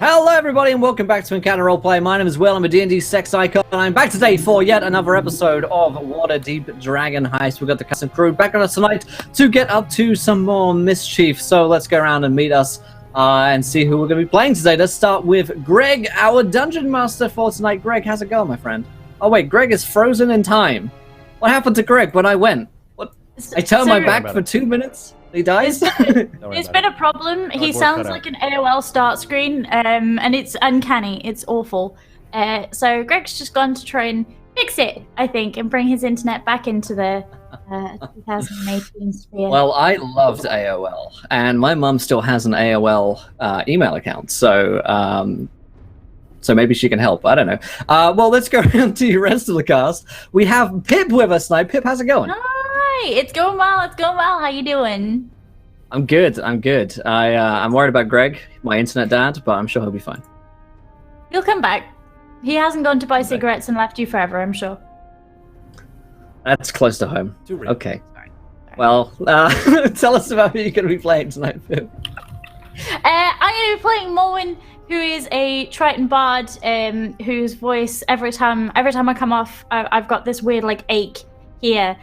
Hello everybody and welcome back to Encounter Roleplay. My name is Will, I'm a D&D sex icon, and I'm back today for yet another episode of Waterdeep Dragon Heist. We've got the cast and crew back on us tonight to get up to some more mischief, so let's go around and meet us and see who we're going to be playing today. Let's start with Greg, our Dungeon Master for tonight. Greg, how's it going, my friend? Oh wait, Greg is frozen in time. What happened to Greg when I went? What? I turned my back for 2 minutes? He dies? It's been a problem. He sounds like an AOL start screen, and it's uncanny. It's awful. So Greg's just gone to try and fix it, I think, and bring his internet back into the 2018 sphere. Well, I loved AOL, and my mum still has an AOL email account, so maybe she can help. I don't know. Well, let's go around to the rest of the cast. We have Pip with us tonight. Pip, how's it going? Hi, it's going well. It's going well. How you doing? I'm good. I'm good. I'm worried about Greg, my internet dad, but I'm sure he'll be fine. He'll come back. He hasn't gone to buy cigarettes and left you forever, I'm sure. That's close to home. Okay. Sorry. Well, tell us about who you're going to be playing tonight, Pip. I'm going to be playing Morwen, who is a Triton bard, whose voice every time I come off, I've got this weird like ache here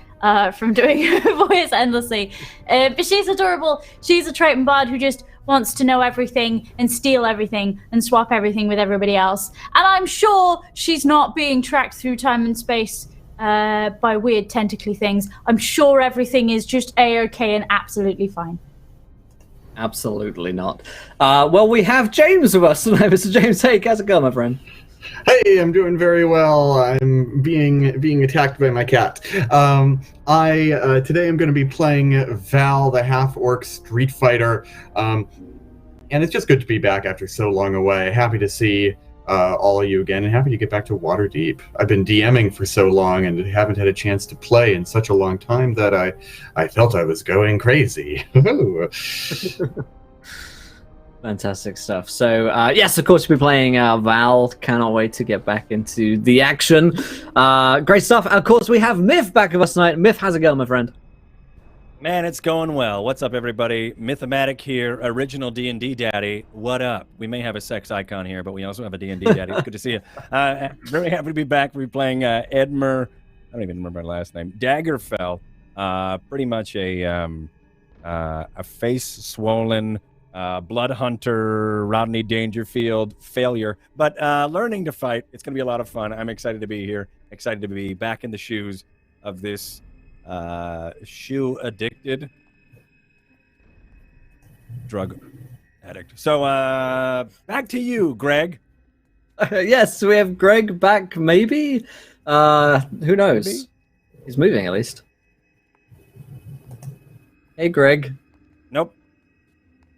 from doing her voice endlessly. But she's adorable. She's a Triton bard who just wants to know everything and steal everything and swap everything with everybody else. And I'm sure she's not being tracked through time and space by weird tentacly things. I'm sure everything is just A-okay and absolutely fine. Absolutely not. Well, we have James with us tonight. Mr. James, hey, how's it going, my friend? Hey, I'm doing very well. I'm being attacked by my cat. Today I'm going to be playing Val, the half-orc street fighter, and it's just good to be back after so long away. Happy to see all of you again, and happy to get back to Waterdeep. I've been DMing for so long and haven't had a chance to play in such a long time that I felt I was going crazy. Fantastic stuff. So, yes, of course, we'll be playing Val. Cannot wait to get back into the action. Great stuff. Of course, we have Myth back with us tonight. Myth, how's it going, my friend? Man, it's going well. What's up, everybody? Mythomatic here, original D&D daddy. What up? We may have a sex icon here, but we also have a D&D daddy. It's good to see you. Very happy to be back. We're playing Edmer. I don't even remember my last name. Daggerfell. Pretty much a face-swollen blood hunter, Rodney Dangerfield failure, but learning to fight. It's going to be a lot of fun. I'm excited to be here. Excited to be back in the shoes of this shoe-addicted drug addict. So, back to you, Greg. Yes, we have Greg back, maybe? Who knows? Maybe? He's moving, at least. Hey, Greg. Nope.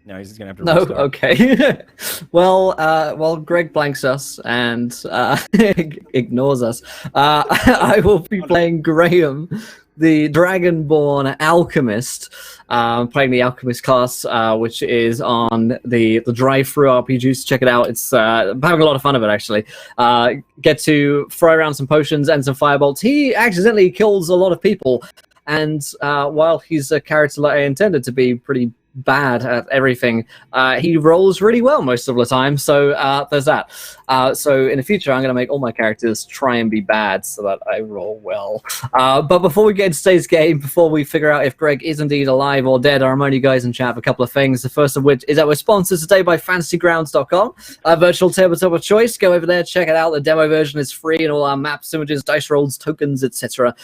No, he's just gonna have to. No, restart. okay. Well, Greg blanks us and ignores us. I will be playing Graham, the Dragonborn Alchemist, playing the Alchemist class, which is on the drive-through RPGs. Check it out. It's I'm having a lot of fun of it, actually. Get to throw around some potions and some firebolts. He accidentally kills a lot of people, and while he's a character that I intended to be pretty bad at everything, he rolls really well most of the time, so there's that. So in the future I'm going to make all my characters try and be bad so that I roll well. But before we get into today's game, before we figure out if Greg is indeed alive or dead, I remind you guys in chat of a couple of things. The first of which is that we're sponsored today by fantasygrounds.com, a virtual tabletop of choice. Go over there, check it out. The demo version is free, and all our maps, images, dice rolls, tokens, etc.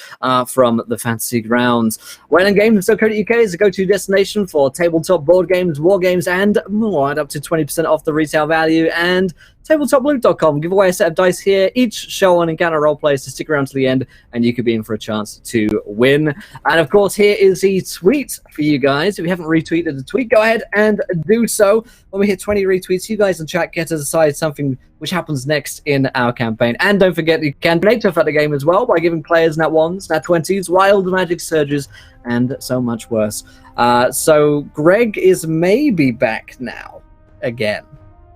From the Fantasy Grounds. Wellinggames.co.uk is a go-to destination for tabletop board games, war games, and more at up to 20% off the retail value. And tabletoploot.com give away a set of dice here each show on Encounter Roleplay, so stick around to the end and you could be in for a chance to win. And of course, here is the tweet for you guys. If you haven't retweeted the tweet, go ahead and do so. When we hit 20 retweets, you guys in chat get to decide something which happens next in our campaign. And don't forget, you can donate to affect the game as well by giving players nat 1s, nat 20s, wild magic surges, and so much worse. So Greg is maybe back now again,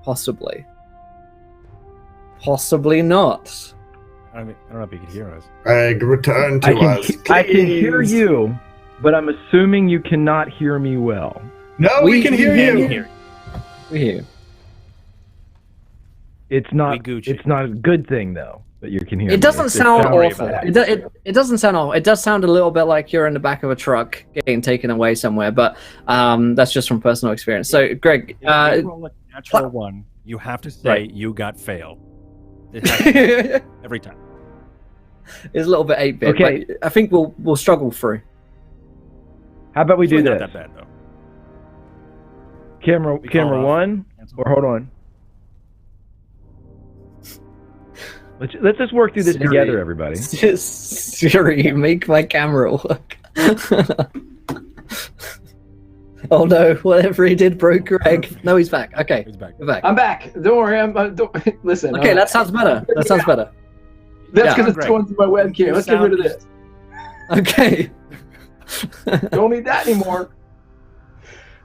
possibly. Possibly not. I don't know if you can hear us. Greg, return to us, please. I can hear you, but I'm assuming you cannot hear me well. No, we can hear you. We hear you. It's not. Gucci. It's not a good thing though that you can hear. It doesn't sound awful. bad. It doesn't sound awful. It does sound a little bit like you're in the back of a truck getting taken away somewhere, but that's just from personal experience. So, Greg, If you roll a natural one, you have to say Right. you got fail. It has to be every time. it's a little bit 8-bit. Okay. But I think we'll struggle through. How about we It's do really this? not that bad though. Camera We call it off. 1, Cancel. or hold on. Let's just work through this Siri. together, everybody. Siri, make my camera work. Oh no! Whatever he did broke Greg. No, he's back. Okay, He's back. we're back. I'm back. Don't worry. Listen. Okay, that sounds better. That sounds better. That's yeah. because it's Great. going through my webcam. Let's get rid of this. Okay. Don't need that anymore.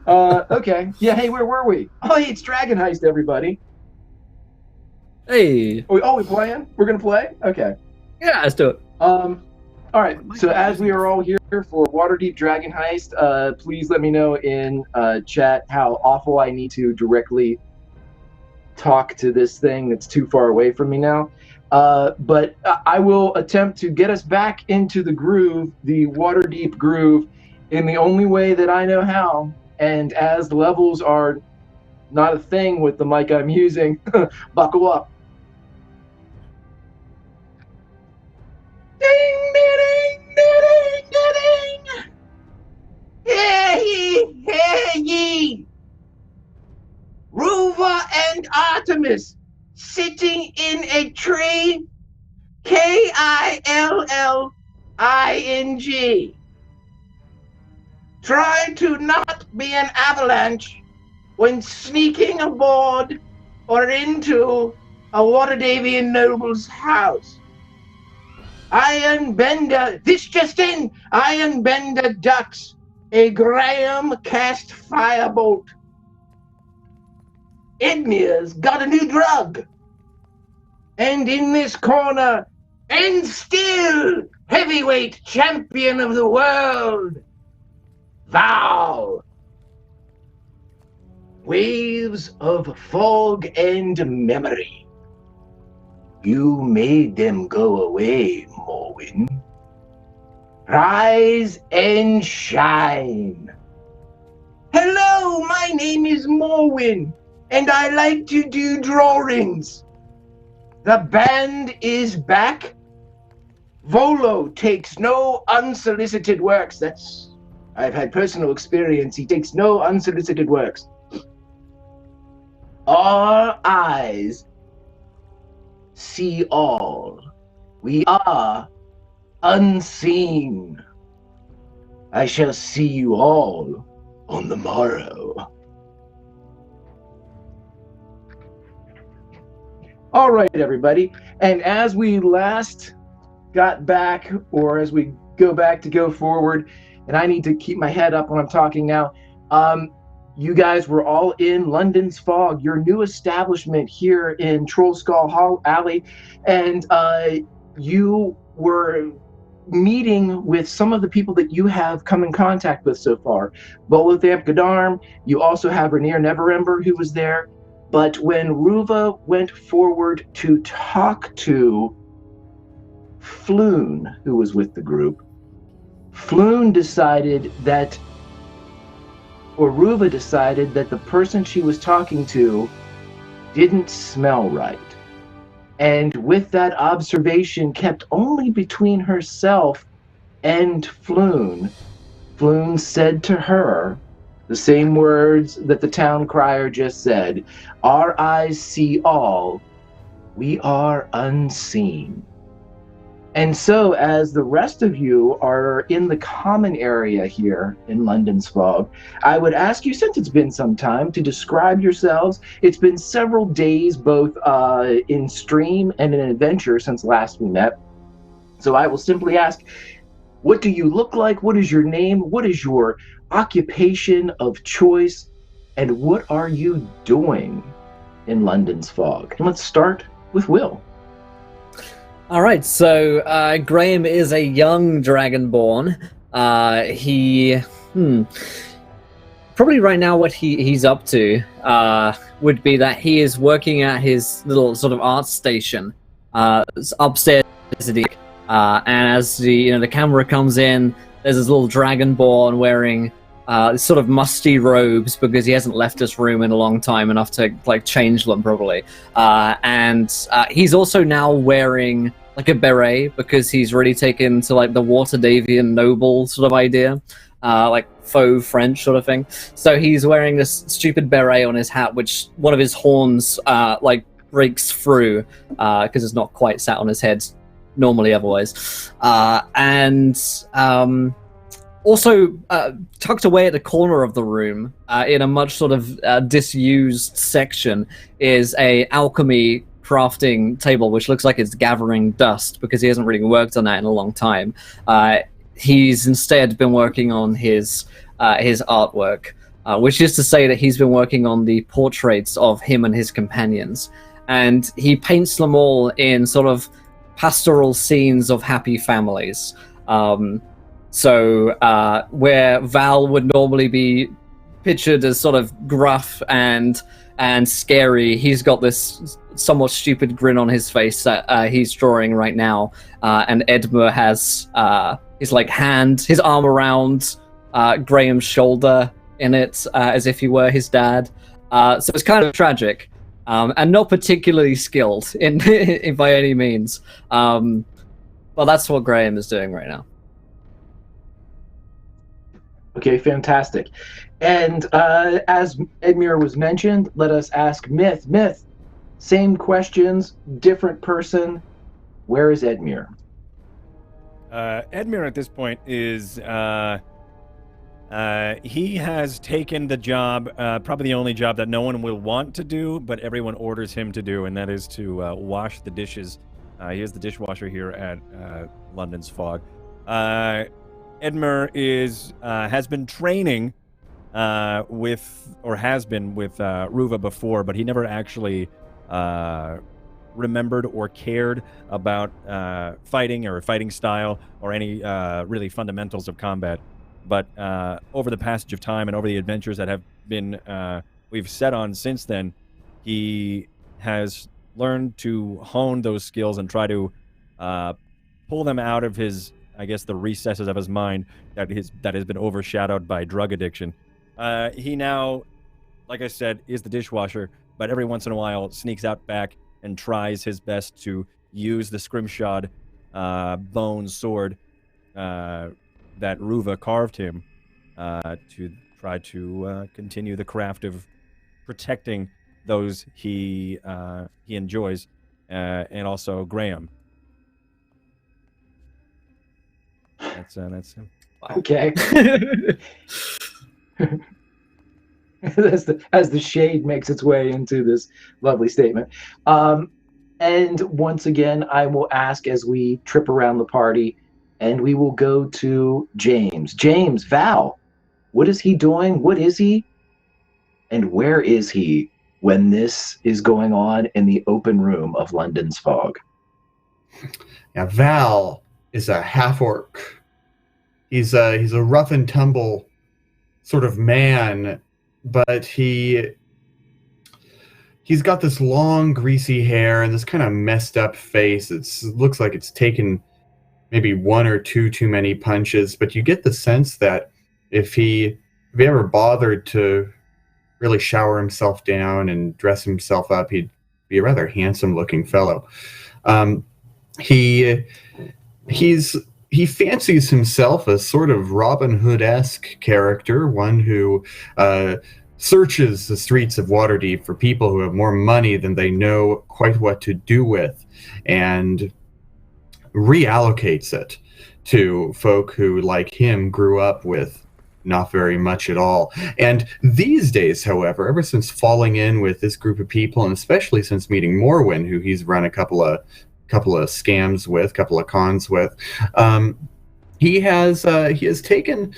Okay. Yeah. Hey, where were we? Oh, hey, it's Dragon Heist, everybody. Hey. We playing? We're gonna play. Okay. Yeah, let's do it. All right. So as we are all here for Waterdeep Dragon Heist, please let me know in chat how awful I need to directly talk to this thing that's too far away from me now. But I will attempt to get us back into the groove, the Waterdeep groove, in the only way that I know how. And as the levels are not a thing with the mic I'm using, buckle up. Ding, ding, ding, ding, ding. Hear ye. Ruva and Artemis sitting in a tree. Killing. Try to not be an avalanche when sneaking aboard or into a Waterdavian noble's house. Ironbender, this just in, Ironbender ducks. A Graham cast firebolt. Edmir's got a new drug. And in this corner, and still heavyweight champion of the world, Val. Waves of fog and memory. You made them go away, Morwen. Rise and shine. Hello, my name is Morwen, and I like to do drawings. The band is back. Volo takes no unsolicited works. I've had personal experience. He takes no unsolicited works. Our eyes see all. We are unseen. I shall see you all on the morrow. All right, everybody. And as we last got back, or as we go back to go forward, and I need to keep my head up when I'm talking now, you guys were all in London's Fog, your new establishment here in Trollskull Hall Alley, and you were meeting with some of the people that you have come in contact with so far. Bolothamp Godarm, you also have Rainier Neverember who was there, but when Ruva went forward to talk to Floon, who was with the group, Floon decided that, or Ruva decided that the person she was talking to didn't smell right. And with that observation kept only between herself and Floon, Floon said to her the same words that the town crier just said, "Our eyes see all, we are unseen." And so as the rest of you are in the common area here in London's Fog, I would ask you, since it's been some time, to describe yourselves. It's been several days, both in stream and in adventure since last we met. So I will simply ask, what do you look like? What is your name? What is your occupation of choice? And what are you doing in London's Fog? And let's start with Will. All right, so Graham is a young dragonborn. probably right now what he's up to would be that he is working at his little sort of art station upstairs, and as the camera comes in, there's this little dragonborn wearing sort of musty robes because he hasn't left his room in a long time, enough to like change them probably, and he's also now wearing like a beret because he's really taken to like the Waterdeepian noble sort of idea, like faux French sort of thing. So he's wearing this stupid beret on his hat, which one of his horns like breaks through because it's not quite sat on his head normally otherwise, and also tucked away at the corner of the room in a much sort of disused section is a alchemy crafting table, which looks like it's gathering dust because he hasn't really worked on that in a long time. He's instead been working on his artwork, which is to say that he's been working on the portraits of him and his companions, and he paints them all in sort of pastoral scenes of happy families. So where Val would normally be pictured as sort of gruff and scary, he's got this somewhat stupid grin on his face that he's drawing right now, and Edmure has his arm around Graham's shoulder in it, as if he were his dad. So it's kind of tragic, and not particularly skilled in by any means. Well, that's what Graham is doing right now. Okay, fantastic. And as Edmure was mentioned, let us ask Myth. Myth, same questions, different person. Where is Edmure? Edmure at this point is he has taken the job, probably the only job that no one will want to do, but everyone orders him to do, and that is to wash the dishes. He is the dishwasher here at London's Fog. Edmure has been training with Ruva before, but he never actually remembered or cared about fighting or fighting style or any really fundamentals of combat. But over the passage of time and over the adventures that have been we've set on since then, he has learned to hone those skills and try to pull them out of his, I guess, the recesses of his mind that has been overshadowed by drug addiction. He now, like I said, is the dishwasher, but every once in a while sneaks out back and tries his best to use the scrimshod bone sword that Ruva carved him to try to continue the craft of protecting those he enjoys, and also Graham. That's him. Okay. as the shade makes its way into this lovely statement. And once again, I will ask as we trip around the party, and we will go to James. James, Val, what is he doing? What is he? And where is he when this is going on in the open room of London's Fog? Now, Val is a half-orc. He's a rough and tumble sort of man, but he's got this long, greasy hair and this kind of messed up face. It looks like it's taken maybe one or two too many punches, but you get the sense that if he ever bothered to really shower himself down and dress himself up, he'd be a rather handsome-looking fellow. He fancies himself a sort of Robin Hood-esque character, one who searches the streets of Waterdeep for people who have more money than they know quite what to do with, and reallocates it to folk who, like him, grew up with not very much at all. And these days, however, ever since falling in with this group of people, and especially since meeting Morwen, who he's run a couple of scams with, couple of cons with, he has taken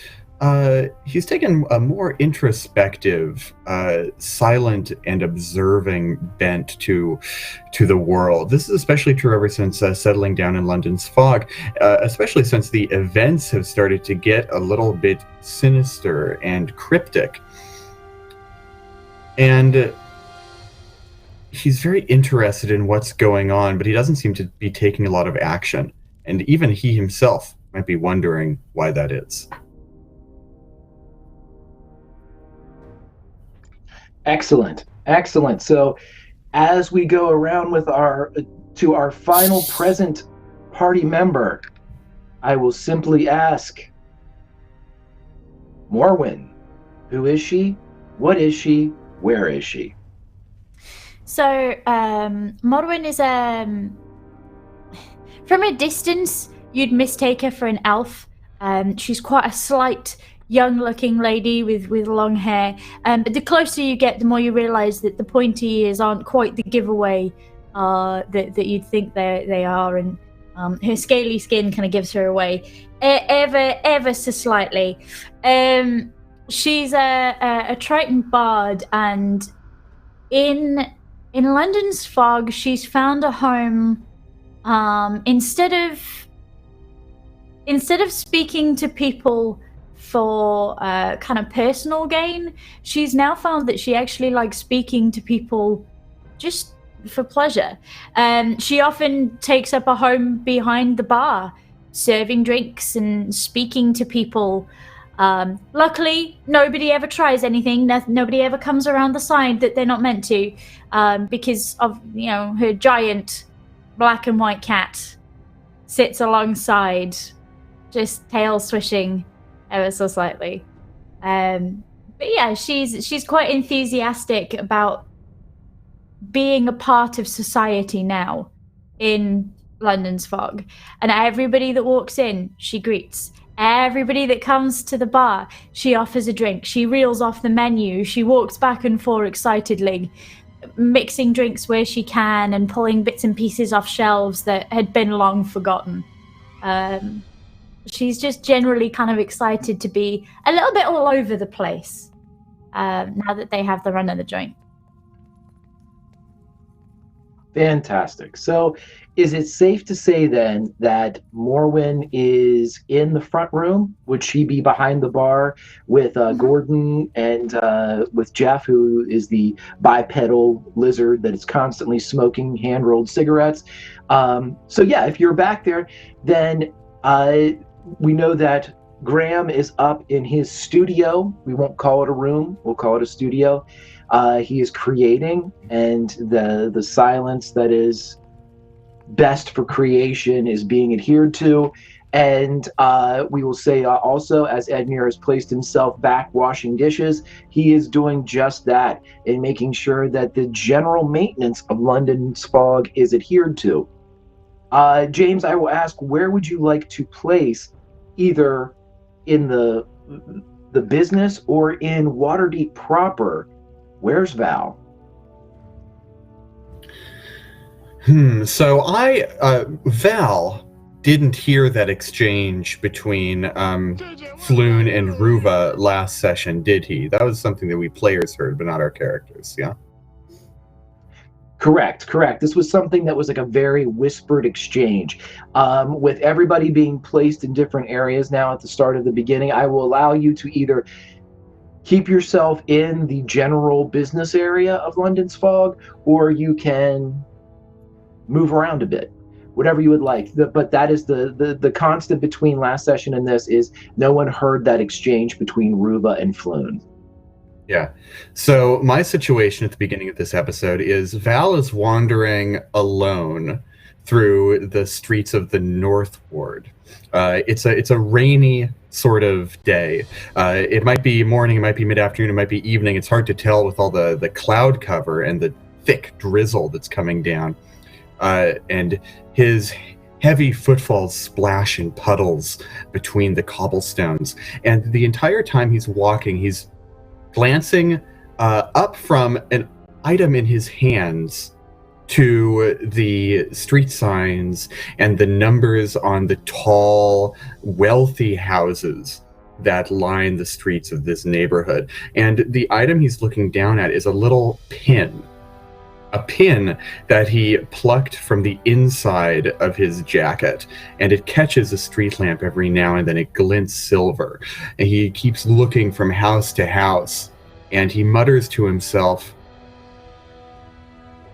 He's taken a more introspective, silent and observing bent to the world. This is especially true ever since settling down in London's fog, especially since the events have started to get a little bit sinister and cryptic. And he's very interested in what's going on, but he doesn't seem to be taking a lot of action. And even he himself might be wondering why that is. Excellent. So as we go around with our final present party member, I will simply ask, Morwen, who is she? What is she? Where is she? So, Morwen is from a distance, you'd mistake her for an elf. She's quite a slight, young-looking lady with long hair. But the closer you get, the more you realise that the pointy ears aren't quite the giveaway that you'd think they are, and her scaly skin kind of gives her away ever so slightly. She's a Triton bard, and in London's fog, she's found a home. Instead of speaking to people for kind of personal gain, she's now found that she actually likes speaking to people just for pleasure. She often takes up a home behind the bar, serving drinks and speaking to people. Luckily, nobody ever tries anything. Nobody ever comes around the side that they're not meant to, because of her giant black and white cat sits alongside, just tail swishing ever so slightly. But yeah, she's quite enthusiastic about being a part of society now in London's fog, and everybody that walks in, she greets. Everybody that comes to the bar, she offers a drink. She reels off the menu. She walks back and forth excitedly, mixing drinks where she can and pulling bits and pieces off shelves that had been long forgotten. She's just generally kind of excited to be a little bit all over the place now that they have the run of the joint. Fantastic. So is it safe to say then that Morwen is in the front room? Would she be behind the bar with Gordon and with Jeff, who is the bipedal lizard that is constantly smoking hand-rolled cigarettes? So yeah, if you're back there, then we know that Graham is up in his studio. We won't call it a room. We'll call it a studio. He is creating, and the silence that is best for creation is being adhered to. And we will say also, as Edmure has placed himself back washing dishes, he is doing just that in making sure that the general maintenance of London's fog is adhered to. James, I will ask, where would you like to place, either in the business or in Waterdeep proper? Where's Val? So Val didn't hear that exchange between Floon and Ruva last session, did he? That was something that we players heard, but not our characters, yeah? Correct. This was something that was like a very whispered exchange. With everybody being placed in different areas now at the start of the beginning, I will allow you to either keep yourself in the general business area of London's fog, or you can move around a bit, whatever you would like. But that is the constant between last session and this, is no one heard that exchange between Ruva and Floon. Yeah. So my situation at the beginning of this episode is Val is wandering alone through the streets of the North Ward. It's a rainy sort of day. It might be morning, it might be mid-afternoon, it might be evening. It's hard to tell with all the cloud cover and the thick drizzle that's coming down. And his heavy footfalls splash in puddles between the cobblestones. And the entire time he's walking, he's glancing up from an item in his hands to the street signs and the numbers on the tall, wealthy houses that line the streets of this neighborhood. And the item he's looking down at is a little pin. A pin that he plucked from the inside of his jacket, and it catches a street lamp every now and then. It glints silver, and he keeps looking from house to house, and he mutters to himself,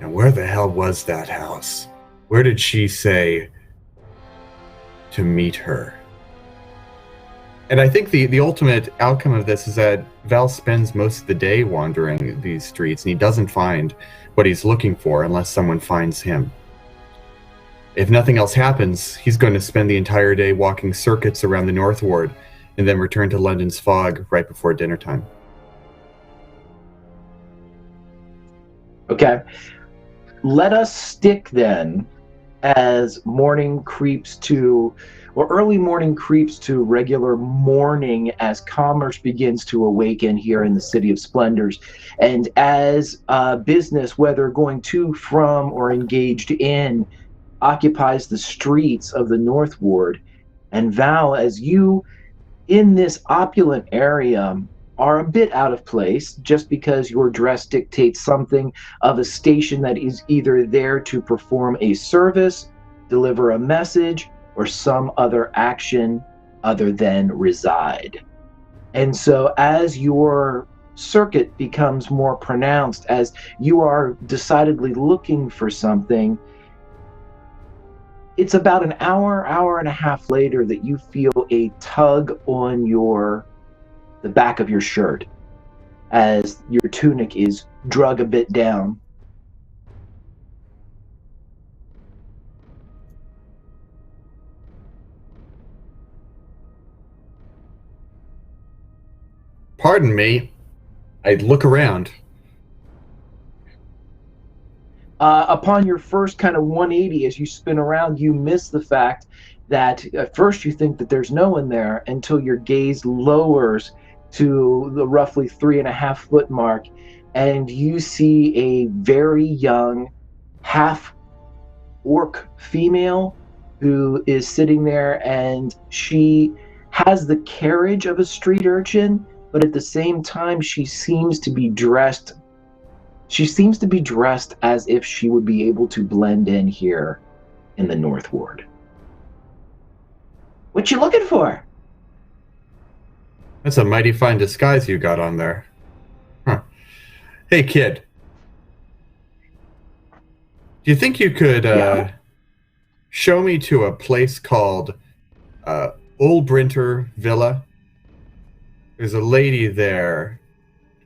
"Now where the hell was that house? Where did she say to meet her?" And I think the ultimate outcome of this is that Val spends most of the day wandering these streets, and he doesn't find what he's looking for unless someone finds him. If nothing else happens, he's going to spend the entire day walking circuits around the North Ward and then return to London's fog right before dinner time. Okay. Let us stick then as morning creeps to, or early morning creeps to regular morning as commerce begins to awaken here in the City of Splendors. And as business, whether going to, from, or engaged in, occupies the streets of the North Ward. And Val, as you in this opulent area are a bit out of place, just because your dress dictates something of a station that is either there to perform a service, deliver a message, or some other action other than reside. And so as your circuit becomes more pronounced, as you are decidedly looking for something, it's about an hour and a half later that you feel a tug on the back of your shirt as your tunic is drug a bit down. Pardon me. I look around. Upon your first kind of 180, as you spin around, you miss the fact that at first you think that there's no one there until your gaze lowers to the roughly 3.5 foot mark, and you see a very young half orc female who is sitting there, and she has the carriage of a street urchin, but at the same time she seems to be dressed as if she would be able to blend in here in the North Ward. What you looking for? That's a mighty fine disguise you got on there. Huh. Hey, kid. Do you think you could show me to a place called Old Brinter Villa? There's a lady there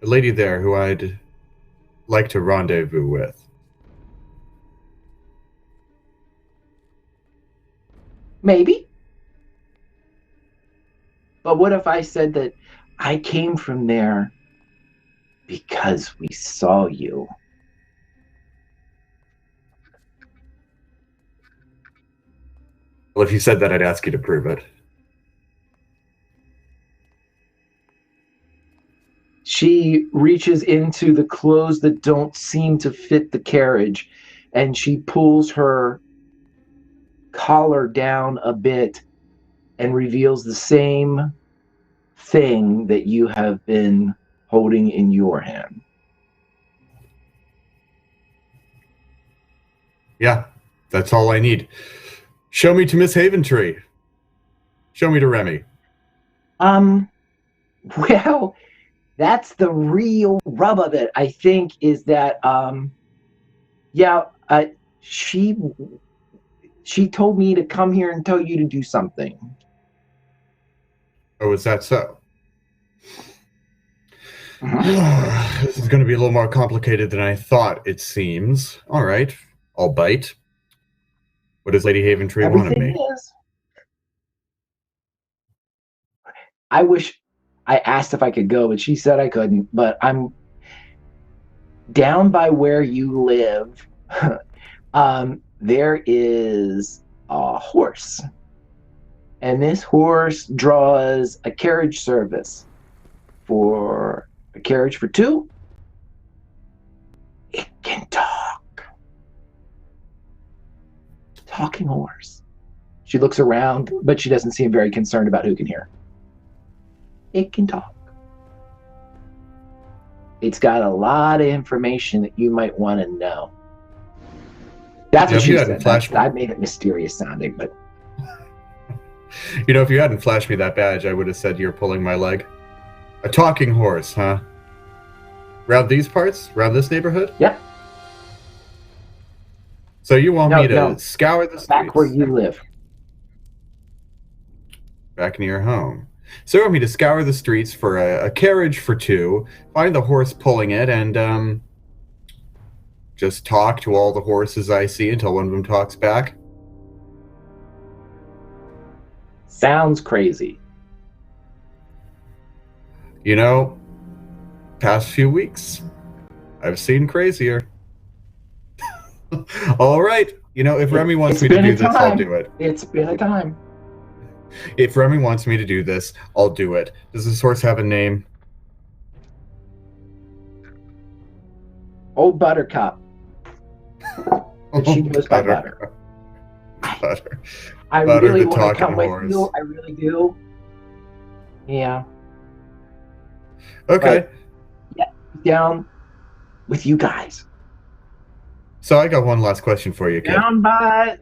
who I'd like to rendezvous with. Maybe. But what if I said that I came from there because we saw you? Well, if you said that, I'd ask you to prove it. She reaches into the clothes that don't seem to fit the carriage, and she pulls her collar down a bit and reveals the same thing that you have been holding in your hand. Yeah, that's all I need. Show me to Miss Haventree. Show me to Remy. Well, that's the real rub of it, I think, is that, she told me to come here and tell you to do something. Oh, is that so? Mm-hmm. This is going to be a little more complicated than I thought, it seems. All right, I'll bite. What does Lady Haventree want of me? Is. I wish I asked if I could go, but she said I couldn't. But I'm down by where you live. There is a horse. And this horse draws a carriage service for a carriage for two. It can talk. Talking horse. She looks around, but she doesn't seem very concerned about who can hear. it can talk. It's got a lot of information that you might want to know. That's what she said. I made it mysterious sounding, but... You know, if you hadn't flashed me that badge, I would have said you're pulling my leg. A talking horse, huh? Around these parts? Around this neighborhood? Yep. So you want me to scour the streets? Back where you live. Back near home. So you want me to scour the streets for a carriage for two, find the horse pulling it, and just talk to all the horses I see until one of them talks back? Sounds crazy. You know, past few weeks, I've seen crazier. All right. You know, if Remy wants me to do this, I'll do it. It's been a time. If Remy wants me to do this, I'll do it. Does this horse have a name? Old Buttercup. She goes by Butter. Butter. I Butter really the want to talking come with horse. you. I really do. Yeah. Okay. But, down with you guys. So I got one last question for you, kid. Down by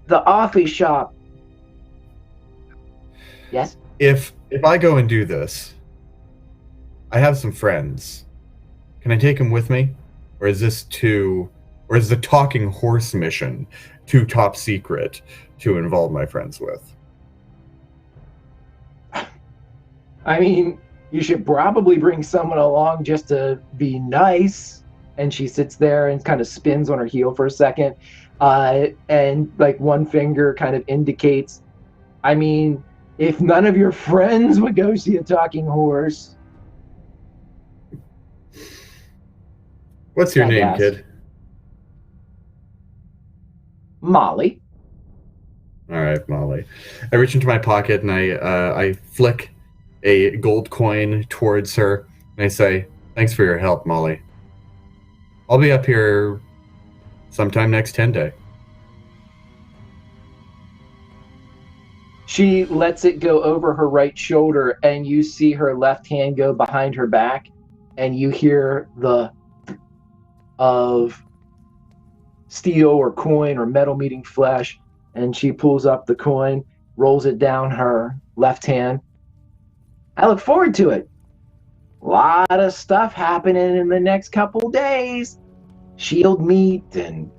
the office shop. Yes? If I go and do this, I have some friends. Can I take them with me? Or is the talking horse mission too top secret to involve my friends with? I mean, you should probably bring someone along just to be nice. And she sits there and kind of spins on her heel for a second. And like one finger kind of indicates, I mean, if none of your friends would go see a talking horse. What's your name, kid? Molly. All right, Molly. I reach into my pocket and I flick a gold coin towards her. And I say, thanks for your help, Molly. I'll be up here sometime next 10 day. She lets it go over her right shoulder, and you see her left hand go behind her back, and you hear the of steel or coin or metal meeting flesh, and she pulls up the coin, rolls it down her left hand. I look forward to it. A lot of stuff happening in the next couple days. Shield meet and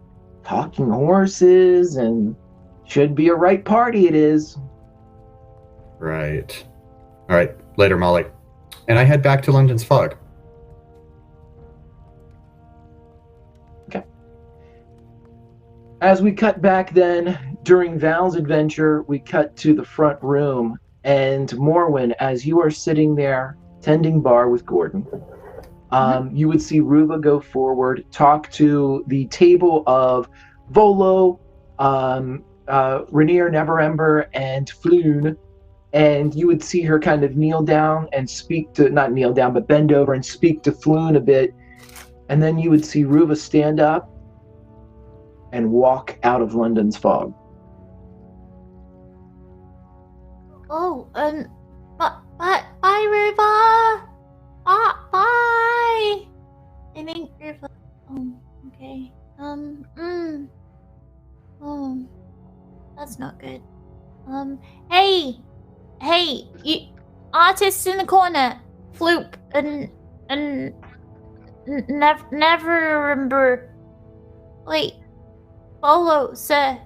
talking horses, and should be a right party it is. Right. All right. Later, Molly. And I head back to London's fog. Okay. As we cut back then, during Val's adventure, we cut to the front room. And Morwen, as you are sitting there tending bar with Gordon, you would see Ruva go forward, talk to the table of Volo, Rainier, Neverember, and Floon, and you would see her kind of kneel down and speak to, not kneel down, but bend over and speak to Floon a bit, and then you would see Ruva stand up and walk out of London's fog. Oh, bye, Ruva! Bye! I think Ruva... Oh, okay. Oh, that's not good. Hey, you artists in the corner, Floop and never remember. Wait, Bolo, sir.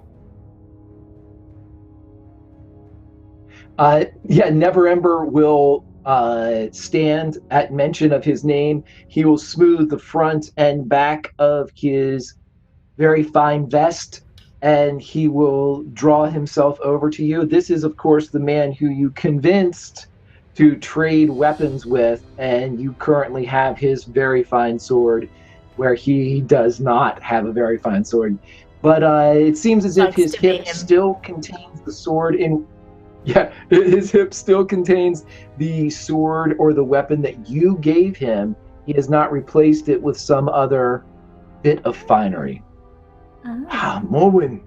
Neverember will stand at mention of his name. He will smooth the front and back of his very fine vest, and he will draw himself over to you. This is, of course, the man who you convinced to trade weapons with, and you currently have his very fine sword, where he does not have a very fine sword. But it seems as if his hip still contains the sword in... Yeah, his hip still contains the sword or the weapon that you gave him. He has not replaced it with some other bit of finery. Morwen,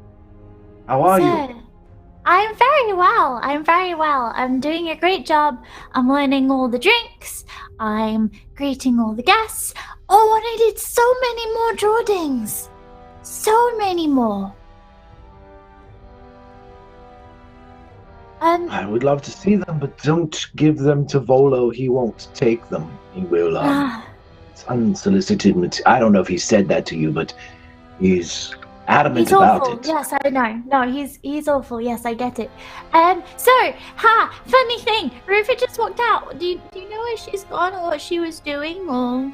how are you? I'm very well. I'm doing a great job. I'm learning all the drinks. I'm greeting all the guests. Oh, and I did so many more drawings. So many more. I would love to see them, but don't give them to Volo. He won't take them. He will, it's unsolicited. I don't know if he said that to you, but he's adamant he's about awful. it. Yes, I know. No, he's awful. Yes, I get it. Funny thing. Rufa just walked out. Do you know where she's gone or what she was doing or?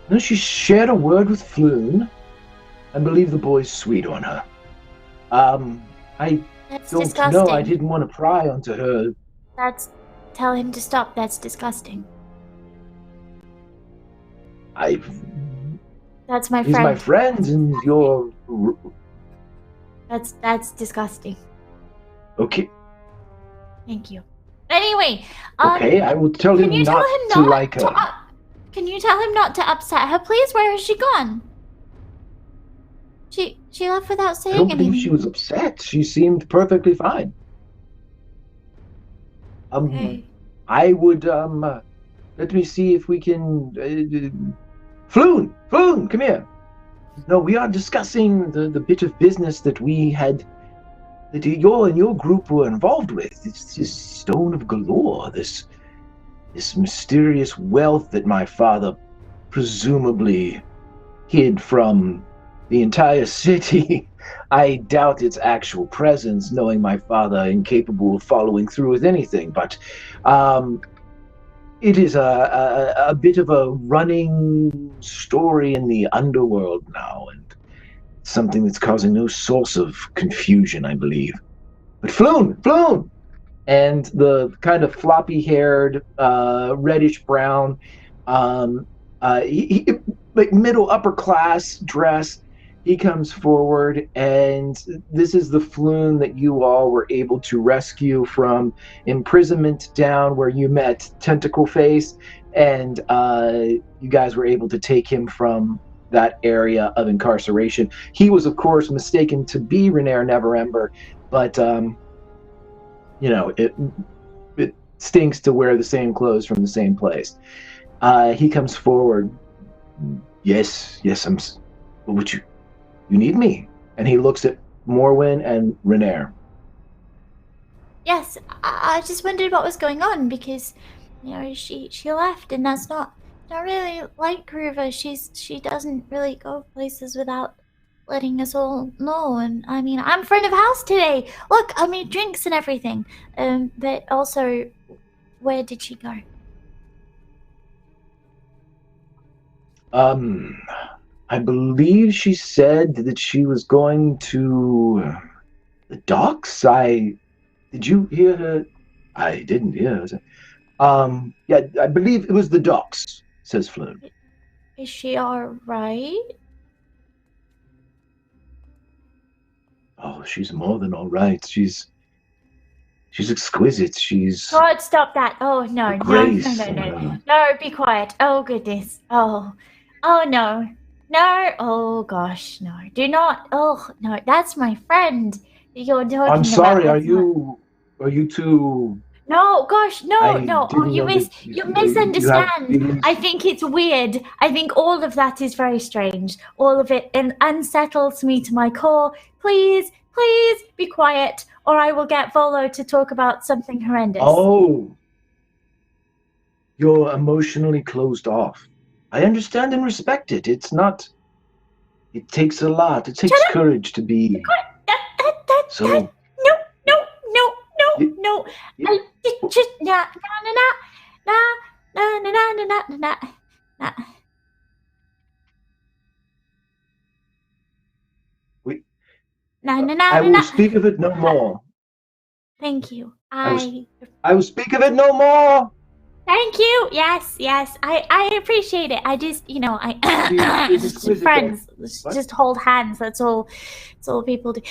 No, she shared a word with Floon. I believe the boy's sweet on her. I That's don't disgusting. know. I didn't want to pry onto her. Tell him to stop. That's disgusting. That's my friend. He's my friend, and you're... That's disgusting. Okay. Thank you. Anyway, Okay, I will tell him can you tell not him to not like her. Can you tell him not to upset her, please? Where has she gone? She left without I saying don't anything. believe she was upset. She seemed perfectly fine. Okay. I would, let me see if we can, Floon, come here. No, we are discussing the bit of business that we had, that you and your group were involved with. It's this stone of galore, this mysterious wealth that my father presumably hid from the entire city. I doubt its actual presence, knowing my father incapable of following through with anything, but it is a bit of a running story in the underworld now, and something that's causing no source of confusion, I believe. But Floon! And the kind of floppy-haired, reddish-brown, like middle upper class dress, he comes forward, and this is the Floon that you all were able to rescue from imprisonment down where you met Tentacle Face, and you guys were able to take him from that area of incarceration. He was, of course, mistaken to be Renair Neverember, but it stinks to wear the same clothes from the same place. He comes forward. Yes, would you need me? And he looks at Morwen and Renair. Yes, I just wondered what was going on because, she left, and that's not really like Ruva. She doesn't really go places without letting us all know. And I mean, I'm friend of house today. Look, I made drinks and everything. But also, where did she go? I believe she said that she was going to the docks. Did you hear her? I didn't hear her. Yeah, I believe it was the docks, says Floon. Is she all right? Oh, she's more than all right. She's exquisite. She's God, stop that. Oh, no. No, be quiet. Oh, goodness. Oh, no. No, oh, gosh, no. Do not. Oh, no, that's my friend you're talking about. I'm sorry, That's are you too... No, gosh, no. Oh, you you misunderstand. I think it's weird. I think all of that is very strange. All of it unsettles me to my core. Please be quiet, or I will get Volo to talk about something horrendous. Oh, you're emotionally closed off. I understand and respect it. It takes a lot. It takes courage to be... So... No. I just nah. I will speak of it no more. Thank you. I will speak of it no more. Thank you. Yes. I appreciate it. I just, friends, just hold hands. That's all people do.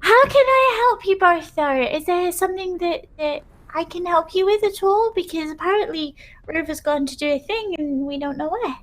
How can I help you both, though? Is there something that I can help you with at all? Because apparently Rover's gone to do a thing and we don't know where.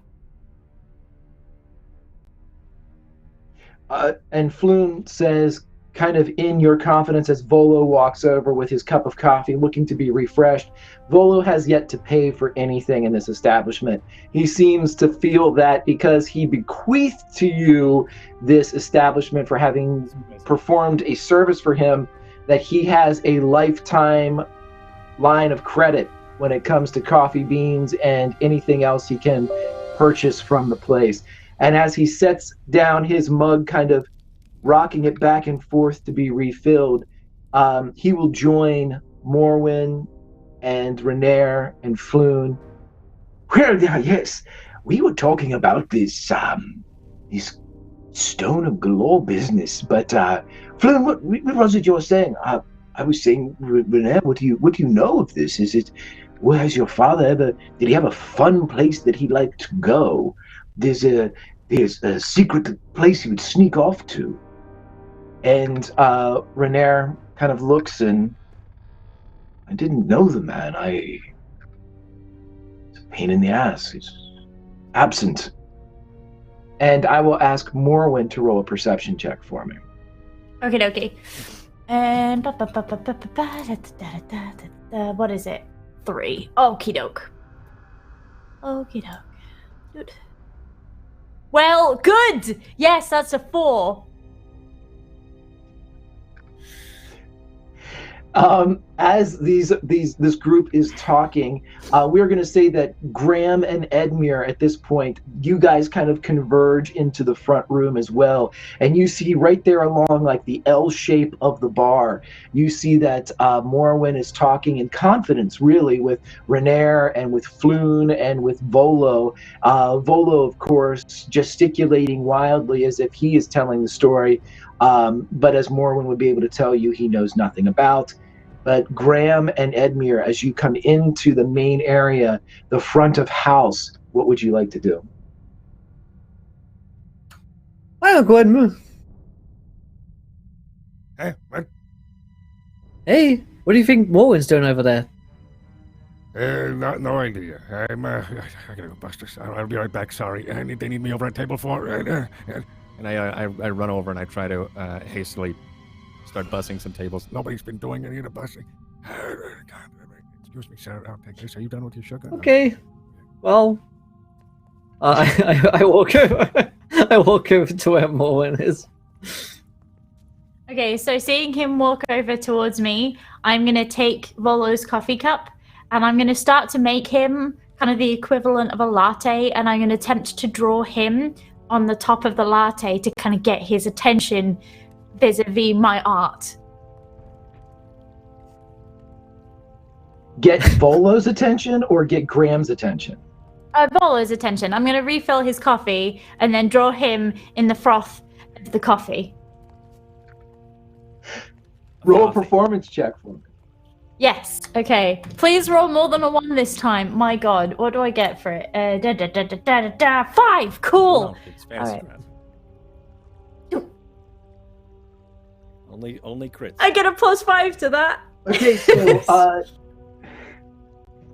And Floon says, kind of in your confidence, as Volo walks over with his cup of coffee, looking to be refreshed. Volo has yet to pay for anything in this establishment. He seems to feel that because he bequeathed to you this establishment for having performed a service for him, that he has a lifetime line of credit when it comes to coffee beans and anything else he can purchase from the place. And as he sets down his mug, kind of rocking it back and forth to be refilled, he will join Morwen and Renair and Floon. Well, yes, we were talking about this Stone of Galore business, but Floon, what was it you were saying? I was saying, Renair, what do you know of this? Is it, well, has your father ever, did he have a fun place that he liked to go? There's a secret place he would sneak off to. And Renair kind of looks, and I didn't know the man. It's a pain in the ass. He's absent. And I will ask Morwen to roll a perception check for me. Okay, dokie. And what is it? 3. Okie doke. Okie doke. Good. Well, good. Yes, that's a 4. As this group is talking, we're going to say that Graham and Edmure, at this point, you guys kind of converge into the front room as well, and you see right there along like the L shape of the bar, you see that Morwen is talking in confidence, really, with Renair and with Floon and with Volo. Volo, of course, gesticulating wildly as if he is telling the story, but as Morwen would be able to tell you, he knows nothing about. But Graham and Edmure, as you come into the main area, the front of house, what would you like to do? I'll go ahead and move. Hey, what? Hey, what do you think Morwen's doing over there? No idea. I gotta go bust this. I'll be right back. Sorry. They need me over at table 4. And I run over and I try to hastily start bussing some tables. Nobody's been doing any of the bussing. Excuse me, sir. I'll take this. Are you done with your sugar? Okay. Well, I walk over. I walk over to where Morwen is. Okay, so seeing him walk over towards me, I'm going to take Volo's coffee cup and I'm going to start to make him kind of the equivalent of a latte, and I'm going to attempt to draw him on the top of the latte to kind of get his attention vis-a-vis my art. Get Volo's attention or get Graham's attention? Volo's attention. I'm going to refill his coffee and then draw him in the froth of the coffee. Roll a performance check for me. Yes. Okay. Please roll more than a 1 this time. My God, what do I get for it? 5. Cool. No, it's fancy, All right. man. Only crits. I get a +5 to that. Okay, so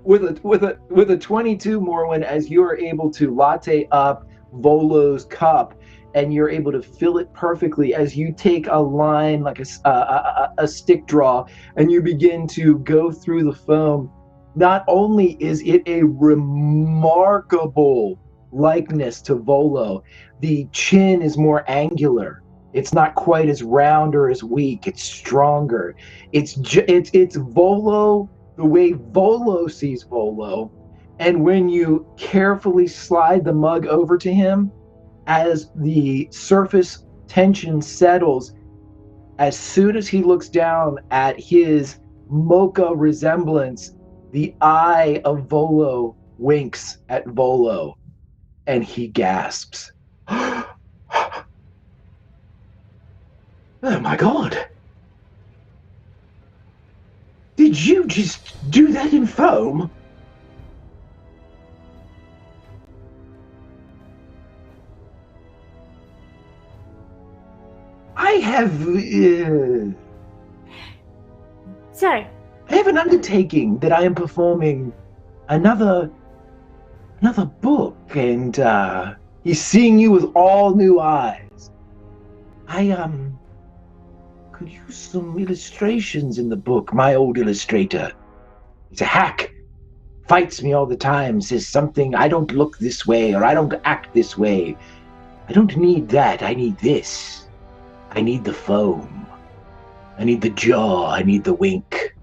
with a 22, Morwen, as you are able to latte up Volo's cup, and you're able to fill it perfectly as you take a line like a stick draw, and you begin to go through the foam. Not only is it a remarkable likeness to Volo, the chin is more angular. It's not quite as round or as weak. It's stronger. It's Volo the way Volo sees Volo. And when you carefully slide the mug over to him, as the surface tension settles, as soon as he looks down at his mocha resemblance, the eye of Volo winks at Volo, and he gasps. Oh my God. Did you just do that in foam? I have an undertaking that I am performing another book, and he's seeing you with all new eyes. I could use some illustrations in the book. My old illustrator, he's a hack. Fights me all the time, says something, I don't look this way, or I don't act this way. I don't need that, I need this. I need the foam. I need the jaw, I need the wink.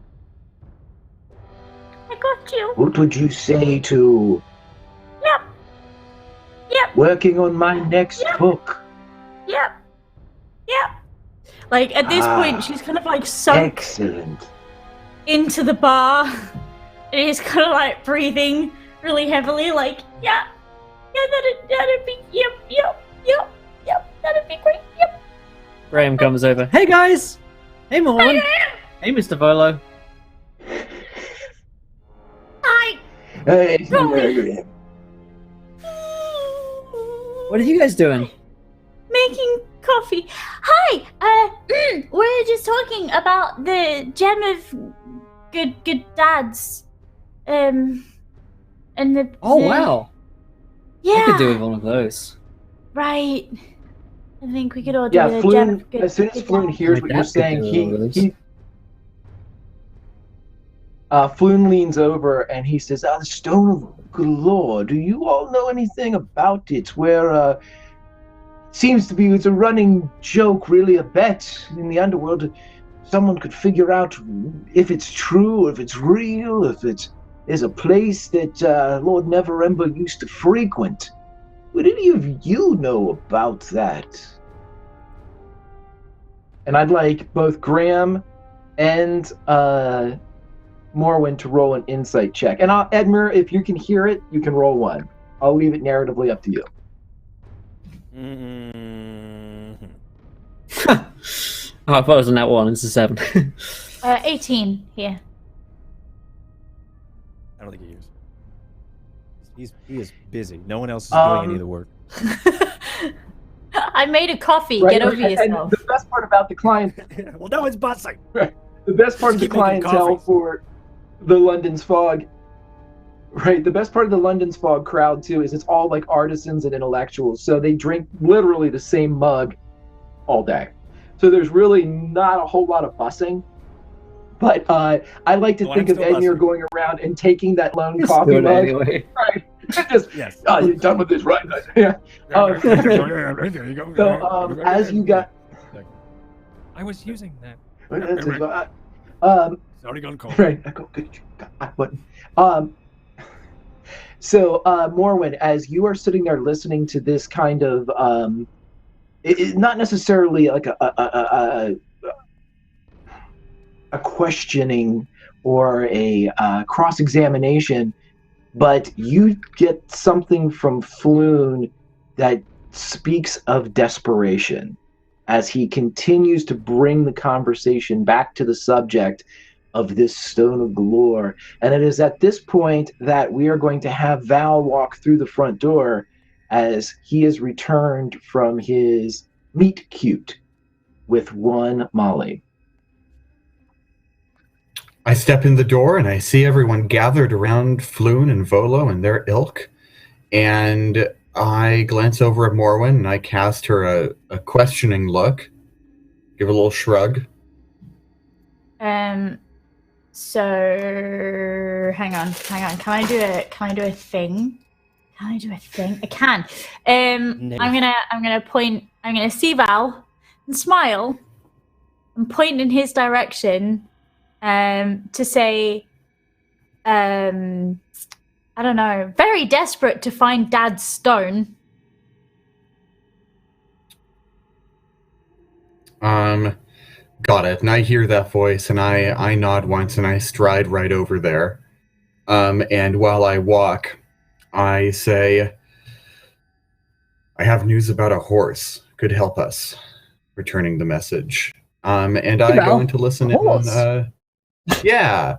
I got you. What would you say to Yep. working on my next book? Yep. Like, at this point, she's kind of, like, sunk Excellent. into the bar. And he's kind of, like, breathing really heavily, like, yeah, that'd be, yep, that'd be great, yep. Graham comes over. Hey guys! Hey Morwen! Hey Mr. Volo. Hi. Hey, What are you guys doing? Making coffee. Hi, we're just talking about the gem of good dads. And the... Oh the- wow! Yeah. I could do with one of those. Right. I think we could all do Yeah, with a gem Floon, of good as soon as good Floon dads. hears My what you're dad could saying, do all those. Floon leans over and he says, The Stone of Galore, do you all know anything about it? Where, seems to be, it's a running joke, really, a bet in the underworld. Someone could figure out if it's true, if it's real, if it is a place that Lord Neverember used to frequent. Would any of you know about that? and I'd like both Graham and Morwen to roll an insight check. And Edmure, if you can hear it, you can roll one. I'll leave it narratively up to you. Oh, I thought it was on that one. It's a 7. 18 here. I don't think he is. He is busy. No one else is doing any of the work. I made a coffee. Right, Get over and yourself. the best part about the client, Well, no one's bossing. the best part of the Keep making clientele coffee. for the London's Fog, right? The best part of the London's Fog crowd too is it's all like artisans and intellectuals, so they drink literally the same mug all day. So there's really not a whole lot of bussing. But I like to Oh, think I'm of still Edmure bussing. going around and taking that lone Just coffee do it mug, anyway. right? Just, Yes. oh, you're done with this, right? Yeah. There you go. So as you got, I was using that. It's already gone cold. right, I go good. But so Morwen, as you are sitting there listening to this kind of not necessarily like a questioning or a cross-examination, but you get something from Floon that speaks of desperation as he continues to bring the conversation back to the subject of this Stone of Galore. And it is at this point that we are going to have Val walk through the front door as he has returned from his meet cute with one Molly. I step in the door and I see everyone gathered around Floon and Volo and their ilk. And I glance over at Morwen and I cast her a questioning look. Give a little shrug. So hang on. Can I do a thing? I can. No. I'm gonna see Val and smile and point in his direction to say I don't know, very desperate to find Dad's stone. Got it. And I hear that voice and I nod once and I stride right over there. And while I walk, I say, I have news about a horse. Could help us. Returning the message. And I Val, go in to listen a horse? in. Yeah.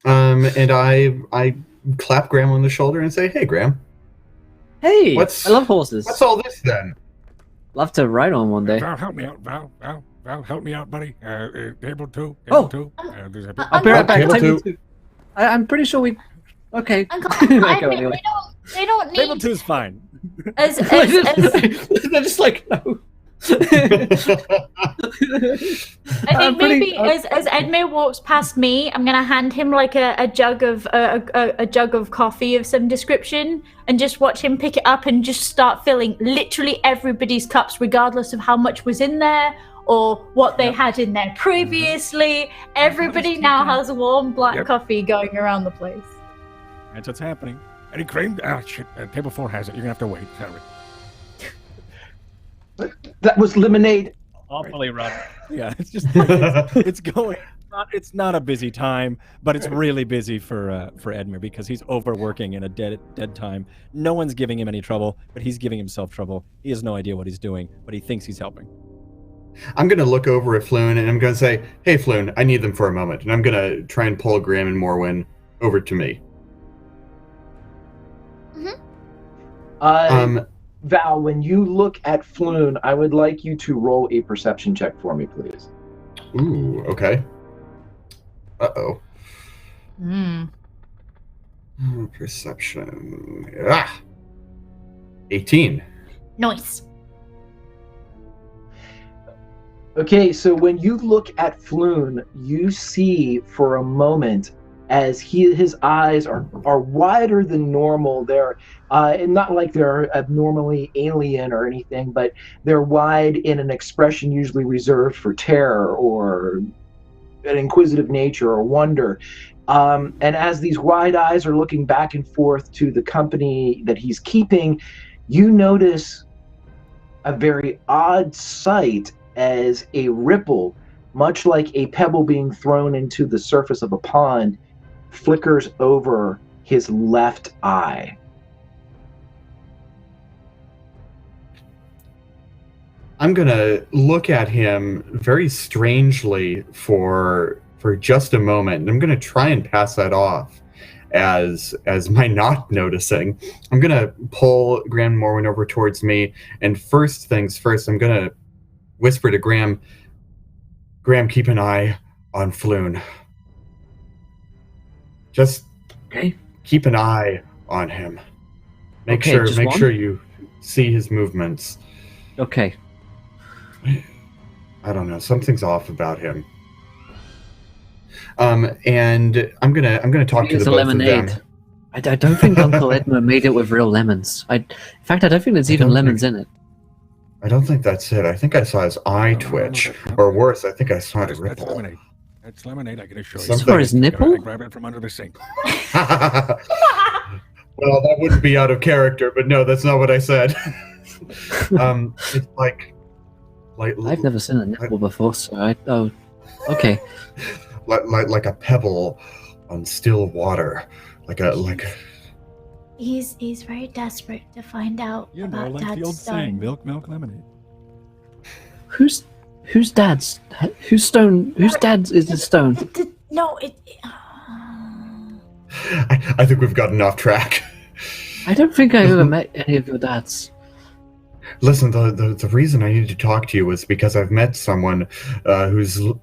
And I clap Graham on the shoulder and say, hey, Graham, Hey, What's- I love horses. what's all this then? Love to ride on one day. Val, help me out, Val, help me out, buddy. Table two. Oh. There's a I'll be right back. Table Table two. two. I'm pretty sure we... Okay. Uncle, I go they anyway. don't Table need 2's fine. as They're just like, no. I think maybe as Edmure walks past me, I'm gonna hand him like a jug of a jug of coffee of some description, and just watch him pick it up and just start filling literally everybody's cups, regardless of how much was in there or what they had in there previously. Everybody now has warm black coffee going around the place. That's what's happening. Any cream? Ah, shit. Table 4 has it. You're gonna have to wait. Sorry. That was lemonade. Awfully rough. Yeah, it's just it's going. It's not a busy time, but it's really busy for Edmure because he's overworking in a dead time. No one's giving him any trouble, but he's giving himself trouble. He has no idea what he's doing, but he thinks he's helping. I'm going to look over at Floon and I'm going to say, "Hey, Floon, I need them for a moment." And I'm going to try and pull Graham and Morwen over to me. Val, when you look at Floon, I would like you to roll a perception check for me, please. Ooh, okay. Uh-oh. Perception. 18. Nice. Okay, so when you look at Floon, you see for a moment as his eyes are wider than normal. They're not like they're abnormally alien or anything, but they're wide in an expression usually reserved for terror or an inquisitive nature or wonder. And as these wide eyes are looking back and forth to the company that he's keeping, you notice a very odd sight as a ripple, much like a pebble being thrown into the surface of a pond, flickers over his left eye. I'm gonna look at him very strangely for just a moment, and I'm gonna try and pass that off as my not noticing. I'm gonna pull Graham Morwen over towards me, and first things first, I'm gonna whisper to Graham, keep an eye on Floon. Just keep an eye on him. Make sure you see his movements. Okay. I don't know. Something's off about him. And I'm gonna talk to the both of them. I don't think Uncle Edmure made it with real lemons. In fact, I don't think there's even lemons in it. I don't think that's it. I think I saw his eye twitch, or worse, I think I saw it ripple. That's lemonade. That's lemonade, I can assure you. As far as nipple? Grab it from under the sink. Well, that wouldn't be out of character, but no, that's not what I said. It's like I've never seen a nipple before, so okay. Like a pebble on still water, like a. He's very desperate to find out about like Dad's the old stone. saying, milk, lemonade. Whose dad's? Whose dad's is the stone? No, I think we've gotten off track. I don't think I ever met any of your dads. Listen, the reason I needed to talk to you was because I've met someone who.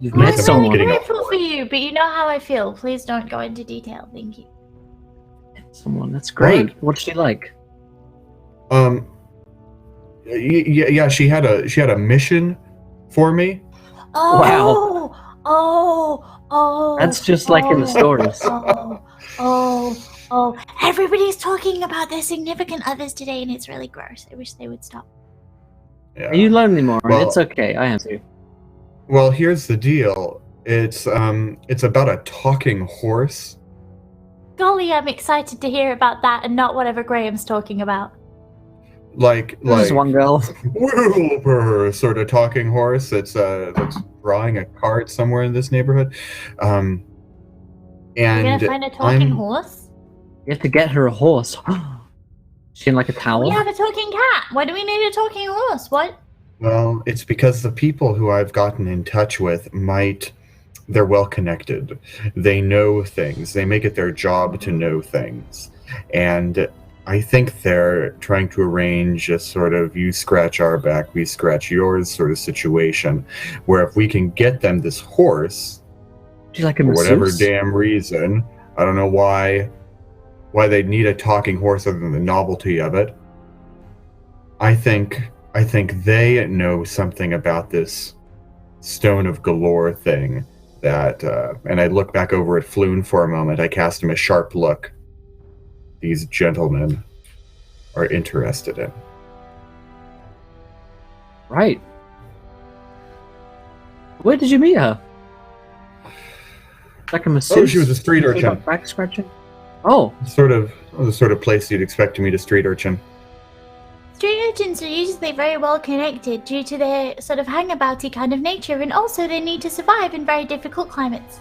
You've met someone. I'm grateful for you, but you know how I feel. Please don't go into detail. Thank you. Someone, that's great. What's she like? Yeah, she had a mission for me. Oh, wow. Oh, that's just like in the stories. Oh, everybody's talking about their significant others today, and it's really gross. I wish they would stop. Yeah. Are you lonely, Maureen? Well, it's okay. I am too. Well, here's the deal. It's about a talking horse. Golly, I'm excited to hear about that and not whatever Graham's talking about. Like one girl. Wilbur sort of talking horse that's drawing a cart somewhere in this neighborhood. And you're gonna find a talking horse? You have to get her a horse. She in like a tower? We have a talking cat. Why do we need a talking horse? What? Well, it's because the people who I've gotten in touch with they're well connected. They know things. They make it their job to know things. And I think they're trying to arrange a sort of you scratch our back, we scratch yours sort of situation, where if we can get them this horse, like for whatever damn reason, I don't know why they'd need a talking horse other than the novelty of it. I think I think they know something about this Stone of Galore thing that, and I look back over at Floon for a moment. I cast him a sharp look. These gentlemen are interested in. Right. Where did you meet her? Like a masseuse? Oh, she was a street urchin. Back scratching? Oh. The sort of place you'd expect to meet a street urchin. Street urchins are usually very well connected due to their sort of hangabouty kind of nature, and also they need to survive in very difficult climates.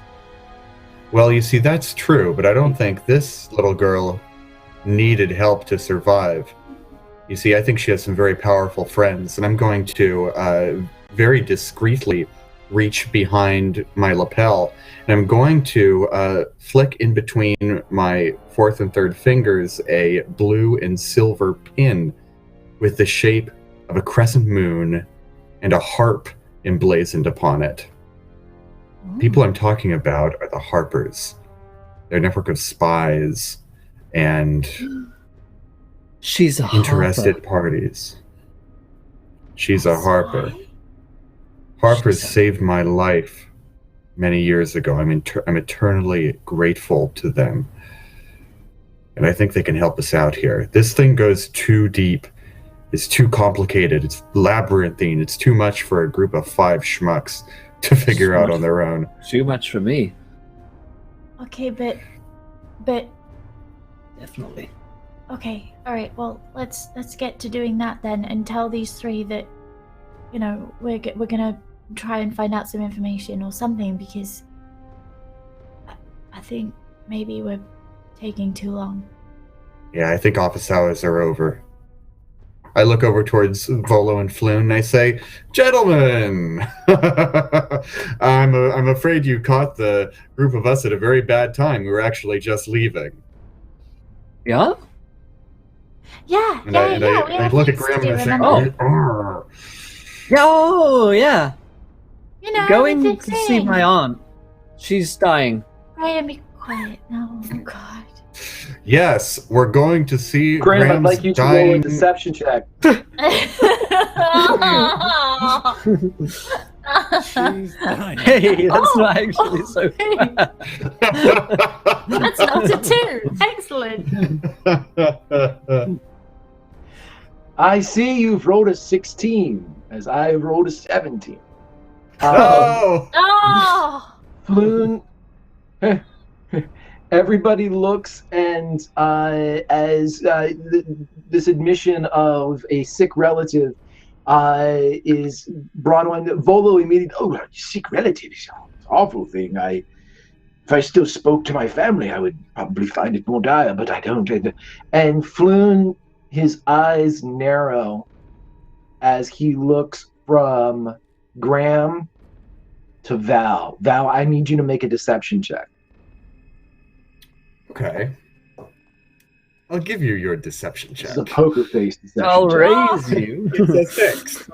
Well, you see, that's true, but I don't think this little girl needed help to survive. You see, I think she has some very powerful friends, and I'm going to very discreetly reach behind my lapel, and I'm going to flick in between my fourth and third fingers a blue and silver pin with the shape of a crescent moon and a harp emblazoned upon it. People I'm talking about are the Harpers. They're a network of spies and she's a interested harper. parties. She's a Harper. Harpers saved my life many years ago. I'm eternally grateful to them. And I think they can help us out here. This thing goes too deep. It's too complicated. It's labyrinthine. It's too much for a group of 5 schmucks to figure out on their own. Too much for me. Okay, but Definitely. okay, all right. Well, let's get to doing that then, and tell these 3 that, you know, we're gonna try and find out some information or something, because I think maybe we're taking too long. Yeah, I think office hours are over. I look over towards Volo and Floon and I say, "Gentlemen, I'm afraid you caught the group of us at a very bad time. We were actually just leaving." Yeah? Yeah, And I look at Graham and I say, "Oh, Yeah, oh, yeah. You know, Going it's to a see thing. my aunt. She's dying. Graham, be quiet. No, oh God. yes, we're going to see Graham, I'd Graham's like you to roll a dying." deception check. She's dying. Hey, that's Oh, not actually so bad. That's not a 2. Excellent. I see you've rolled a 16, as I rolled a 17. Oh! Oh. Floon, everybody looks, and as this admission of a sick relative is brought on, Volo immediately, "Oh, sick relative is an awful thing. If I still spoke to my family, I would probably find it more dire, but I don't." And Floon, his eyes narrow as he looks from Graham to Val. Val, I need you to make a deception check. Okay. I'll give you your deception This check. is a poker face deception I'll check. raise you. It's a 6.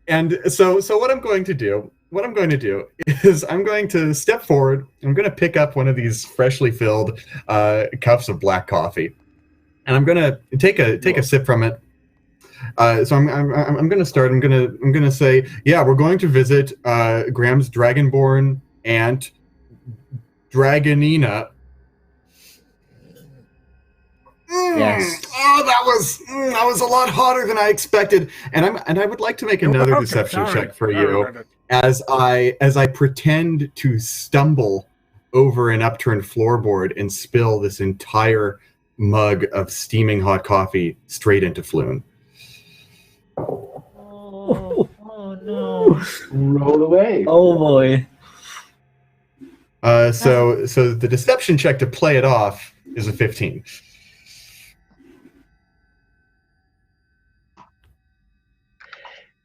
And so what I'm going to do is I'm going to step forward. I'm going to pick up one of these freshly filled cups of black coffee, and I'm going to take a sip from it. So I'm going to start. I'm going to say, yeah, we're going to visit Graham's dragonborn aunt, Dragonina. Yes. Oh, that was a lot hotter than I expected. And I would like to make another deception check for you as I pretend to stumble over an upturned floorboard and spill this entire mug of steaming hot coffee straight into Floon. Oh no. Roll away. Oh boy. So the deception check to play it off is a 15.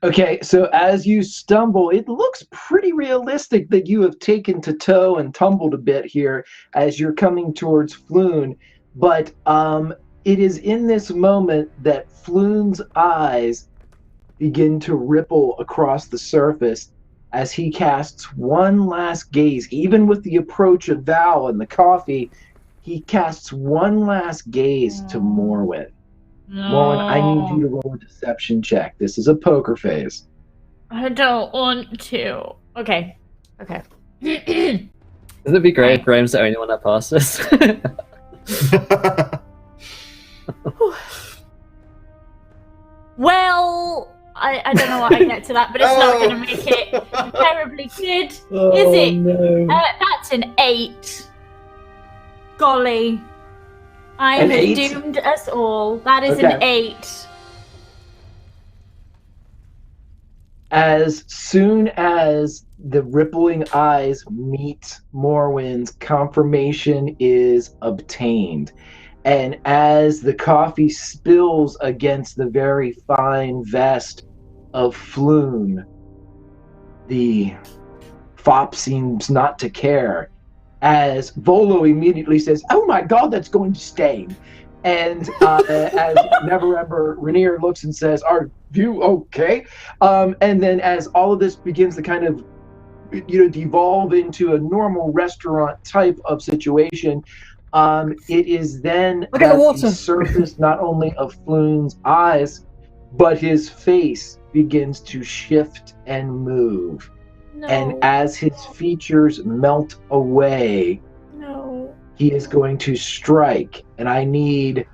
Okay, so as you stumble, it looks pretty realistic that you have taken to toe and tumbled a bit here as you're coming towards Floon. But it is in this moment that Floon's eyes begin to ripple across the surface as he casts one last gaze. Even with the approach of Val and the coffee, he casts one last gaze to Morwen. Morwen, I need you to roll a deception check. This is a poker face. I don't want to. Okay. Wouldn't it be great if Graham's the only one that passes? Well, I don't know what I get to that, but it's not going to make it terribly good, is it? No. That's an 8. Golly. I An have 8? doomed us all. That is an 8. As soon as the rippling eyes meet Morwen's, confirmation is obtained. And as the coffee spills against the very fine vest of Floon, the fop seems not to care, as Volo immediately says, "Oh my god, that's going to stain." And as Never Ever Rainier looks and says, "Are you okay?" And then as all of this begins to kind of devolve into a normal restaurant type of situation, it is then Look at the water. the surface not only of Floon's eyes, but his face begins to shift and move. No. And as his features melt away, No. he is going to strike. And I need,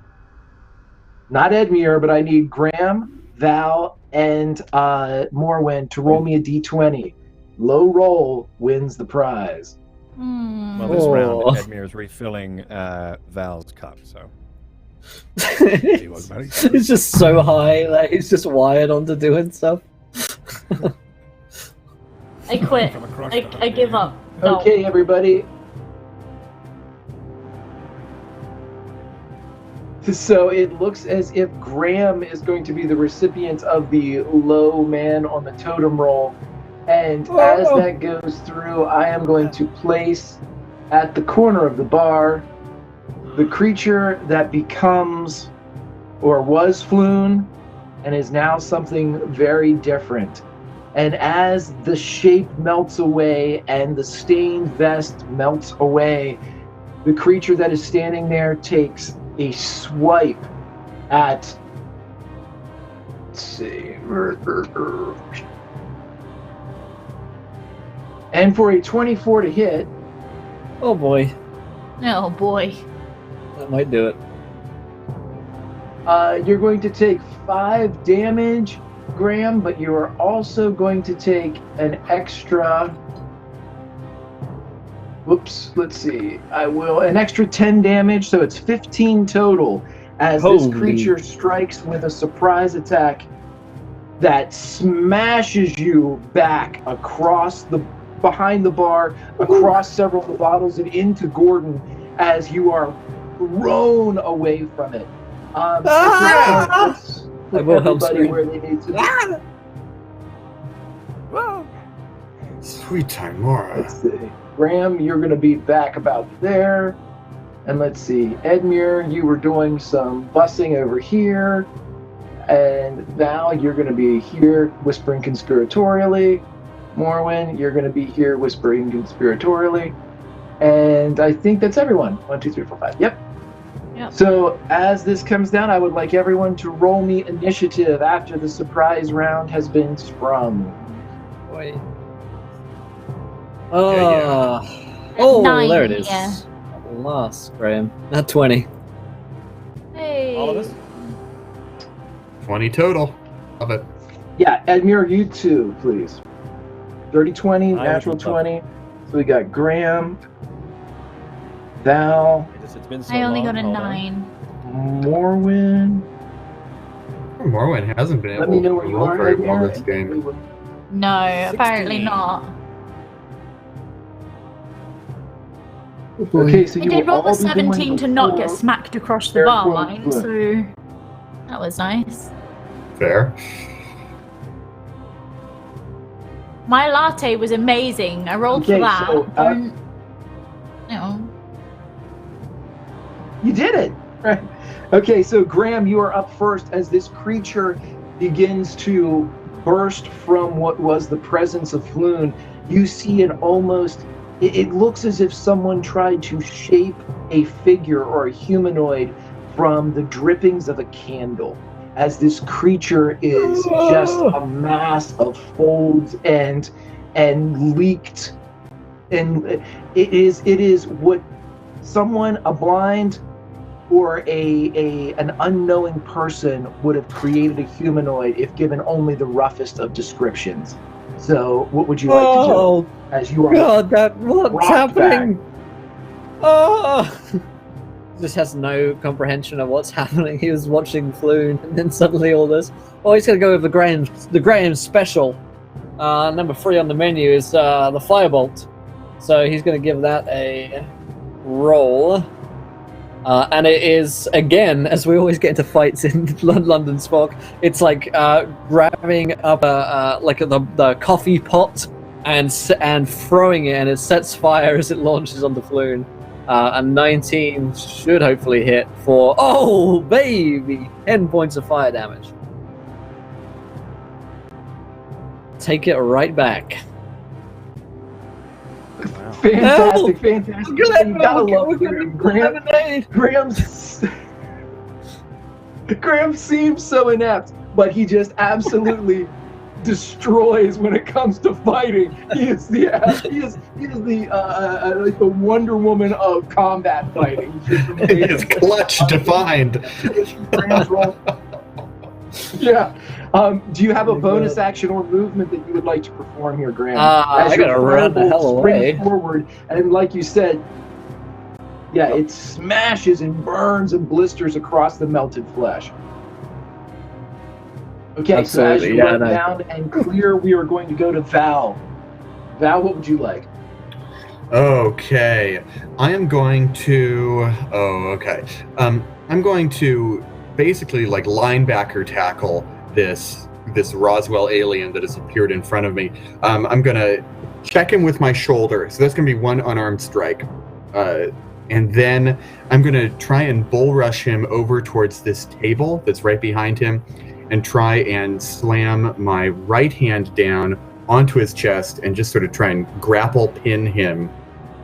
not Edmure, but I need Graham, Val, and Morwen to roll me a d20. Low roll wins the prize. Well, this round, Edmure is refilling Val's cup, so. It's just so high, like he's just wired onto doing stuff. I quit. I give up. No. Okay, everybody. So it looks as if Graham is going to be the recipient of the low man on the totem roll. And as that goes through, I am going to place at the corner of the bar the creature that becomes or was Floon and is now something very different. And as the shape melts away and the stained vest melts away, the creature that is standing there takes a swipe at, let's see, and for a 24 to hit. Oh boy. Oh boy. That might do it. You're going to take 5 damage, Graham, but you are also going to take an extra. Whoops, let's see. An extra 10 damage, so it's 15 total as this creature strikes with a surprise attack that smashes you back behind the bar, across several of the bottles and into Gordon as you are thrown away from it. I will help everybody scream. where they need to be. Sweet Timora. Let's see. Graham, you're going to be back about there. And let's see. Edmure, you were doing some bussing over here. And Val, you're going to be here whispering conspiratorially. Morwen, you're going to be here whispering conspiratorially. And I think that's everyone. 1, 2, 3, 4, 5. Yep. So as this comes down, I would like everyone to roll me initiative after the surprise round has been sprung. Boy. Yeah. Oh, 9, there it is. yeah. Last, Graham. Not 20. Hey. All of us? 20 total. Love it. Yeah, Edmure, you too, please. Dirty 20, I natural would love 20. So we got Graham, Val, It's been so I only long. got a Hold on. 9. Morwen. Morwen hasn't been Let able me know to where you roll are, very well Edmure. this game. No, apparently 16. not. Okay, so I you did will roll all a be doing 17 to not get before- smacked across the Fair bar point, line, Floon. so that was nice. Fair. My latte was amazing. I rolled Okay, for that. so, You did it! Right. Okay, so Graham, you are up first as this creature begins to burst from what was the presence of Floon. You see it looks as if someone tried to shape a figure or a humanoid from the drippings of a candle, as this creature is just a mass of folds and leaked, and it is what someone, a blind or an unknowing person, would have created a humanoid if given only the roughest of descriptions. So what would you like to do as you are God, what's happening? Oh, just has no comprehension of what's happening. He was watching Floon, and then suddenly all this. Oh, he's gonna go with the Graham special. Number 3 on the menu is the Firebolt. So he's gonna give that a roll. And it is, again, as we always get into fights in London Spock, it's like grabbing up the coffee pot and throwing it, and it sets fire as it launches onto Floon. And 19 should hopefully hit for, oh baby, 10 points of fire damage. Take it right back. Fantastic. You gotta love Graham seems so inept, but he just absolutely destroys when it comes to fighting. He is the Wonder Woman of combat fighting. He is clutch defined. Yeah. Do you have a bonus action or movement that you would like to perform here, Graham? I gotta run the hell away. Forward, and like you said, yeah, it smashes and burns and blisters across the melted flesh. Okay, absolutely. So as you run down and clear, we are going to go to Val. Val, what would you like? Okay, I am going to. I'm going to basically like linebacker tackle this Roswell alien that has appeared in front of me. I'm gonna check him with my shoulder, so that's gonna be one unarmed strike, and then I'm gonna try and bull rush him over towards this table that's right behind him, and try and slam my right hand down onto his chest and just sort of try and grapple pin him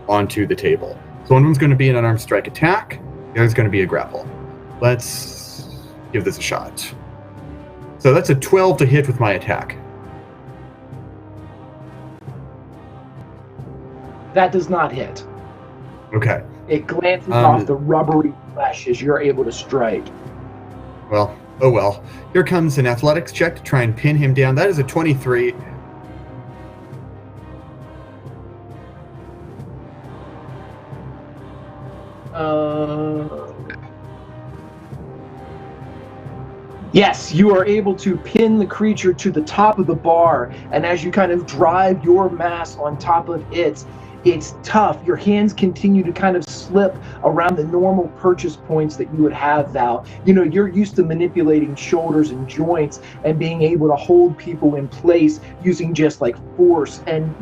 onto the table. So one of them's going to be an unarmed strike attack, the other's going to be a grapple. Let's give this a shot. So that's a 12 to hit with my attack. That does not hit. Okay. It glances off the rubbery flesh as you're able to strike. Well, oh well. Here comes an athletics check to try and pin him down. That is a 23. Yes, you are able to pin the creature to the top of the bar, and as you kind of drive your mass on top of it, it's tough. Your hands continue to kind of slip around the normal purchase points that you would have, Val. You know, you're used to manipulating shoulders and joints and being able to hold people in place using just like force and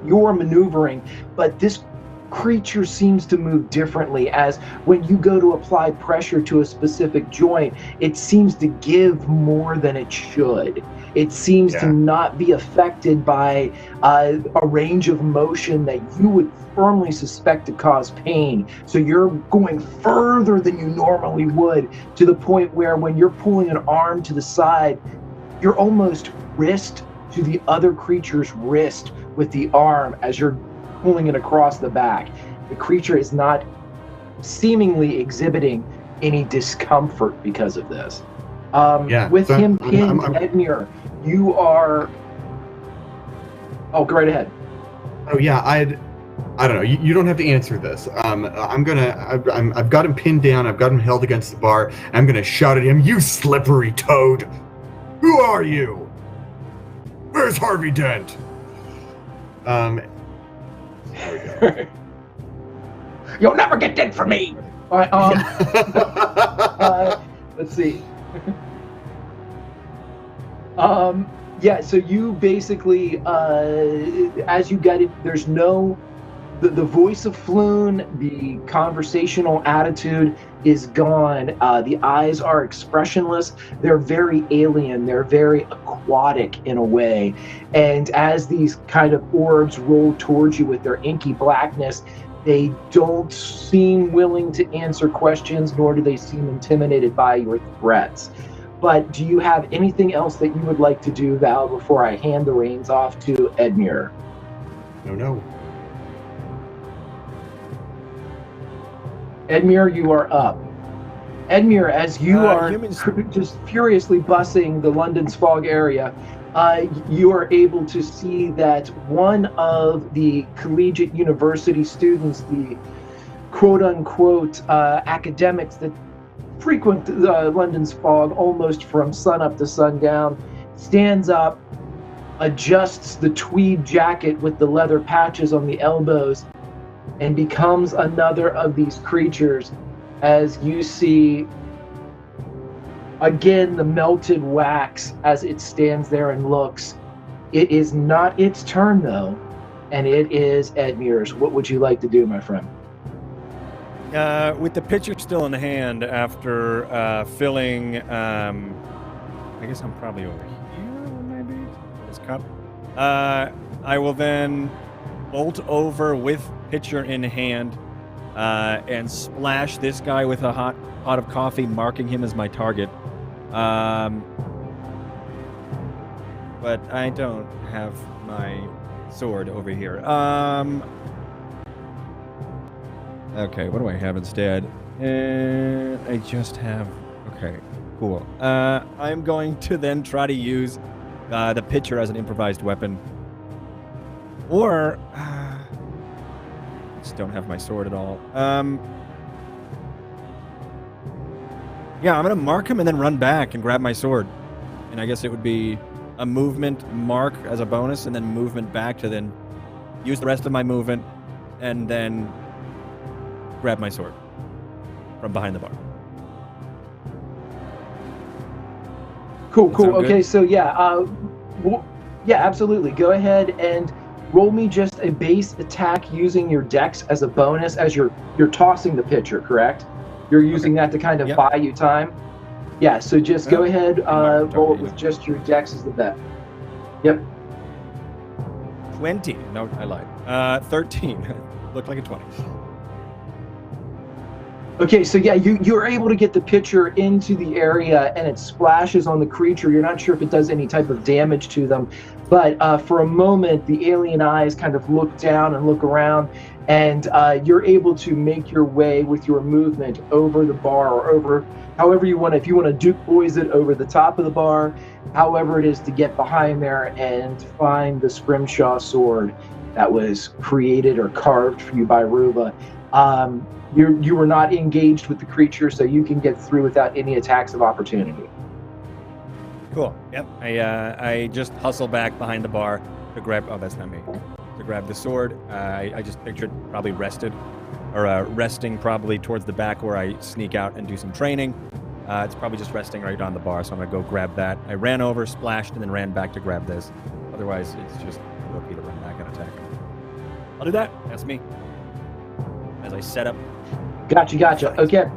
your maneuvering, but this creature seems to move differently, as when you go to apply pressure to a specific joint, it seems to give more than it should. It seems to not be affected by a range of motion that you would firmly suspect to cause pain. So you're going further than you normally would, to the point where when you're pulling an arm to the side, you're almost wrist to the other creature's wrist with the arm as you're pulling it across the back. The creature is not seemingly exhibiting any discomfort because of this. With him pinned, Edmure, you are... Oh, go right ahead. Oh yeah, I don't know. You don't have to answer this. I've got him pinned down. I've got him held against the bar. I'm gonna shout at him, "You slippery toad! Who are you? Where's Harvey Dent?" There we go. You'll never get Dent from me. All right. Let's see. So you basically, as you get it, there's no, the voice of Floon, the conversational attitude is gone. The eyes are expressionless. They're very alien. They're very aquatic in a way. And as these kind of orbs roll towards you with their inky blackness, They don't seem willing to answer questions, nor do they seem intimidated by your threats. But do you have anything else that you would like to do, Val, before I hand the reins off to Edmure? No. Edmure, you are up. Edmure, as you are humans- just furiously bussing the London's fog area, you are able to see that one of the collegiate university students, the quote-unquote academics that frequent London's fog almost from sunup to sundown, stands up, adjusts the tweed jacket with the leather patches on the elbows, and becomes another of these creatures. As you see, again, the melted wax as it stands there and looks. It is not its turn, though, and it is Edmure's. What would you like to do, my friend? With the pitcher still in the hand after filling, I guess I'm probably over here, maybe? This cup. I will then bolt over with pitcher in hand and splash this guy with a hot pot of coffee, marking him as my target. But I don't have my sword over here. Okay, what do I have instead? I just have... Okay, cool. I'm going to then try to use the pitcher as an improvised weapon. Or... I just don't have my sword at all. Yeah, I'm going to mark him and then run back and grab my sword. And I guess it would be a movement mark as a bonus and then movement back to then use the rest of my movement and then grab my sword from behind the bar. Cool. That sound Okay, good? so yeah, yeah, absolutely. Go ahead and roll me just a base attack using your dex as a bonus as you're tossing the pitcher, correct? You're using that to kind of buy you time? Yeah, so just go ahead, roll it with just your dex as the bet. Yep. 20. No, I lied. 13. Looked like a 20. Okay, so yeah, you're able to get the pitcher into the area and it splashes on the creature. You're not sure if it does any type of damage to them, but for a moment, the alien eyes kind of look down and look around, and you're able to make your way with your movement over the bar or over however you want. If you want to Duke Boys it over the top of the bar, however it is to get behind there and find the Scrimshaw sword that was created or carved for you by Ruva. You were not engaged with the creature, so you can get through without any attacks of opportunity. Cool. Yep. I just hustle back behind the bar to grab... Oh, that's not me. To grab the sword. I just pictured probably rested. Or resting probably towards the back where I sneak out and do some training. It's probably just resting right on the bar, so I'm going to go grab that. I ran over, splashed, and then ran back to grab this. Otherwise, it's just OP to run back and attack. I'll do that. That's me. As I set up. Gotcha. Okay.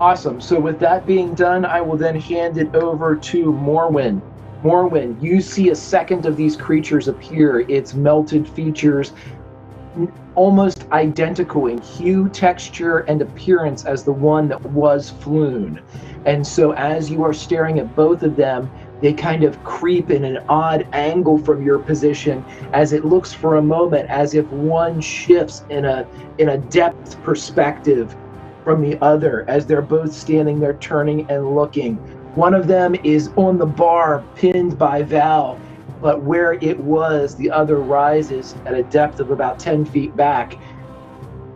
Awesome. So with that being done, I will then hand it over to Morwen. Morwen, you see a second of these creatures appear. Its melted features almost identical in hue, texture, and appearance as the one that was Floon. And so as you are staring at both of them, they kind of creep in an odd angle from your position as it looks for a moment as if one shifts in a depth perspective from the other as they're both standing there turning and looking. One of them is on the bar pinned by Val, but where it was, the other rises at a depth of about 10 feet back.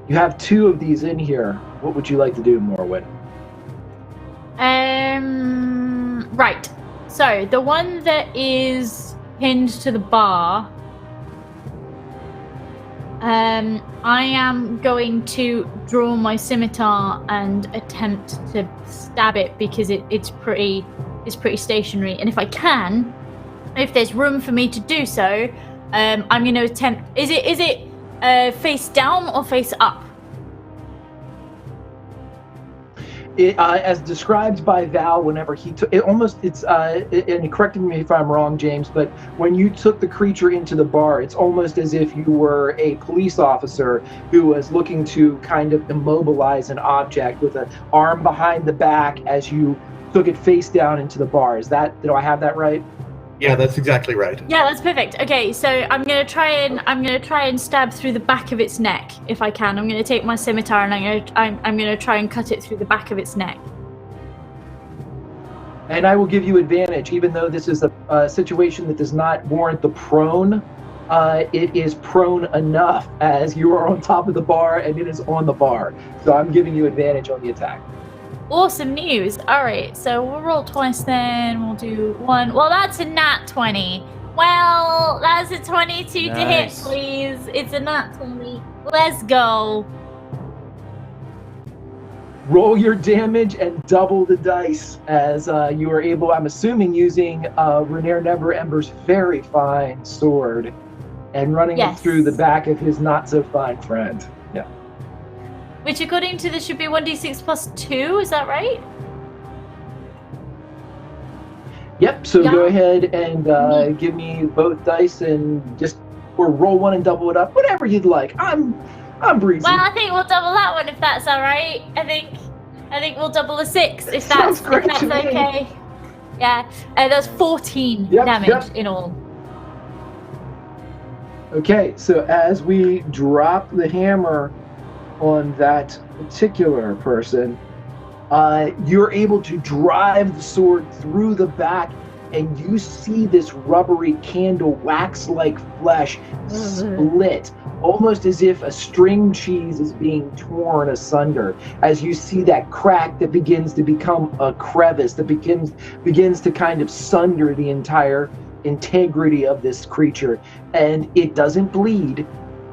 You have two of these in here. What would you like to do, Morwen? Right. So, the one that is pinned to the bar, I am going to draw my scimitar and attempt to stab it because it's pretty stationary. And if I can, if there's room for me to do so, I'm going to attempt. Is it face down or face up? as described by Val, whenever he took it, and correct me if I'm wrong, James, but when you took the creature into the bar, it's almost as if you were a police officer who was looking to kind of immobilize an object with an arm behind the back as you took it face down into the bar. Do I have that right? Yeah, that's exactly right. Yeah, that's perfect. Okay, so I'm gonna try and stab through the back of its neck if I can. I'm gonna take my scimitar and I'm gonna try and cut it through the back of its neck. And I will give you advantage, even though this is a situation that does not warrant the prone. It is prone enough as you are on top of the bar and it is on the bar. So I'm giving you advantage on the attack. Awesome news. All right, so we'll roll twice then. We'll do one. Well, that's a nat 20. Well, that's a 22 to hit, please. It's a nat 20. Let's go. Roll your damage and double the dice as you are able, I'm assuming, using Renair Neverember's very fine sword and running it through the back of his not-so-fine friend. Yeah. Which, according to this, should be 1d6 plus 2, is that right? Yep, so go ahead and give me both dice and or roll one and double it up, whatever you'd like. I'm breezy. Well, I think we'll double that one if that's all right. I think we'll double the 6 if that's okay. Yeah, that's 14 damage in all. Okay, so as we drop the hammer on that particular person, you're able to drive the sword through the back, and you see this rubbery candle, wax-like flesh split, almost as if a string cheese is being torn asunder, as you see that crack that begins to become a crevice, that begins to kind of sunder the entire integrity of this creature. And it doesn't bleed.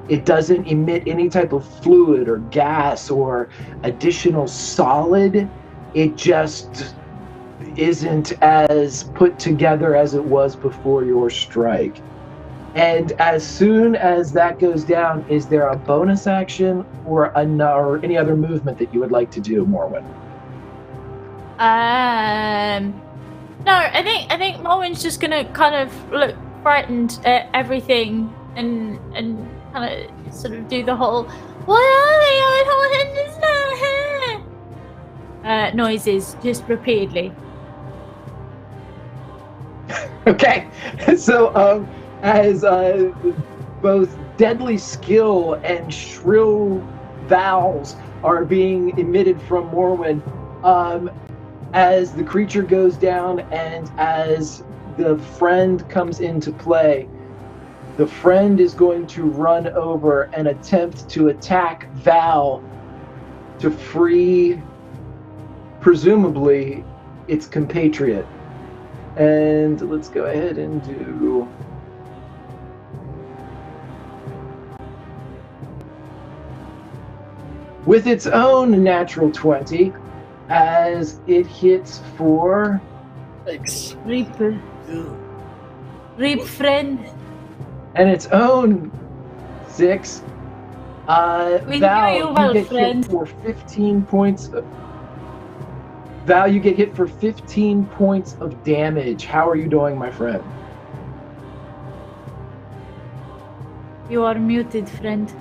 It doesn't emit any type of fluid or gas or additional solid. It just isn't as put together as it was before your strike. And as soon as that goes down, is there a bonus action or any other movement that you would like to do, Morwen? No, I think Morwen's just gonna kind of look frightened at everything and kind of sort of do the whole "What are they? I don't understand" noises just repeatedly. Okay, so as both deadly skill and shrill vowels are being emitted from Morwen, as the creature goes down and as the friend comes into play, the friend is going to run over and attempt to attack Val to free, presumably, its compatriot. And let's go ahead and do... with its own natural 20, as it hits for... Thanks. Reap friend. And its own 6. We Val, knew you well, get friend. hit for 15 points. Val, you get hit for 15 points of damage. How are you doing, my friend? You are muted, friend.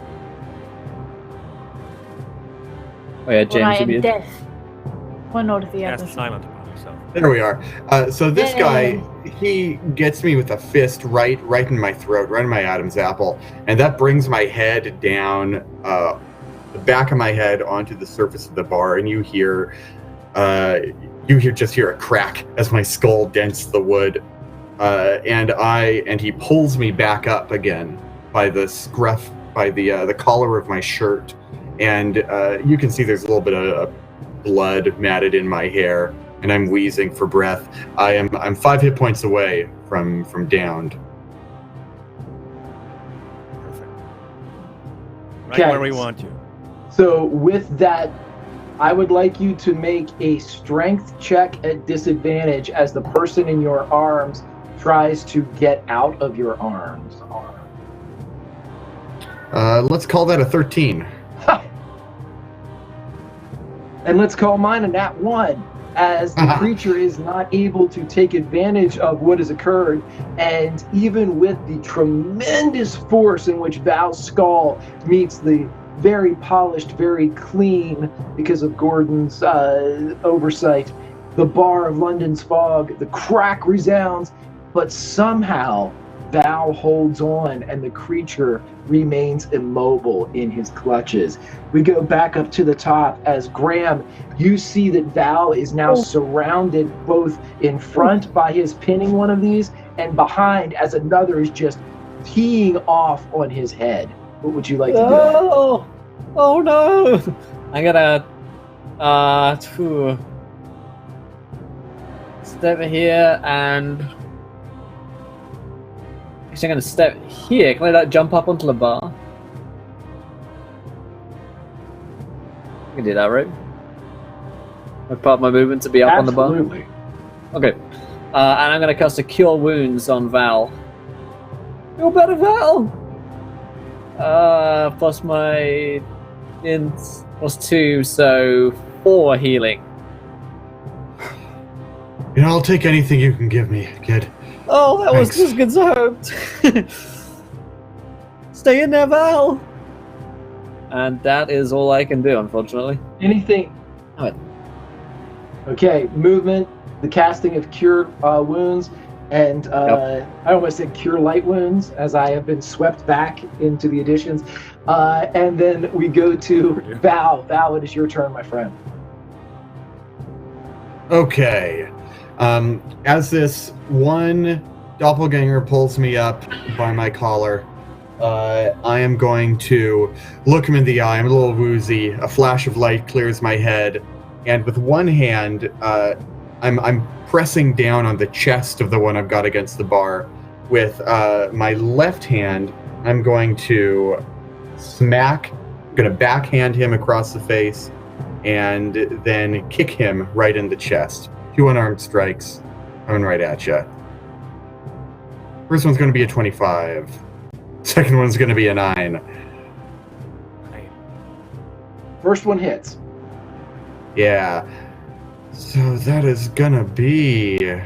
Oh yeah, Or I James, am you deaf. One or the other. Cast silent upon yourself. There we are. So this guy, he gets me with a fist right in my throat, right in my Adam's apple, and that brings my head down, the back of my head onto the surface of the bar, and you hear a crack as my skull dents the wood, and he pulls me back up again by the scruff, by the collar of my shirt, and you can see there's a little bit of blood matted in my hair, and I'm wheezing for breath. I'm 5 hit points away from downed. Perfect. Right Okay. where we want you. So with that, I would like you to make a strength check at disadvantage as the person in your arms tries to get out of your arms. Let's call that a 13. And let's call mine a nat 1, as the creature is not able to take advantage of what has occurred. And even with the tremendous force in which Val's skull meets the very polished, very clean, because of Gordon's oversight, the bar of London's fog, the crack resounds, but somehow Val holds on and the creature remains immobile in his clutches. We go back up to the top as Graham, you see that Val is now surrounded both in front by his pinning one of these and behind as another is just teeing off on his head. What would you like to do? Oh no! I'm gonna step here and actually I'm gonna step here. Can I like jump up onto the bar? I can do that, right? I part of my movement to be up on the bar. Absolutely. Okay. And I'm gonna cast a Cure Wounds on Val. You're better, Val! Plus my int plus 2, so 4 healing. You know, I'll take anything you can give me, kid. Oh, that Thanks. was as good as I hoped. Stay in there, Val! And that is all I can do, unfortunately. Anything? Alright. Okay, movement, the casting of Cure Wounds, and I almost said Cure Light Wounds, as I have been swept back into the additions. And then we go to Val. Val, it is your turn, my friend. Okay. As this one doppelganger pulls me up by my collar, I am going to look him in the eye. I'm a little woozy. A flash of light clears my head, and with one hand, I'm pressing down on the chest of the one I've got against the bar. With my left hand, I'm going to backhand him across the face, and then kick him right in the chest. 2 unarmed strikes coming right at you. First one's going to be a 25. Second one's going to be a 9. First one hits. Yeah. So that is going to be...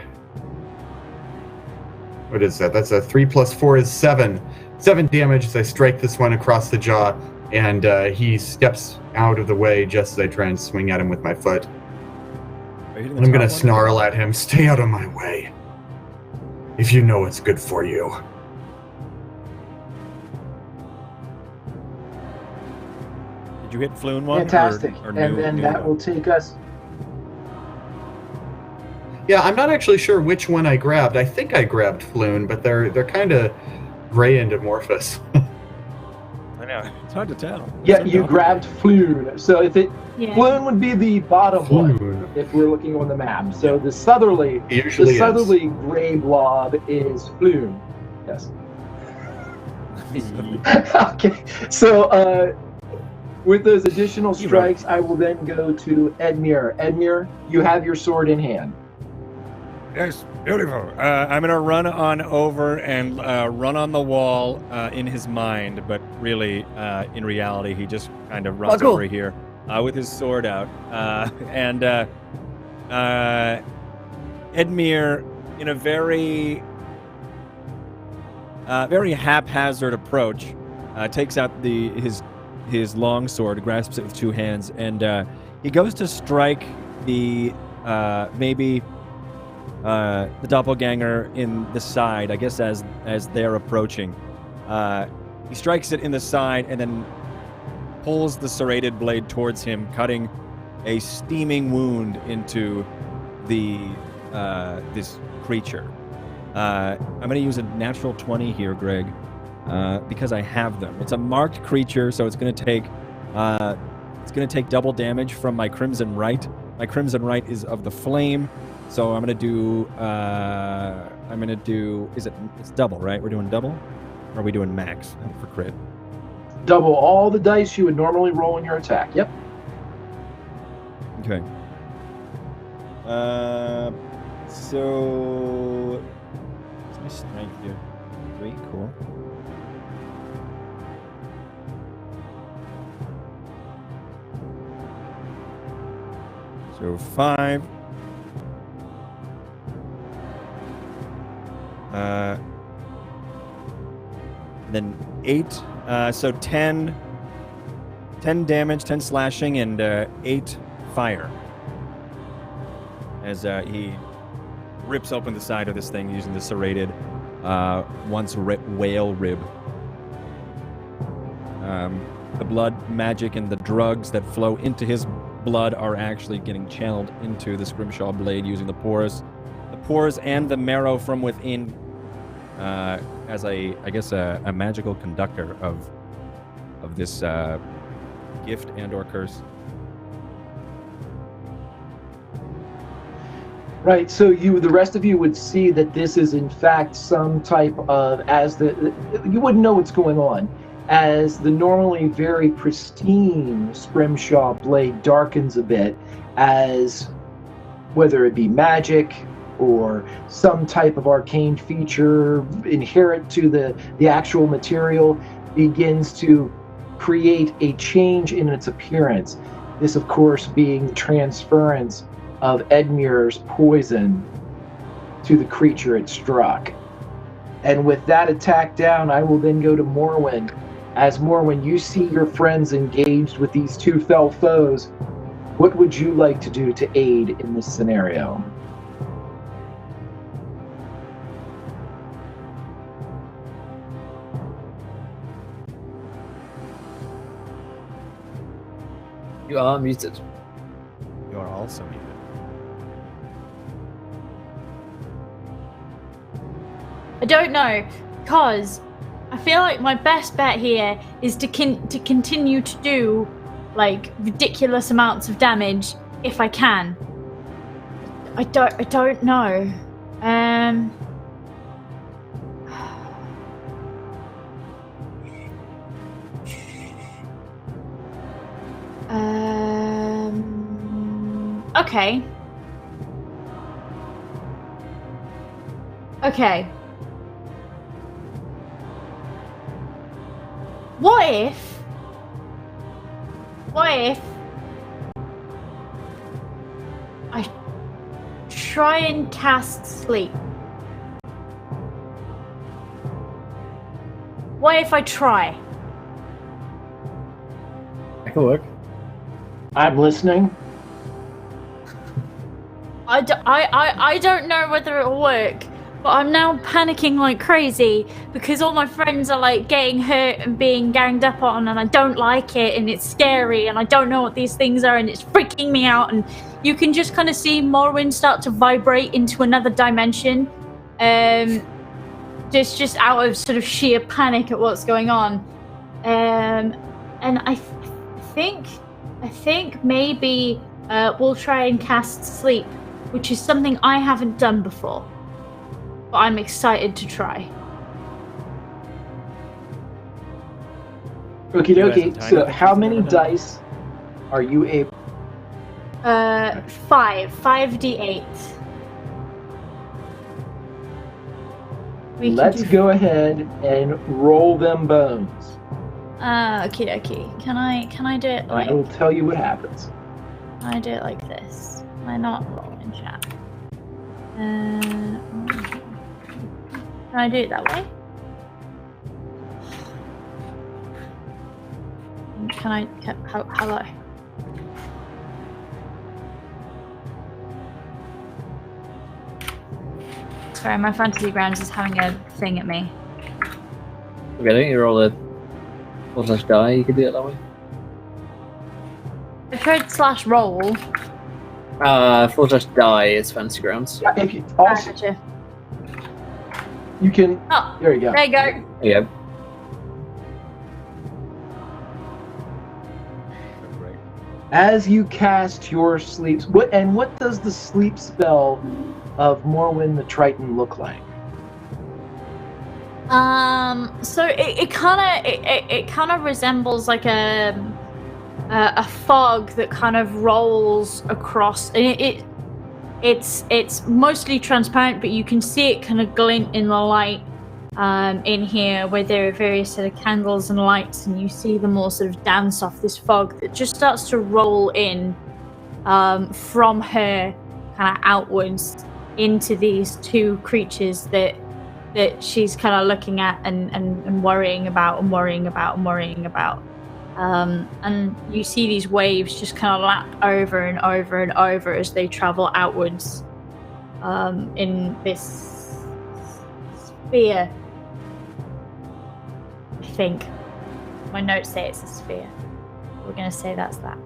What is that? That's a 3 plus 4 is 7. 7 damage as I strike this one across the jaw, and he steps out of the way just as I try and swing at him with my foot. I'm going to snarl at him, stay out of my way. If you know what's good for you. Did you hit Floon one? Fantastic. Or and new, then new that one? will take us... Yeah, I'm not actually sure which one I grabbed. I think I grabbed Floon, but they're kind of gray and amorphous. I know. It's hard to tell. Yeah, So you complicated. grabbed Floon. So if it... Yeah. Floon would be the bottom one, Floon. if we're looking on the map. So the southerly gray blob is Floon. Yes. Okay. So with those additional strikes, I will then go to Edmure. Edmure, you have your sword in hand. Yes, beautiful. I'm gonna run on over and run on the wall in his mind, but really, in reality, he just kind of runs cool. over here with his sword out. And Edmure, in a very haphazard approach, takes out his long sword, grasps it with 2 hands, and he goes to strike the doppelganger in the side, I guess as they're approaching. He strikes it in the side and then pulls the serrated blade towards him, cutting a steaming wound into this creature. I'm going to use a natural 20 here, Greg, because I have them. It's a marked creature, so it's going to take double damage from my Crimson Right. My Crimson Right is of the flame, so I'm going to do. It's double, right? We're doing double, or are we doing max for crit? Double all the dice you would normally roll in your attack. Yep. Okay. So what's my strength here? 3, cool. So 5. Then 8. So 10 damage, 10 slashing, and 8 fire. As he rips open the side of this thing using the serrated whale rib. The blood magic and the drugs that flow into his blood are actually getting channeled into the Scrimshaw blade using the pores and the marrow from within as a magical conductor of this gift and/or curse. Right, so the rest of you would see that this is in fact some type of, you wouldn't know what's going on, as the normally very pristine Scrimshaw blade darkens a bit, as whether it be magic or some type of arcane feature inherent to the actual material begins to create a change in its appearance. This, of course, being the transference of Edmure's poison to the creature it struck. And with that attack down, I will then go to Morwen. As Morwen, you see your friends engaged with these two fell foes. What would you like to do to aid in this scenario? You are muted. You are also muted. I don't know, because I feel like my best bet here is to continue to do like ridiculous amounts of damage if I can. I don't know. Okay. Okay. What if I try and cast sleep? What if I try? That can work. I'm listening. I don't know whether it'll work, but I'm now panicking like crazy because all my friends are like getting hurt and being ganged up on, and I don't like it, and it's scary, and I don't know what these things are, and it's freaking me out. And you can just kind of see Morwen start to vibrate into another dimension, just out of sort of sheer panic at what's going on. And I think maybe we'll try and cast sleep, which is something I haven't done before. But I'm excited to try. Okie dokie. So how many dice are you able? 5d8. Let's go ahead and roll them bones. Okie dokie. Can I do it like... I will tell you what happens. Can I do it like this? Am I not rolling, chat? Can I do it that way? Can I... Hello? Sorry, my fantasy grounds is having a thing at me. Okay, don't you roll a /die? You can do it that way. I tried /roll. /die is fantasy grounds. Yeah, if you, also, Gotcha. you can. Oh, there you go. There you go. Yeah. As you cast your sleep, what does the sleep spell of Morwen the Triton look like? So it kind of resembles like a fog that kind of rolls across, and it's mostly transparent, but you can see it kind of glint in the light in here, where there are various sort of candles and lights, and you see them all sort of dance off this fog that just starts to roll in from her kind of outwards into these two creatures that she's kind of looking at and worrying about. And you see these waves just kind of lap over and over and over as they travel outwards in this sphere. I think my notes say it's a sphere. We're going to say that's that.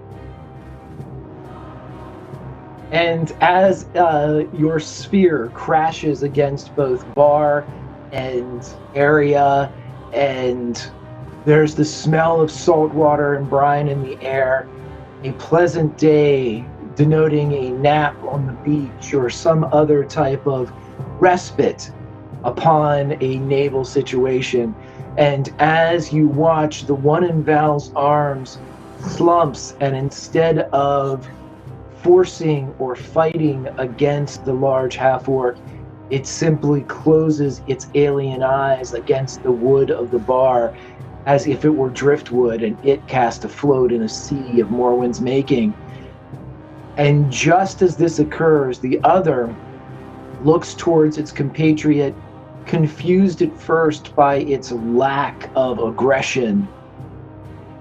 And as your sphere crashes against both bar and area, and there's the smell of salt water and brine in the air, a pleasant day denoting a nap on the beach or some other type of respite upon a naval situation. And as you watch, the one in Val's arms slumps, and instead of forcing or fighting against the large half-orc, it simply closes its alien eyes against the wood of the bar as if it were driftwood, and it cast afloat in a sea of Morwyn's making. And just as this occurs, the other looks towards its compatriot, confused at first by its lack of aggression.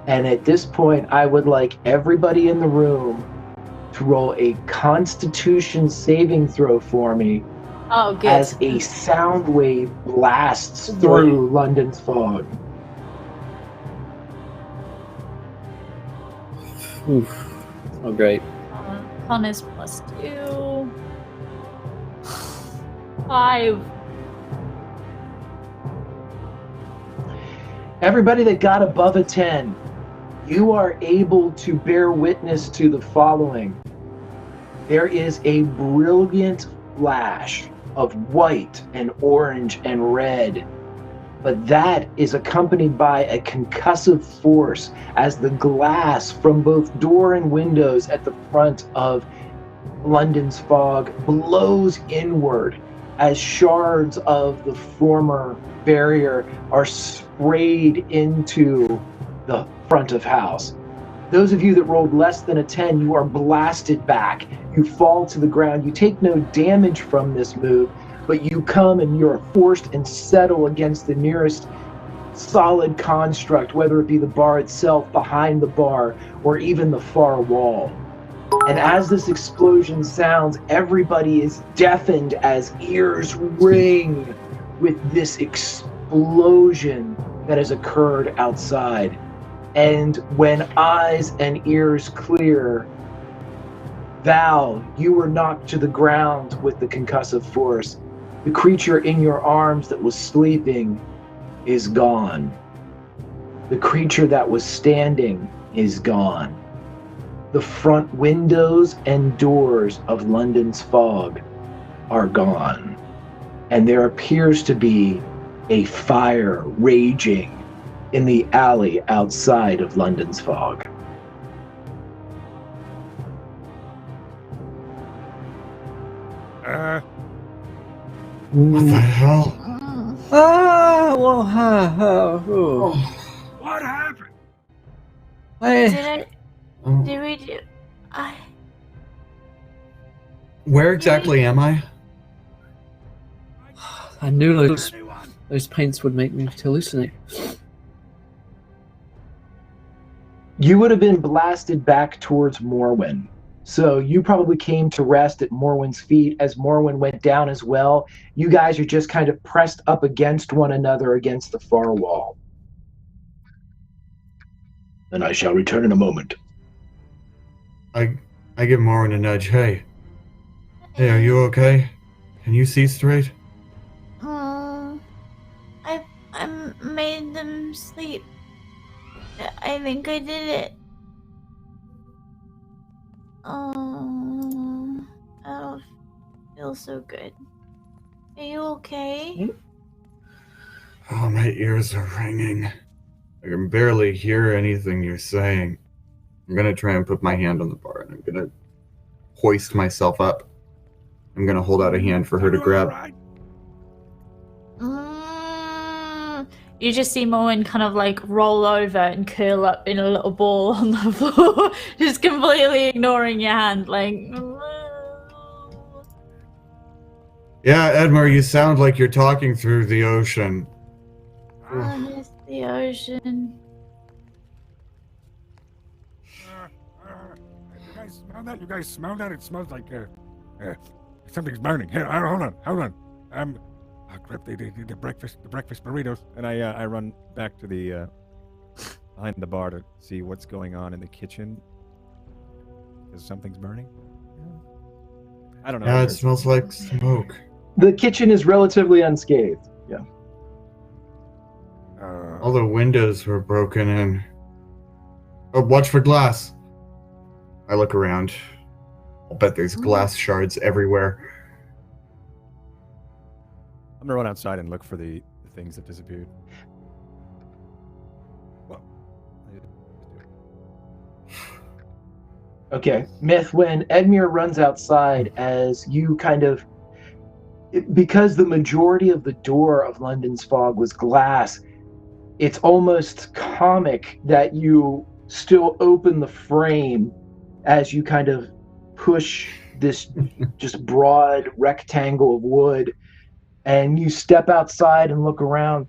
And at this point, I would like everybody in the room to roll a Constitution saving throw for me. Oh, good. As a sound wave blasts through London's fog. Oof. Oh, great. Connor's +2. 5. Everybody that got above a 10, you are able to bear witness to the following. There is a brilliant flash of white and orange and red, but that is accompanied by a concussive force as the glass from both door and windows at the front of London's fog blows inward as shards of the former barrier are sprayed into the front of house. Those of you that rolled less than a 10, you are blasted back. You fall to the ground. You take no damage from this move, but you come and you're forced and settle against the nearest solid construct, whether it be the bar itself, behind the bar, or even the far wall. And as this explosion sounds, everybody is deafened as ears ring with this explosion that has occurred outside. And when eyes and ears clear, Val, you were knocked to the ground with the concussive force. The creature in your arms that was sleeping is gone. The creature that was standing is gone. The front windows and doors of London's fog are gone. And there appears to be a fire raging in the alley outside of London's fog. What the hell? What happened? Hey, Did we do? Where exactly am I? I knew those paints would make me hallucinate. You would have been blasted back towards Morwen. So you probably came to rest at Morwen's feet as Morwen went down as well. You guys are just kind of pressed up against one another against the far wall. And I shall return in a moment. I give Morwen a nudge. Hey, are you okay? Can you see straight? I made them sleep. I think I did it. I don't feel so good. Are you okay? Oh, my ears are ringing. I can barely hear anything you're saying. I'm gonna try and put my hand on the bar, and I'm gonna hoist myself up. I'm gonna hold out a hand for her to grab. You just see Moen kind of like roll over and curl up in a little ball on the floor, just completely ignoring your hand, like. Yeah, Edmure, you sound like you're talking through the ocean. I miss the ocean. You guys smell that? You guys smell that? It smells like something's burning. Here, hold on. I'll grab the breakfast burritos. And I run back to the behind the bar to see what's going on in the kitchen. Because something's burning. I don't know. Yeah, it smells like smoke. The kitchen is relatively unscathed. Yeah. All the windows were broken in. Oh, watch for glass. I look around. I'll bet there's glass shards everywhere. I'm gonna run outside and look for the things that disappeared. Well, Okay, Myth, when Edmure runs outside, as you kind of, because the majority of the door of London's fog was glass, it's almost comic that you still open the frame as you kind of push this just broad rectangle of wood, and you step outside and look around,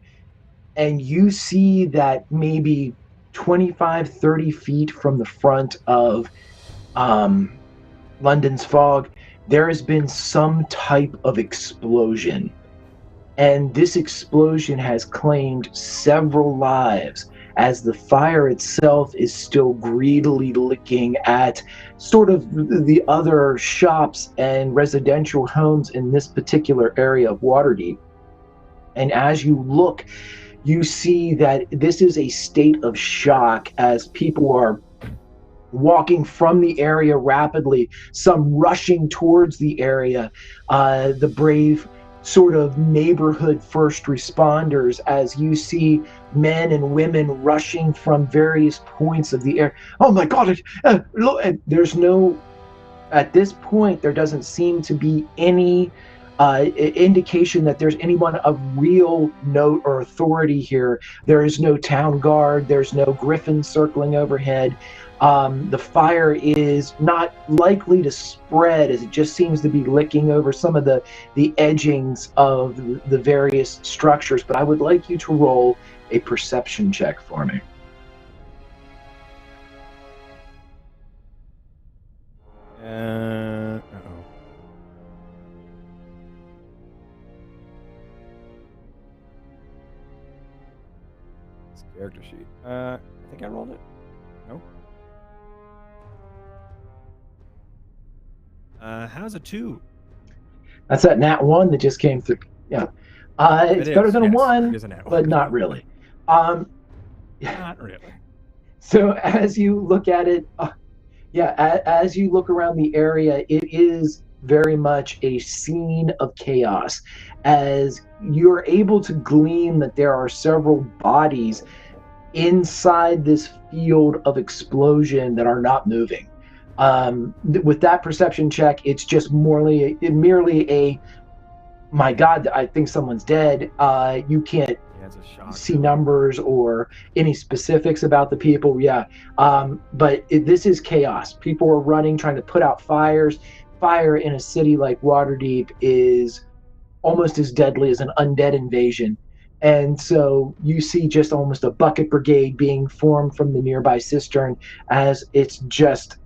and you see that maybe 25, 30 feet from the front of London's fog, there has been some type of explosion. And this explosion has claimed several lives, as the fire itself is still greedily licking at sort of the other shops and residential homes in this particular area of Waterdeep. And as you look, you see that this is a state of shock as people are walking from the area rapidly, some rushing towards the area. The brave sort of neighborhood first responders, as you see men and women rushing from various points of the area. Oh my God, look, there's no, at this point, there doesn't seem to be any indication that there's anyone of real note or authority here. There is no town guard, there's no griffin circling overhead. The fire is not likely to spread, as it just seems to be licking over some of the edgings of the various structures. But I would like you to roll a perception check for me. Uh-oh. It's a character sheet. I think I rolled it. No. How's a 2? That's that nat 1 that just came through. Yeah. It's better than a 1, It is a nat 1. but not really. Not really. So as you look at it, as you look around the area, it is very much a scene of chaos, as you're able to glean that there are several bodies inside this field of explosion that are not moving. With that perception check, it's just merely a, my God, I think someone's dead. You can't see numbers or any specifics about the people. But this is chaos. People are running, trying to put out fires. Fire in a city like Waterdeep is almost as deadly as an undead invasion. And so you see just almost a bucket brigade being formed from the nearby cistern, as it's just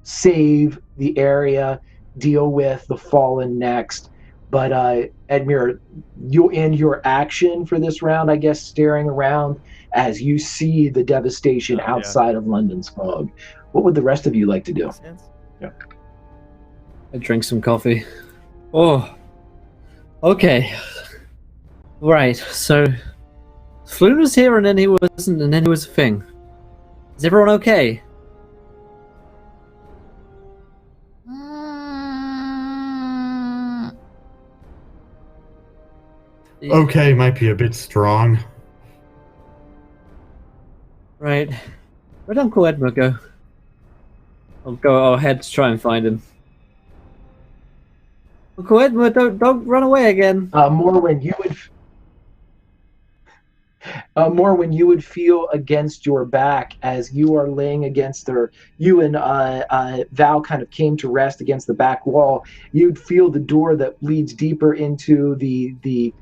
save the area, deal with the fallen next. But Edmure, you'll end your action for this round, I guess, staring around as you see the devastation outside of London's fog. What would the rest of you like to do? I drink some coffee. Oh, okay. Right, so Floon was here and then he wasn't, and then he was a thing. Is everyone okay? Okay, might be a bit strong. Right. Where'd Uncle Edmure go? I'll head to try and find him. Uncle Edmure, don't run away again. Morwen, Morwen, you would feel against your back as you are laying against her. You and Val kind of came to rest against the back wall. You'd feel the door that leads deeper into the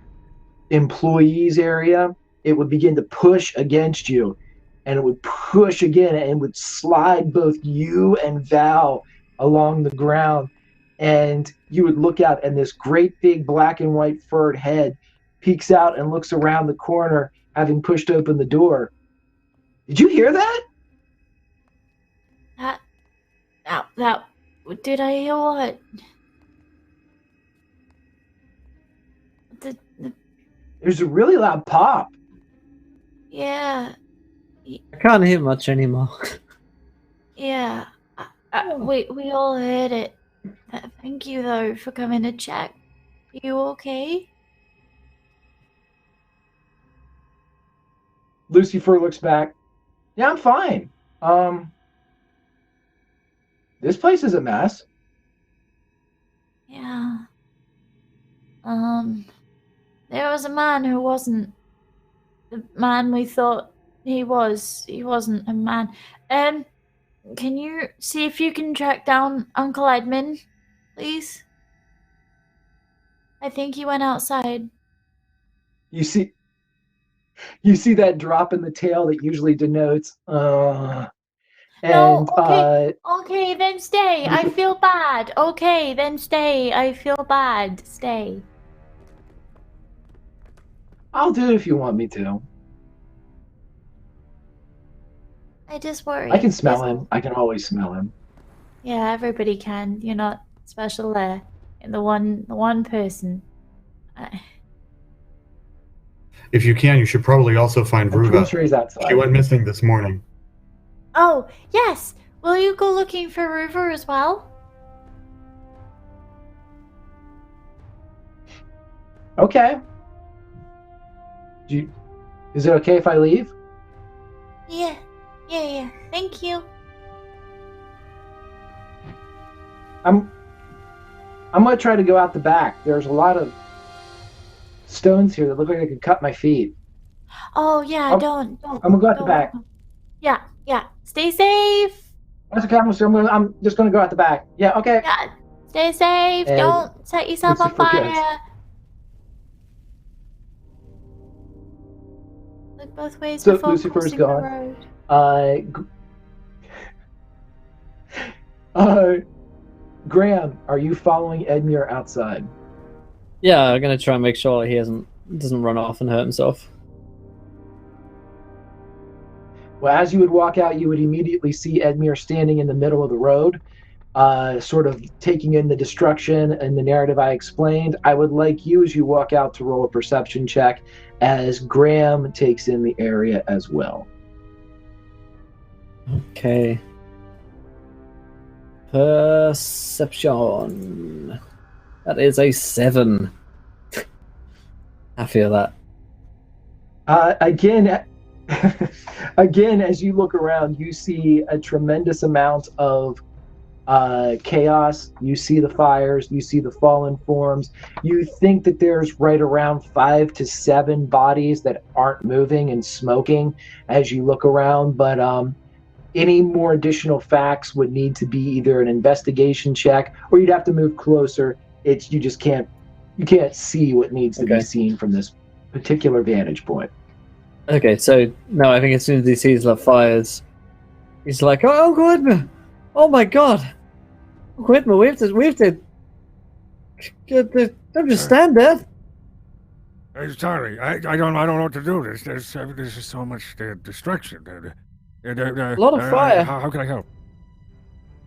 employees area. It would begin to push against you, and it would push again and would slide both you and Val along the ground. And you would look out, and this great big black and white furred head peeks out and looks around the corner, having pushed open the door. Did you hear that? That did I hear what? There's a really loud pop. Yeah. I can't hear much anymore. Yeah. We all heard it. Thank you though for coming to check. Are you okay? Lucifer looks back. Yeah, I'm fine. This place is a mess. Yeah. There was a man who wasn't the man we thought he was. He wasn't a man. Can you see if you can track down Uncle Edmund, please? I think he went outside. You see that drop in the tail that usually denotes and No, okay, then stay. I feel bad. Okay, then stay. I feel bad. Stay. I'll do it if you want me to. I just worry. I can smell him. I can always smell him. Yeah, everybody can. You're not special there. And the one person. If you can, you should probably also find I'm Ruva. pretty sure he's outside. She went missing this morning. Oh, yes. Will you go looking for Ruva as well? Okay. Is it okay if I leave? Yeah. Thank you. I'm gonna try to go out the back. There's a lot of stones here that look like I could cut my feet. Oh yeah, don't. I'm gonna go out the back. Yeah. Stay safe. That's okay. I'm just gonna go out the back. Yeah. Okay. Yeah. Stay safe. And Don't set yourself on Lucifer fire. gets- Look both ways So before Lucifer's crossing gone. the road. Graham, are you following Edmure outside? Yeah, I'm gonna try and make sure he doesn't run off and hurt himself. Well, as you would walk out, you would immediately see Edmure standing in the middle of the road, sort of taking in the destruction and the narrative I explained. I would like you, as you walk out, to roll a perception check as Graham takes in the area as well. Okay. Perception. That is a 7. I feel that. Again, as you look around, you see a tremendous amount of chaos. You see the fires. You see the fallen forms. You think that there's right around 5 to 7 bodies that aren't moving and smoking as you look around. But any more additional facts would need to be either an investigation check, or you'd have to move closer. You just can't see what needs to be seen from this particular vantage point. Okay, so no, I think as soon as he sees the fires, he's like, "Oh, Whitmer! Oh my God, Whitmer! We have to. Don't just stand there." Sorry, I don't know what to do. There's just so much destruction. A lot of fire. How can I help?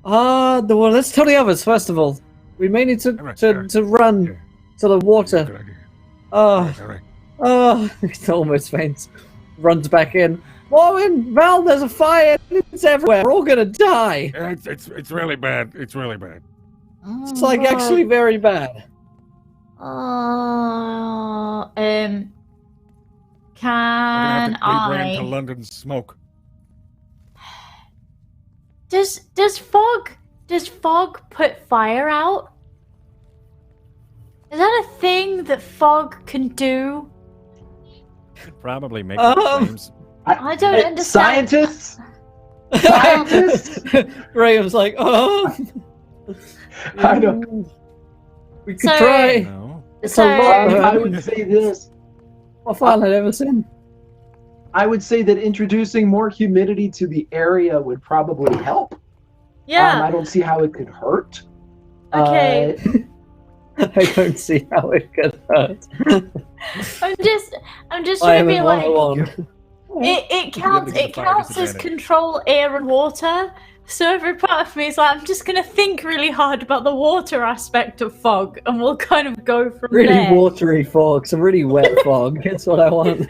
Well, let's tell the others first of all. We may need to run to the water. Good idea. Oh, All right. he almost faints. Runs back in. Warren, Val, there's a fire. It's everywhere. We're all gonna die. It's really bad. It's really bad. It's like actually very bad. Can I'm gonna have to leave I? to London smoke. Does fog put fire out? Is that a thing that fog can do? Probably make Um, claims. I don't understand. Scientists? Scientists? Graham's like, oh. I know. We could So- try. No. It's So- a lot. I would say this. What fun I've ever seen. I would say that introducing more humidity to the area would probably help. Yeah. I don't see how it could hurt. Okay. I don't see how it could hurt. I'm just I trying am to be in like, 101. it counts. Giving It the fire counts as disadvantage. control air and water. So every part of me is like, I'm just gonna think really hard about the water aspect of fog, and we'll kind of go from Really there. watery fog, some really wet fog. That's what I want.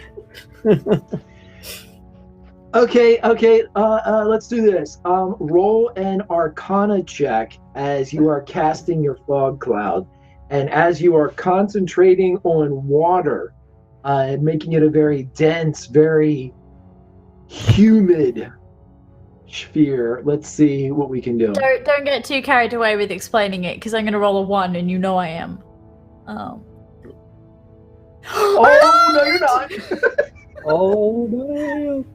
Okay, let's do this. Roll an Arcana check as you are casting your fog cloud, and as you are concentrating on water, making it a very dense, very humid sphere. Let's see what we can do. Don't get too carried away with explaining it, because I'm gonna roll a 1, and you know I am. Oh no, you're not. Oh no.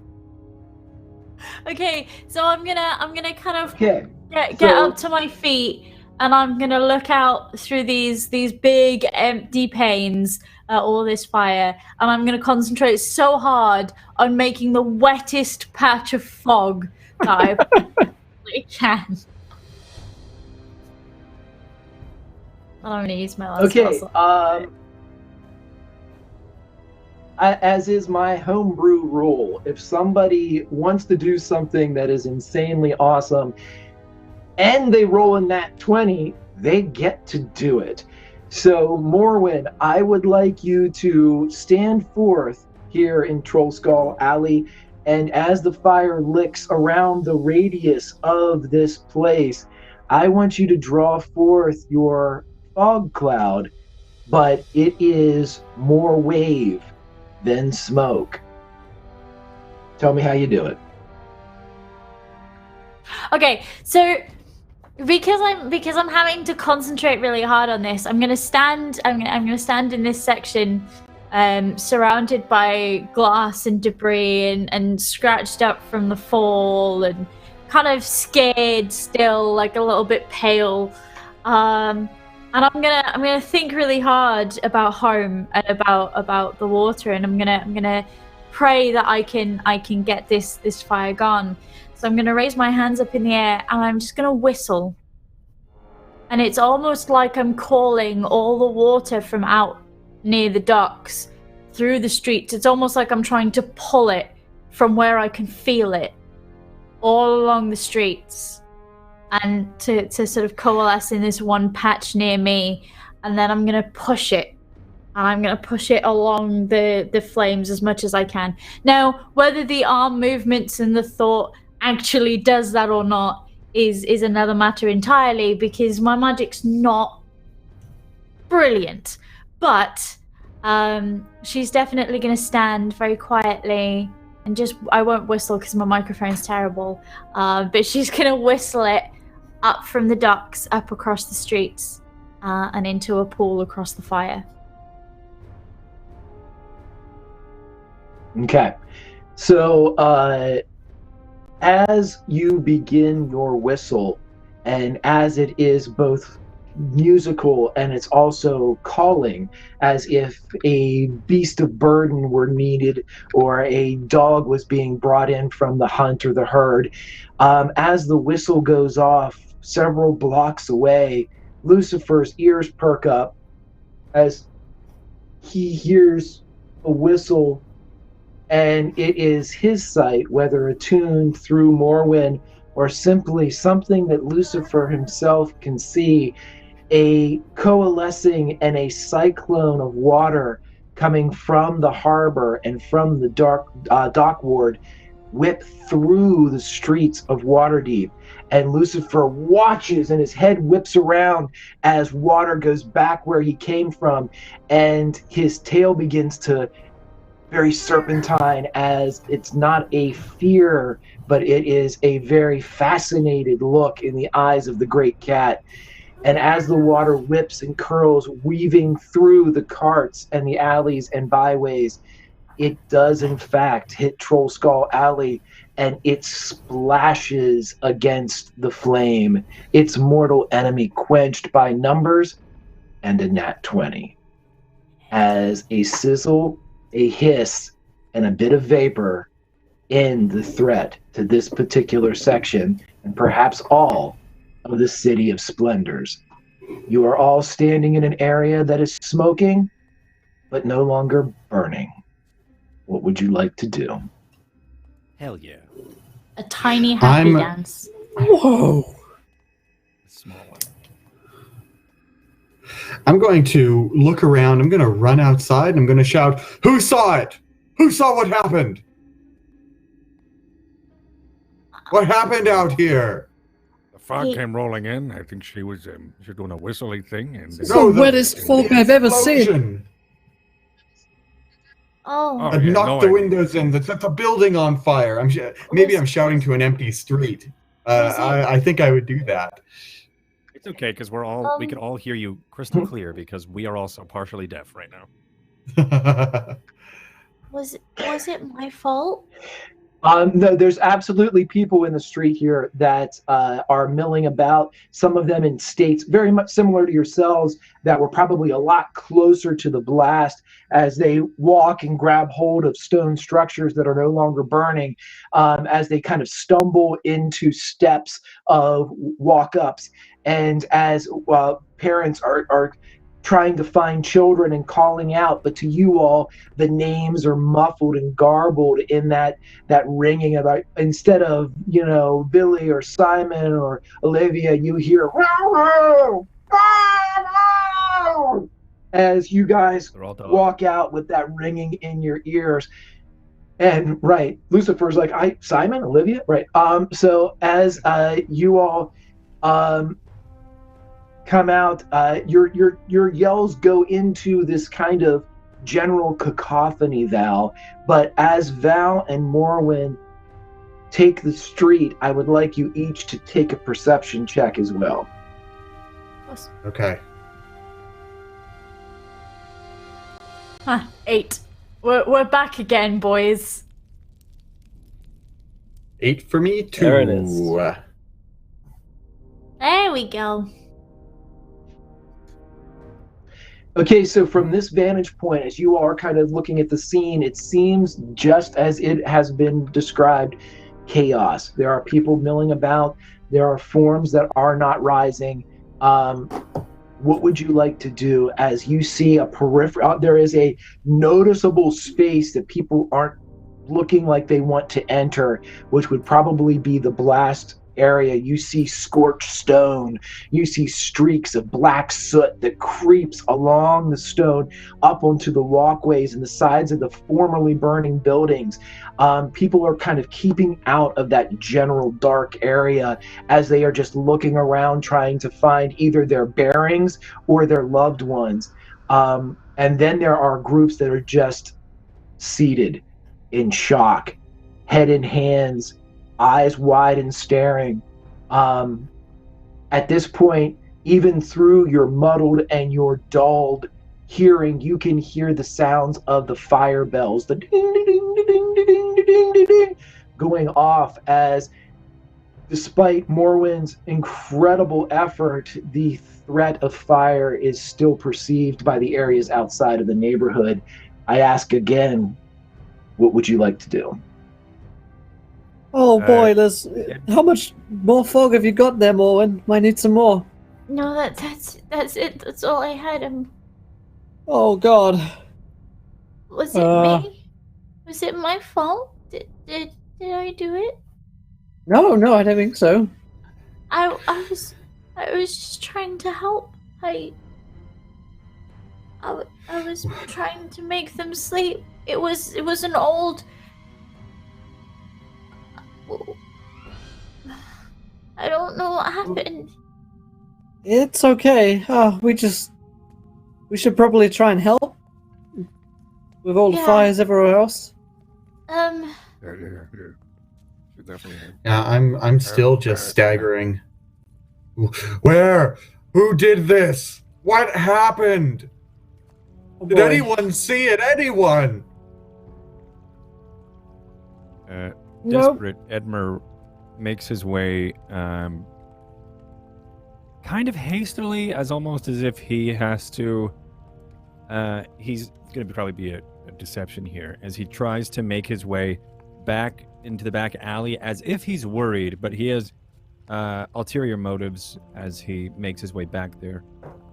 Okay, so I'm gonna kind of Okay. get So- up to my feet, and I'm gonna look out through these big empty panes at all this fire, and I'm gonna concentrate so hard on making the wettest patch of fog that I possibly can. And I'm gonna use my last Okay. spell. As is my homebrew rule, if somebody wants to do something that is insanely awesome and they roll in that 20, they get to do it. So, Morwen, I would like you to stand forth here in Troll Skull Alley, and as the fire licks around the radius of this place, I want you to draw forth your fog cloud, but it is more wave than smoke. Tell me how you do it. Okay, so because I'm having to concentrate really hard on this, I'm gonna stand in this section, surrounded by glass and debris and scratched up from the fall and kind of scared still, like a little bit pale. And I'm gonna think really hard about home and about the water, and I'm gonna pray that I can get this fire gone. So I'm gonna raise my hands up in the air, and I'm just gonna whistle. And it's almost like I'm calling all the water from out near the docks through the streets. It's almost like I'm trying to pull it from where I can feel it all along the streets, and to sort of coalesce in this one patch near me. And then I'm going to push it. And I'm going to push it along the flames as much as I can. Now, whether the arm movements and the thought actually does that or not is another matter entirely, because my magic's not brilliant. But she's definitely going to stand very quietly and just, I won't whistle because my microphone's terrible, but she's going to whistle it up from the docks, up across the streets, and into a pool across the fire. Okay. So, as you begin your whistle, and as it is both musical and it's also calling, as if a beast of burden were needed or a dog was being brought in from the hunt or the herd, as the whistle goes off several blocks away, Lucifer's ears perk up as he hears a whistle, and it is his sight, whether attuned through Morwen or simply something that Lucifer himself can see, a coalescing and a cyclone of water coming from the harbor and from the dock ward whip through the streets of Waterdeep. And Lucifer watches, and his head whips around as water goes back where he came from, and his tail begins to very serpentine, as it's not a fear, but it is a very fascinated look in the eyes of the great cat. And as the water whips and curls, weaving through the carts and the alleys and byways, it does in fact hit Troll Skull Alley, and it splashes against the flame, its mortal enemy quenched by numbers and a nat 20. As a sizzle, a hiss, and a bit of vapor end the threat to this particular section, and perhaps all of the City of Splendors. You are all standing in an area that is smoking, but no longer burning. What would you like to do? Hell yeah. A tiny happy I'm- dance. Whoa! A small one. I'm going to look around. I'm going to run outside and I'm going to shout, "Who saw it? Who saw what happened? What happened out here?" The fog Hey. came rolling in. I think she was doing a whistling thing, and It's the wettest fog I've ever seen. explosion Oh, that yeah, knocked no the idea. windows in. That set the building on fire. Maybe I'm shouting to an empty street. I think I would do that. It's okay because we can all hear you crystal clear because we are also partially deaf right now. was it my fault? No, there's absolutely people in the street here that are milling about. Some of them in states very much similar to yourselves that were probably a lot closer to the blast as they walk and grab hold of stone structures that are no longer burning, as they kind of stumble into steps of walk-ups. And as parents are trying to find children and calling out, but to you all, the names are muffled and garbled in that ringing of, instead of, Billy or Simon or Olivia, you hear as you guys They're all dogs. walk out with that ringing in your ears. And right, Lucifer's like, Simon, Olivia, right? So as you all come out, your yells go into this kind of general cacophony, Val. But as Val and Morwen take the street, I would like you each to take a perception check as well. Okay. 8. We're back again, boys. 8 for me, 2. There it is. There we go. Okay, so from this vantage point, as you are kind of looking at the scene, it seems just as it has been described, chaos. There are people milling about. There are forms that are not rising. What would you like to do as you see a peripheral? There is a noticeable space that people aren't looking like they want to enter, which would probably be the blast area. You see scorched stone. You see streaks of black soot that creeps along the stone up onto the walkways and the sides of the formerly burning buildings. People are kind of keeping out of that general dark area as they are just looking around trying to find either their bearings or their loved ones. And then there are groups that are just seated in shock, head in hands, eyes wide and staring. At this point, even through your muddled and your dulled hearing, you can hear the sounds of the fire bells, the ding, ding, ding, ding, ding, ding, ding, ding, ding, going off as, despite Morwen's incredible effort, the threat of fire is still perceived by the areas outside of the neighborhood. I ask again, what would you like to do? Oh boy, there's... How much more fog have you got there, Morwen? Might need some more. No, that's it. That's all I had. Oh god. Was it me? Was it my fault? Did I do it? No, I don't think so. I was just trying to help. I was trying to make them sleep. It was an old... I don't know what happened. It's okay. We should probably try and help. With all the Yeah. fires everywhere else. Yeah. Should definitely. Yeah, I'm still just staggering. Where? Who did this? What happened? Oh, Did boy. anyone see it? Anyone? Desperate, Edmer makes his way kind of hastily, as almost as if he has to. He's going to probably be a deception here, as he tries to make his way back into the back alley, as if he's worried, but he has ulterior motives as he makes his way back there.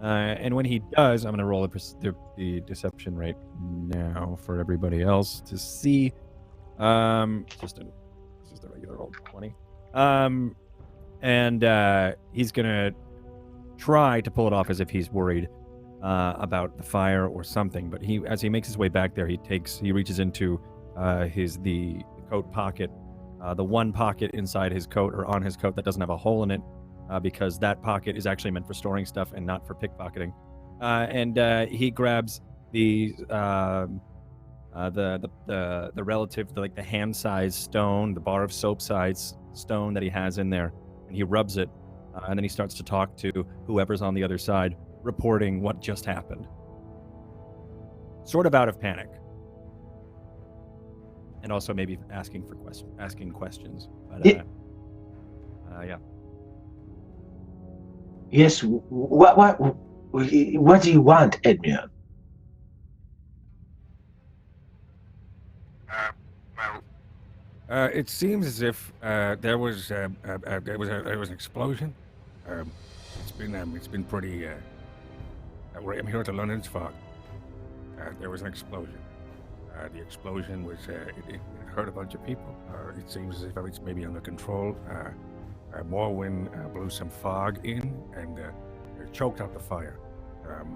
And when he does, I'm going to roll the deception right now for everybody else to see. Just a regular old 20. And he's going to try to pull it off as if he's worried about the fire or something. But as he makes his way back there, he reaches into the coat pocket, the one pocket inside his coat or on his coat that doesn't have a hole in it, because that pocket is actually meant for storing stuff and not for pickpocketing. And he grabs the relative, like the hand-sized stone, the bar of soap-sized stone that he has in there, and he rubs it, and then he starts to talk to whoever's on the other side, reporting what just happened. Sort of out of panic. And also maybe asking questions. But yeah. Yes. What do you want, Edmure? It seems as if there was an explosion. It's been pretty. I'm here at the London's Fog. There was an explosion. The explosion was it hurt a bunch of people. It seems as if it's maybe under control. More wind blew some fog in and it choked out the fire.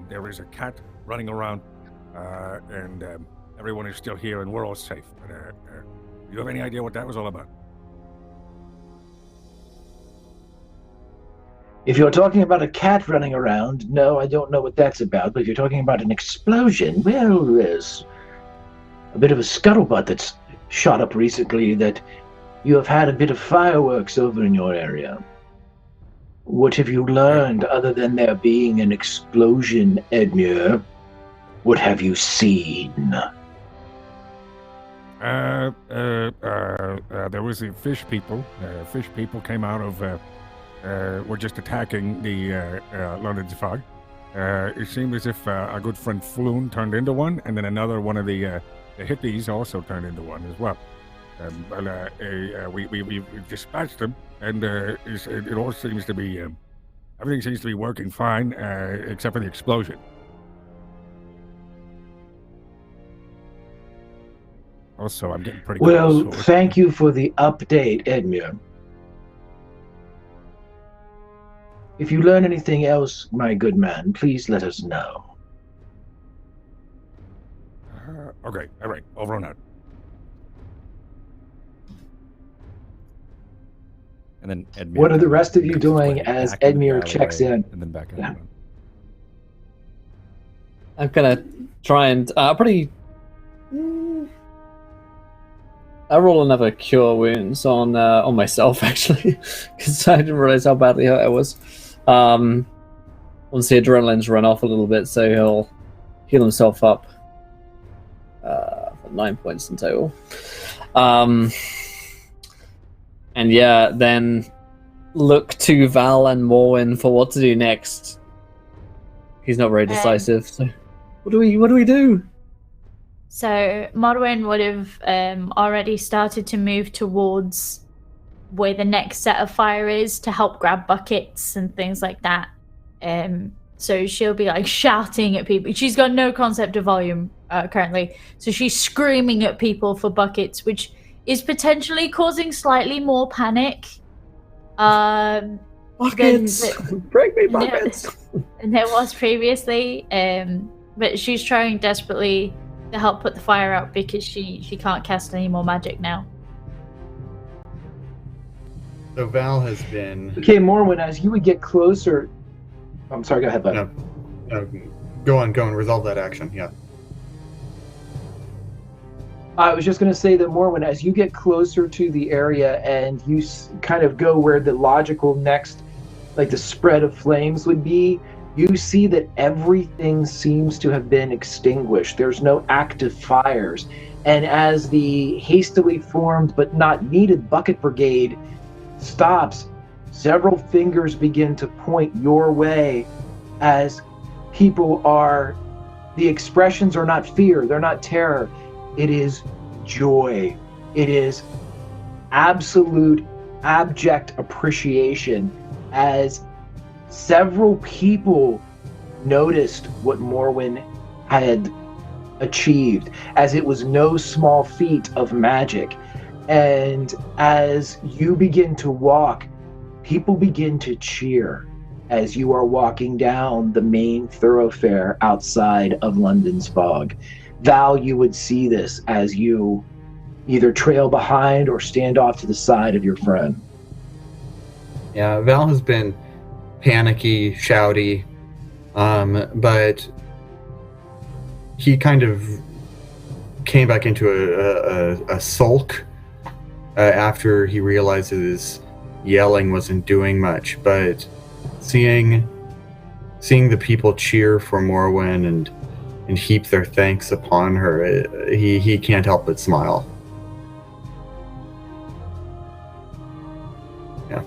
There is a cat running around, and everyone is still here, and we're all safe. But do you have any idea what that was all about? If you're talking about a cat running around, no, I don't know what that's about. But if you're talking about an explosion, well, there's a bit of a scuttlebutt that's shot up recently that you have had a bit of fireworks over in your area. What have you learned other than there being an explosion, Edmure? What have you seen? There was the fish people. Fish people came out of, were just attacking the London's Fog. It seemed as if our good friend Floon turned into one, and then another one of the hippies also turned into one as well. We dispatched them, and it all seems to be, everything seems to be working fine, except for the explosion. Also, I'm getting pretty well. good. Thank you for the update, Edmure. If you learn anything else, my good man, please let us know. Okay, all right, over and out. And then Edmure, What are the rest of you doing as Edmure checks in? And then back out. Yeah. I'm gonna try and I roll another cure wounds on myself actually, because I didn't realize how badly hurt I was. Once the adrenaline's run off a little bit, so he'll heal himself up. 9 points in total. And yeah, then look to Val and Morwyn for what to do next. He's not very decisive. So what do we do? So Morwyn would have already started to move towards where the next set of fire is to help grab buckets and things like that. So she'll be like shouting at people. She's got no concept of volume currently, so she's screaming at people for buckets, which is potentially causing slightly more panic. Buckets! Break me buckets! And there was previously, but she's trying desperately to help put the fire out because she can't cast any more magic now. So Val has been... Okay, Morwyn, as you would get closer... I'm sorry, go ahead, bud. No, go on, resolve that action, yeah. I was just going to say that, Morwyn, as you get closer to the area and you kind of go where the logical next, like the spread of flames would be, you see that everything seems to have been extinguished. There's no active fires. And as the hastily formed but not needed bucket brigade stops, several fingers begin to point your way as the expressions are not fear, they're not terror. It is joy. It is absolute, abject appreciation as several people noticed what Morwen had achieved, as it was no small feat of magic. And as you begin to walk, people begin to cheer as you are walking down the main thoroughfare outside of London's fog. Val, you would see this as you either trail behind or stand off to the side of your friend. Yeah, Val has been panicky, shouty, but he kind of came back into a sulk after he realized that his yelling wasn't doing much. But seeing the people cheer for Morwen and heap their thanks upon her, he can't help but smile. Yeah,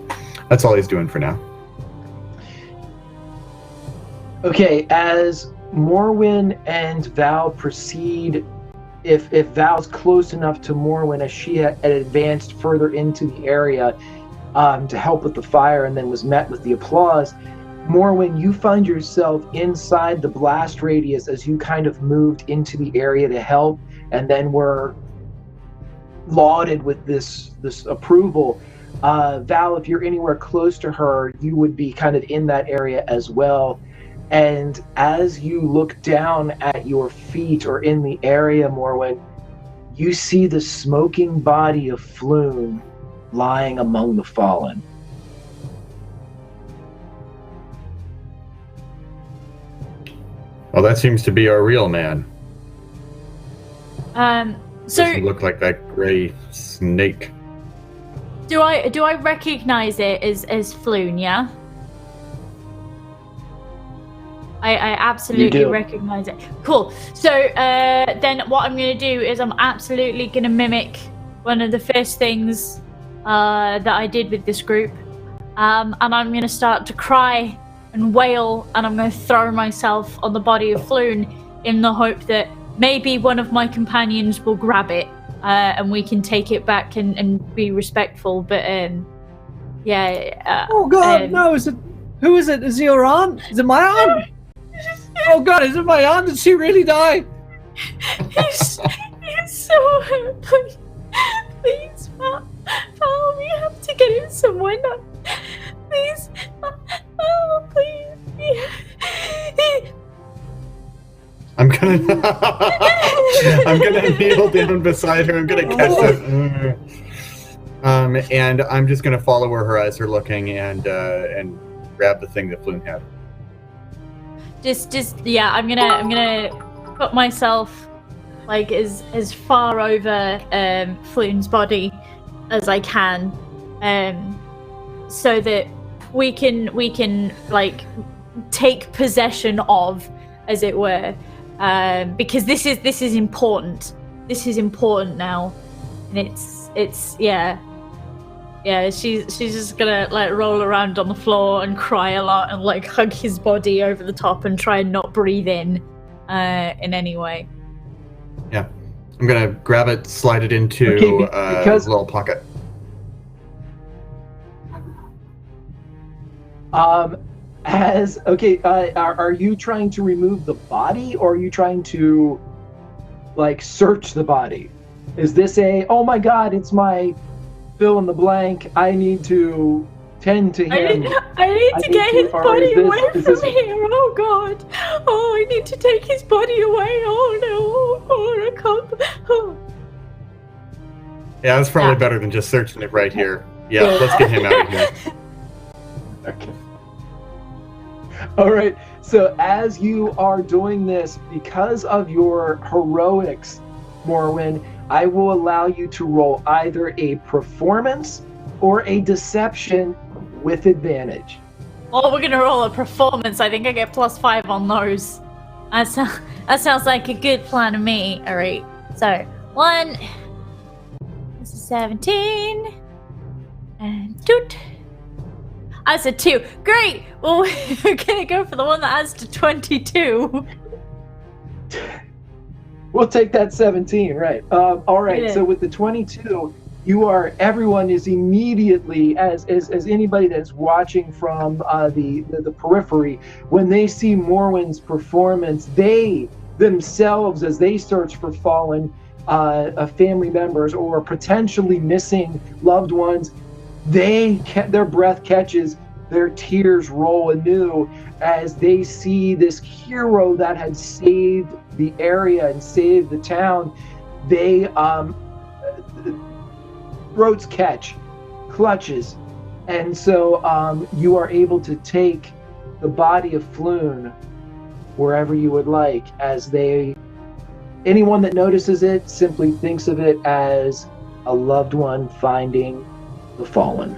that's all he's doing for now. Okay, as Morwen and Val proceed, if Val's close enough to Morwen as she had advanced further into the area to help with the fire and then was met with the applause, Morwen, you find yourself inside the blast radius as you kind of moved into the area to help and then were lauded with this approval. Val, if you're anywhere close to her, you would be kind of in that area as well. And as you look down at your feet or in the area, Morwen, you see the smoking body of Floon lying among the fallen. Well, that seems to be our real man. So Doesn't look like that gray snake. do I recognize it as Floon? Yeah. I absolutely recognize it. Cool. So then what I'm going to do is I'm absolutely going to mimic one of the first things that I did with this group. And I'm going to start to cry and wail, and I'm going to throw myself on the body of Floon in the hope that maybe one of my companions will grab it and we can take it back and be respectful. But yeah. Oh God, no! Who is it? Is it your aunt? Is it my aunt? Oh God, is it my aunt? Did she really die? He's so hurt. Please, Val, we have to get him somewhere. No, please, please. I'm gonna kneel down beside her. I'm gonna catch her. And I'm just gonna follow where her eyes are looking and grab the thing that Floon had. Yeah, I'm gonna put myself like as far over Floon's body as I can, so that we can like take possession of, as it were, because this is important. This is important now, and it's yeah. She's just gonna like roll around on the floor and cry a lot and like hug his body over the top and try and not breathe in any way. Yeah, I'm gonna grab it, slide it into a little pocket. Are you trying to remove the body, or are you trying to like search the body? Is this oh my God, it's my fill in the blank, I need to tend to him. I need to get his body away from here. Oh God. Oh, I need to take his body away. Oh no. Oh, I can't. Oh. Yeah, that's probably better than just searching it right here. Yeah, let's get him out of here. Okay. All right. So as you are doing this, because of your heroics, Morwen, I will allow you to roll either a performance or a deception with advantage. Oh, we're gonna roll a performance. I think I get +5 on those. That sounds like a good plan to me. All right. So 1. This is 17. And toot. That's a 2. Great! Well, we're gonna go for the one that adds to 22. We'll take that 17, right? All right. Yeah. So with the 22, everyone is immediately, as anybody that's watching from the periphery, when they see Morwen's performance, they themselves, as they search for fallen family members or potentially missing loved ones, their breath catches, their tears roll anew as they see this hero that had saved the area and saved the town. They throats catch, clutches, and so you are able to take the body of Floon wherever you would like. Anyone that notices it simply thinks of it as a loved one finding the fallen.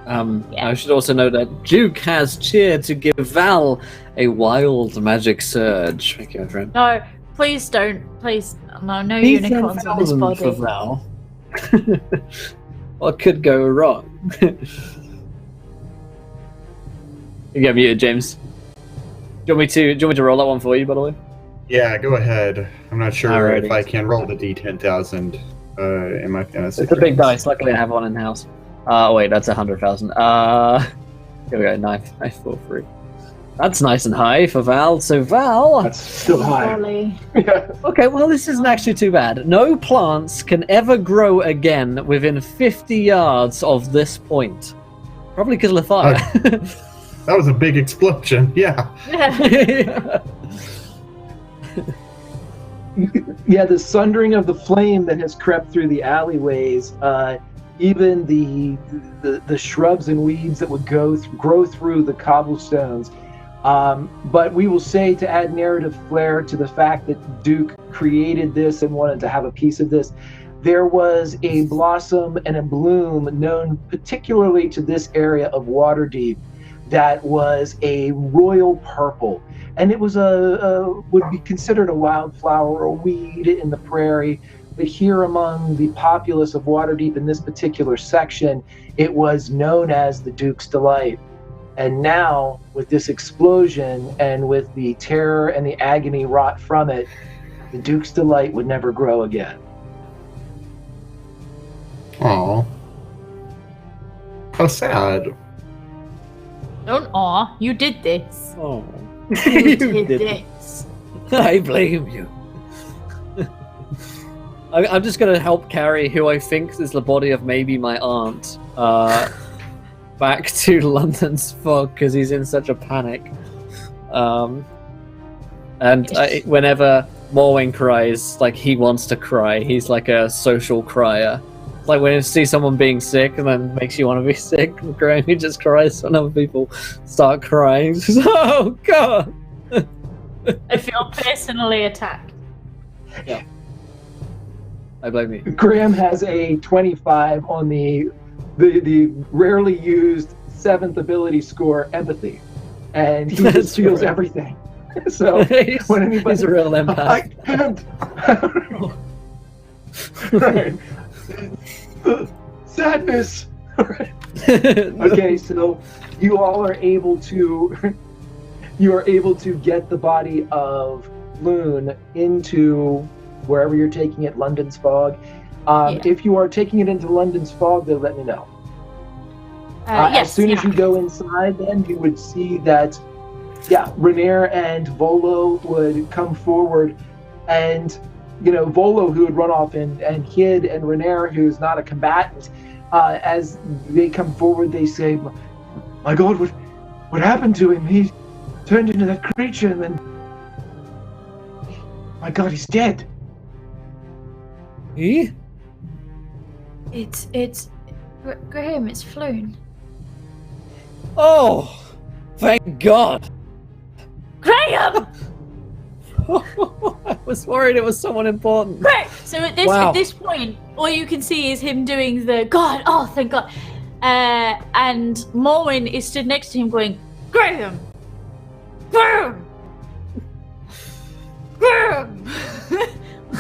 I should also note that Duke has cheered to give Val a wild magic surge. Thank you, my friend. No, please don't. Please, no unicorns on this 10,000 body. for Val. What could go wrong? You get muted, James. Do you want me to roll that one for you, by the way? Yeah, go ahead. I'm not sure Alrighty. if I can roll the D10,000 in my fantasy. It's a big dice. Luckily, I have one in house. Wait, that's 100,000. Here we go. 9,4,3. That's nice and high for Val. So Val. That's still high. Golly. Okay, well, this isn't actually too bad. No plants can ever grow again within 50 yards of this point. Probably because of the fire. That was a big explosion. Yeah. Yeah, the sundering of the flame that has crept through the alleyways, even the shrubs and weeds that would grow through the cobblestones. But we will say, to add narrative flair to the fact that Duke created this and wanted to have a piece of this, there was a blossom and a bloom known particularly to this area of Waterdeep that was a royal purple. And it was would be considered a wildflower or weed in the prairie. But here among the populace of Waterdeep in this particular section, it was known as the Duke's Delight. And now, with this explosion and with the terror and the agony wrought from it, the Duke's Delight would never grow again. Aw. How sad. Don't aw, you did this. Oh. You did this. I blame you. I'm just going to help carry who I think is the body of maybe my aunt back to London's fog because he's in such a panic. Whenever Morwen cries, like he wants to cry, he's like a social crier. It's like when you see someone being sick and then makes you want to be sick, Graham, he just cries when other people start crying. He's just, oh God! I feel personally attacked. Yeah. I blame you. Graham has a 25 on the rarely used 7th ability score, empathy, and he just feels everything. So when anybody, he's a real empath. Sadness. Okay, so you all are able to get the body of Floon into wherever you're taking it, London's fog. If you are taking it into London's fog, then let me know. Yes, as soon as you go inside, then you would see that, Renair and Volo would come forward, and Volo, who had run off and hid, and Renair, who's not a combatant, as they come forward, they say, "My God, what happened to him? He turned into that creature, and then, my God, he's dead." He? It's Graham, it's Floon. Oh, thank God. Graham! I was worried it was someone important. Right. So at this point, all you can see is him doing the God. Oh, thank God. And Morwen is stood next to him, going, Graham, Graham, Graham.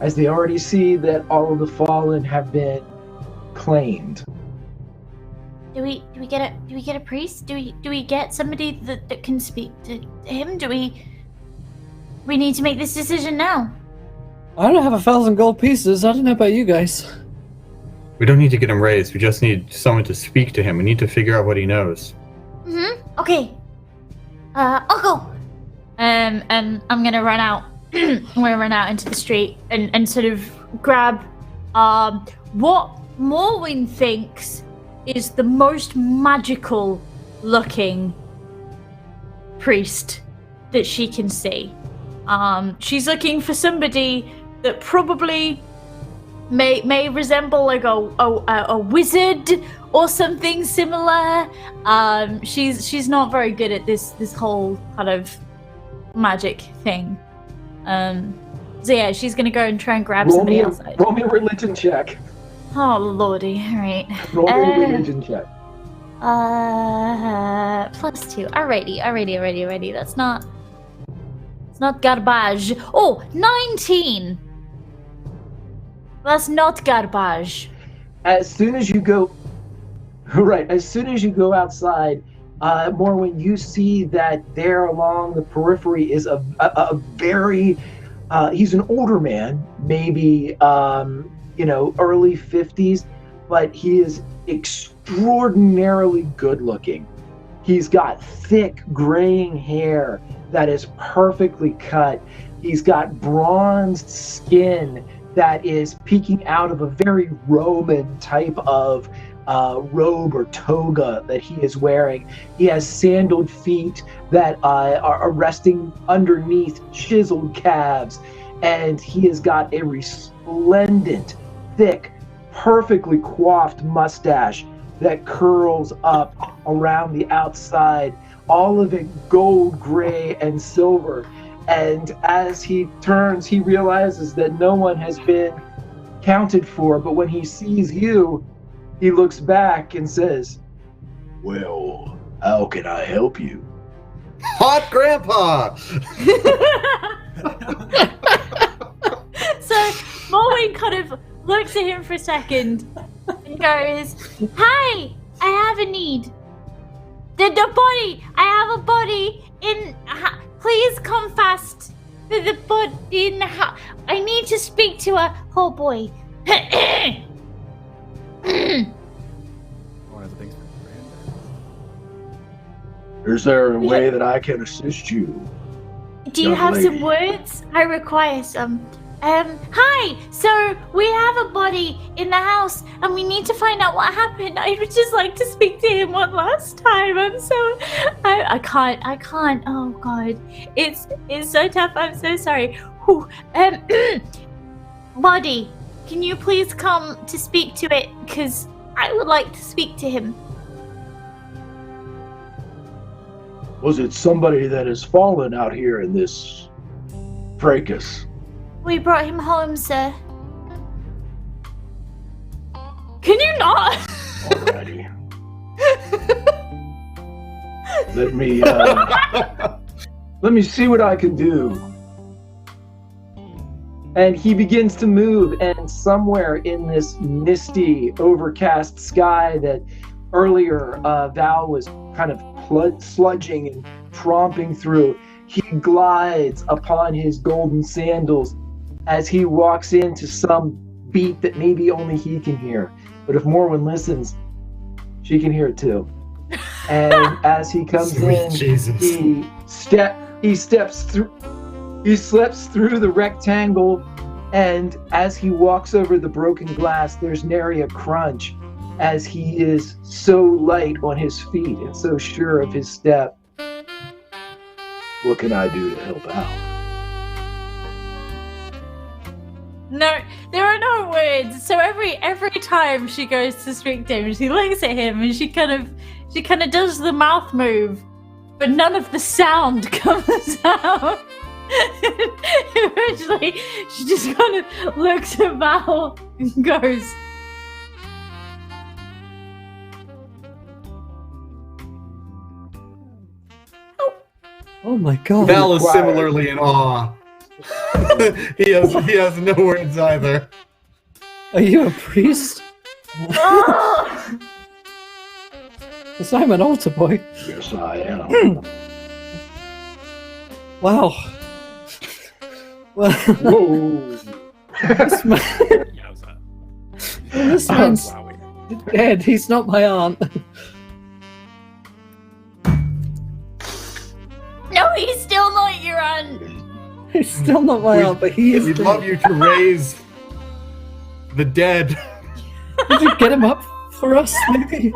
as they already see that all of the fallen have been claimed. Do we get a priest? Do we get somebody that can speak to him? Do we need to make this decision now? I don't have 1,000 gold pieces. I don't know about you guys. We don't need to get him raised. We just need someone to speak to him. We need to figure out what he knows. Okay. I'll go. And I'm gonna run out. I'm gonna run out into the street and sort of grab what Morwyn thinks is the most magical looking priest that she can see. She's looking for somebody that probably may resemble like a wizard or something similar. She's not very good at this whole kind of magic thing. So yeah, she's gonna go and try and grab somebody outside. Roll me a religion check. Oh lordy, alright. Roll me a religion check. +2. Alrighty. That's not... It's not garbage. Oh, 19! That's not garbage. As soon as you go... Right, as soon as you go outside, Morwyn, you see that there along the periphery is a very... he's an older man, maybe, early 50s, but he is extraordinarily good looking. He's got thick graying hair that is perfectly cut. He's got bronzed skin that is peeking out of a very Roman type of robe or toga that he is wearing. He has sandaled feet that are resting underneath chiseled calves, and he has got a resplendent, thick, perfectly coiffed mustache that curls up around the outside, all of it gold, gray, and silver. And as he turns, he realizes that no one has been counted for, but when he sees you, he looks back and says, Well, how can I help you? Hot Grandpa! So Morwyn kind of looks at him for a second and goes, "Hi, I have a need. The body. I have a body in. Please come fast. The body in. I need to speak to a. Oh boy." One of the things. Is there a way that I can assist you? Do you Young have some lady. words? I require some. Hi! So, we have a body in the house, and we need to find out what happened. I would just like to speak to him one last time. I'm so... I can't. Oh, God. It's so tough. I'm so sorry. Whew. Body, can you please come to speak to it? Because I would like to speak to him. Was it somebody that has fallen out here in this fracas? We brought him home, sir. Can you not? Alrighty. let me see what I can do. And he begins to move, and somewhere in this misty, overcast sky that earlier Val was kind of sludging and tromping through, he glides upon his golden sandals as he walks into some beat that maybe only he can hear. But if Morwyn listens, she can hear it too. And as he comes Sweet in, Jesus. he slips through the rectangle, and as he walks over the broken glass, there's nary a crunch, as he is so light on his feet and so sure of his step. What can I do to help out? No, there are no words. So every time she goes to speak to him, she looks at him and she kind of does the mouth move, but none of the sound comes out. Eventually, she just kind of looks at Val and goes, Oh my god. Val is similarly in awe. he has no words either. Are you a priest? Oh! Yes, I'm an altar boy. Yes, I am. Wow. Well, Whoa. this, man, Yowza. this man's Wowie. dead. He's not my aunt. No, he's still not your aunt. He's still not my aunt, but he is We'd dead. love you to raise the dead. Could you get him up for us, maybe?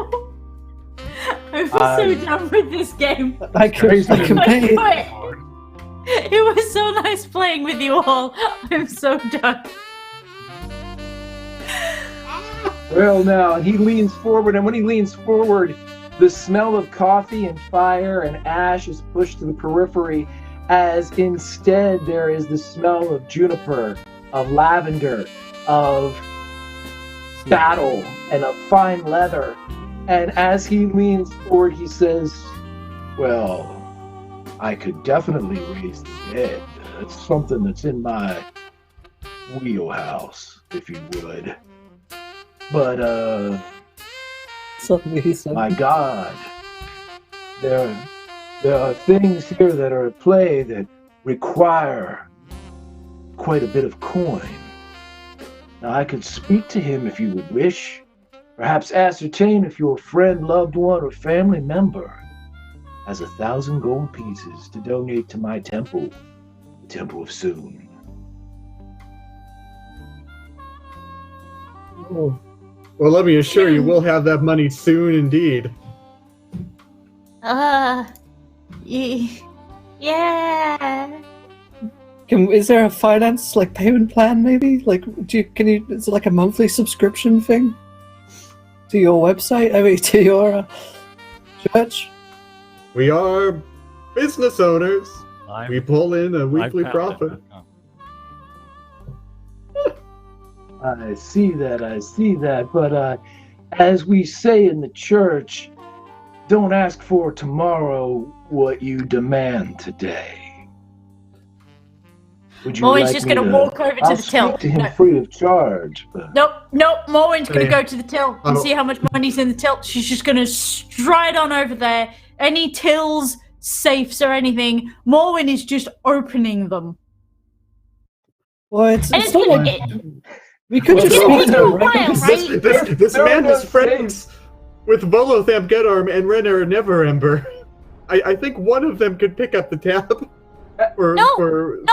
I'm so done with this game. I can pay. It was so nice playing with you all. I'm so done. Well, now he leans forward, and when he leans forward, the smell of coffee and fire and ash is pushed to the periphery, as instead there is the smell of juniper, of lavender, of saddle, and of fine leather. And as he leans forward, he says, Well, I could definitely raise the dead. That's something that's in my wheelhouse, if you would. But, Suddenly he said, my God, there are things here that are at play that require quite a bit of coin. Now, I could speak to him if you would wish, perhaps ascertain if your friend, loved one, or family member has 1,000 gold pieces to donate to my temple, the Temple of Soon. oh. Well, let me assure you, we'll have that money soon indeed. Yeah. Is there a finance payment plan maybe? Is it like a monthly subscription thing? To your website? I mean, to your church? We are business owners. We pull in a weekly profit. I see that, but as we say in the church, don't ask for tomorrow what you demand today. Would you Moen's like just me gonna walk over to I'll the till. speak to him No. free of charge. But Nope, Moen's gonna Hey. go to the till and see how much money's in the till. She's just gonna stride on over there. Any tills, safes, or anything, Moen is just opening them. Well, it's And not gonna- like we could it's just gonna speak take to you a him, right? while, Because right? This There are man no is friends with Volotham Gedarm and Renner Neverember. I think one of them could pick up the tab for No,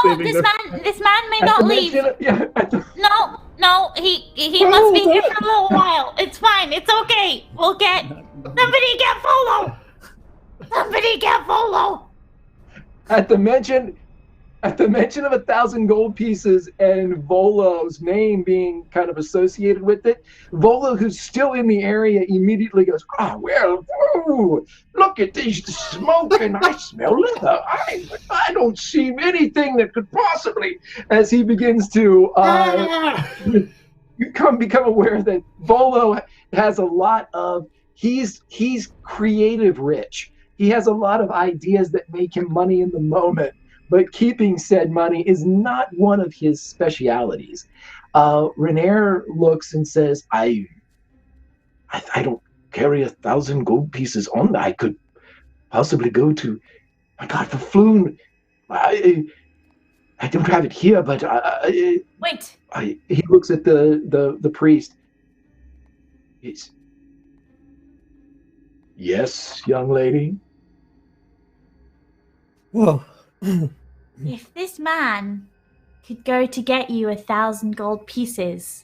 saving this their... man may at not the leave. mention of- No, he Oh, must be here that- for a little while. It's fine. It's okay. We'll get somebody get Volo. Somebody get Volo. At the mention of 1,000 gold pieces and Volo's name being kind of associated with it, Volo, who's still in the area, immediately goes, look at this smoke and I smell leather. I don't see anything that could possibly, as he begins to become aware that Volo has a lot of, he's creative rich. He has a lot of ideas that make him money in the moment, but keeping said money is not one of his specialities. Renair looks and says, I don't carry 1,000 gold pieces on. I could possibly go to, my God, the Floon. I don't have it here, but Wait. he looks at the priest. Yes, young lady. Oh. If this man could go to get you 1,000 gold pieces,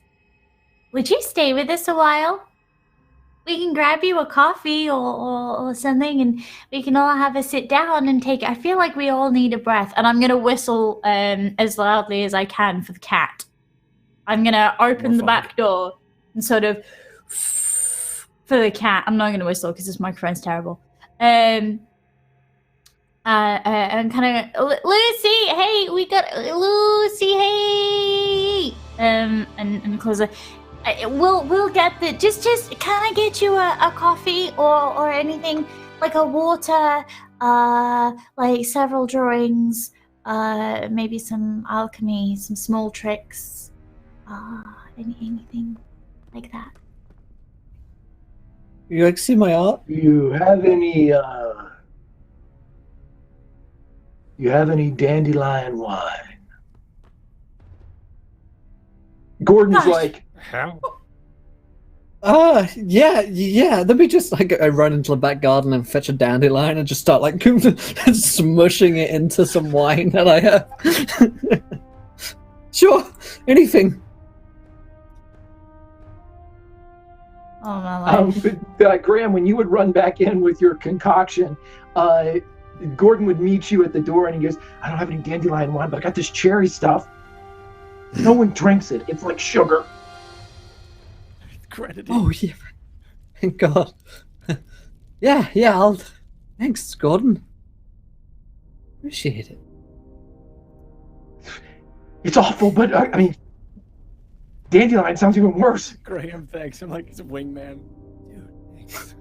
would you stay with us a while? We can grab you a coffee or something, and we can all have a sit down and take. I feel like we all need a breath, and I'm gonna whistle as loudly as I can for the cat. I'm gonna open the back door and sort of for the cat. I'm not gonna whistle because this microphone's terrible. And kind of Lucy, hey, we got Lucy, hey, and close it. We'll get the just kind of get you a coffee or anything, like a water, like several drawings, maybe some alchemy, some small tricks, anything like that. You like to see my art? Do you have any dandelion wine? Gordon's Gosh. like, How? Yeah. Let me just I run into the back garden and fetch a dandelion and just start like smushing it into some wine that I have. Sure, anything. Oh my life. Graham, when you would run back in with your concoction, Gordon would meet you at the door and he goes, I don't have any dandelion wine, but I got this cherry stuff. No one drinks it. It's like sugar. Credited. Oh yeah, thank God. yeah. Thanks, Gordon. Appreciate it. It's awful, but I mean, dandelion sounds even worse. Graham, thanks. I'm like, it's a wingman. Dude, thanks.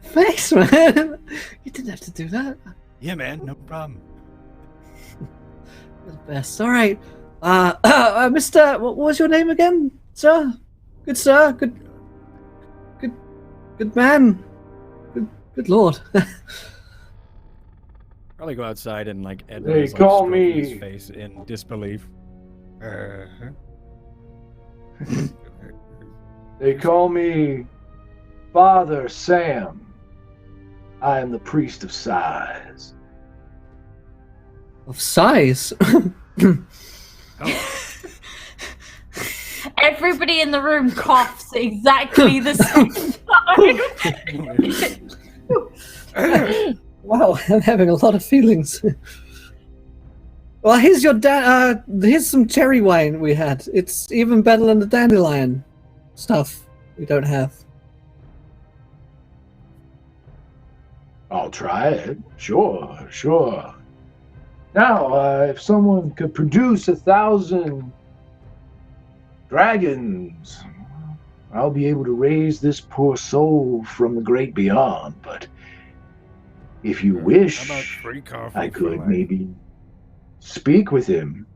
Thanks, man. You didn't have to do that. Yeah, man, no problem. You're the best. All right. Mr. What was your name again, sir? Good sir. Good man. Good lord. Probably go outside and like Edmund They is, like, call stroking me- his face in disbelief. They call me Father Sam. I am the priest of size. Of size. Everybody in the room coughs exactly the same time. Wow, I'm having a lot of feelings. Well, here's your here's some cherry wine we had. It's even better than the dandelion stuff we don't have. I'll try it. Sure. Now, if someone could produce 1,000 dragons, I'll be able to raise this poor soul from the great beyond. But if you wish, How about free coffee? I for, could like, maybe speak with him.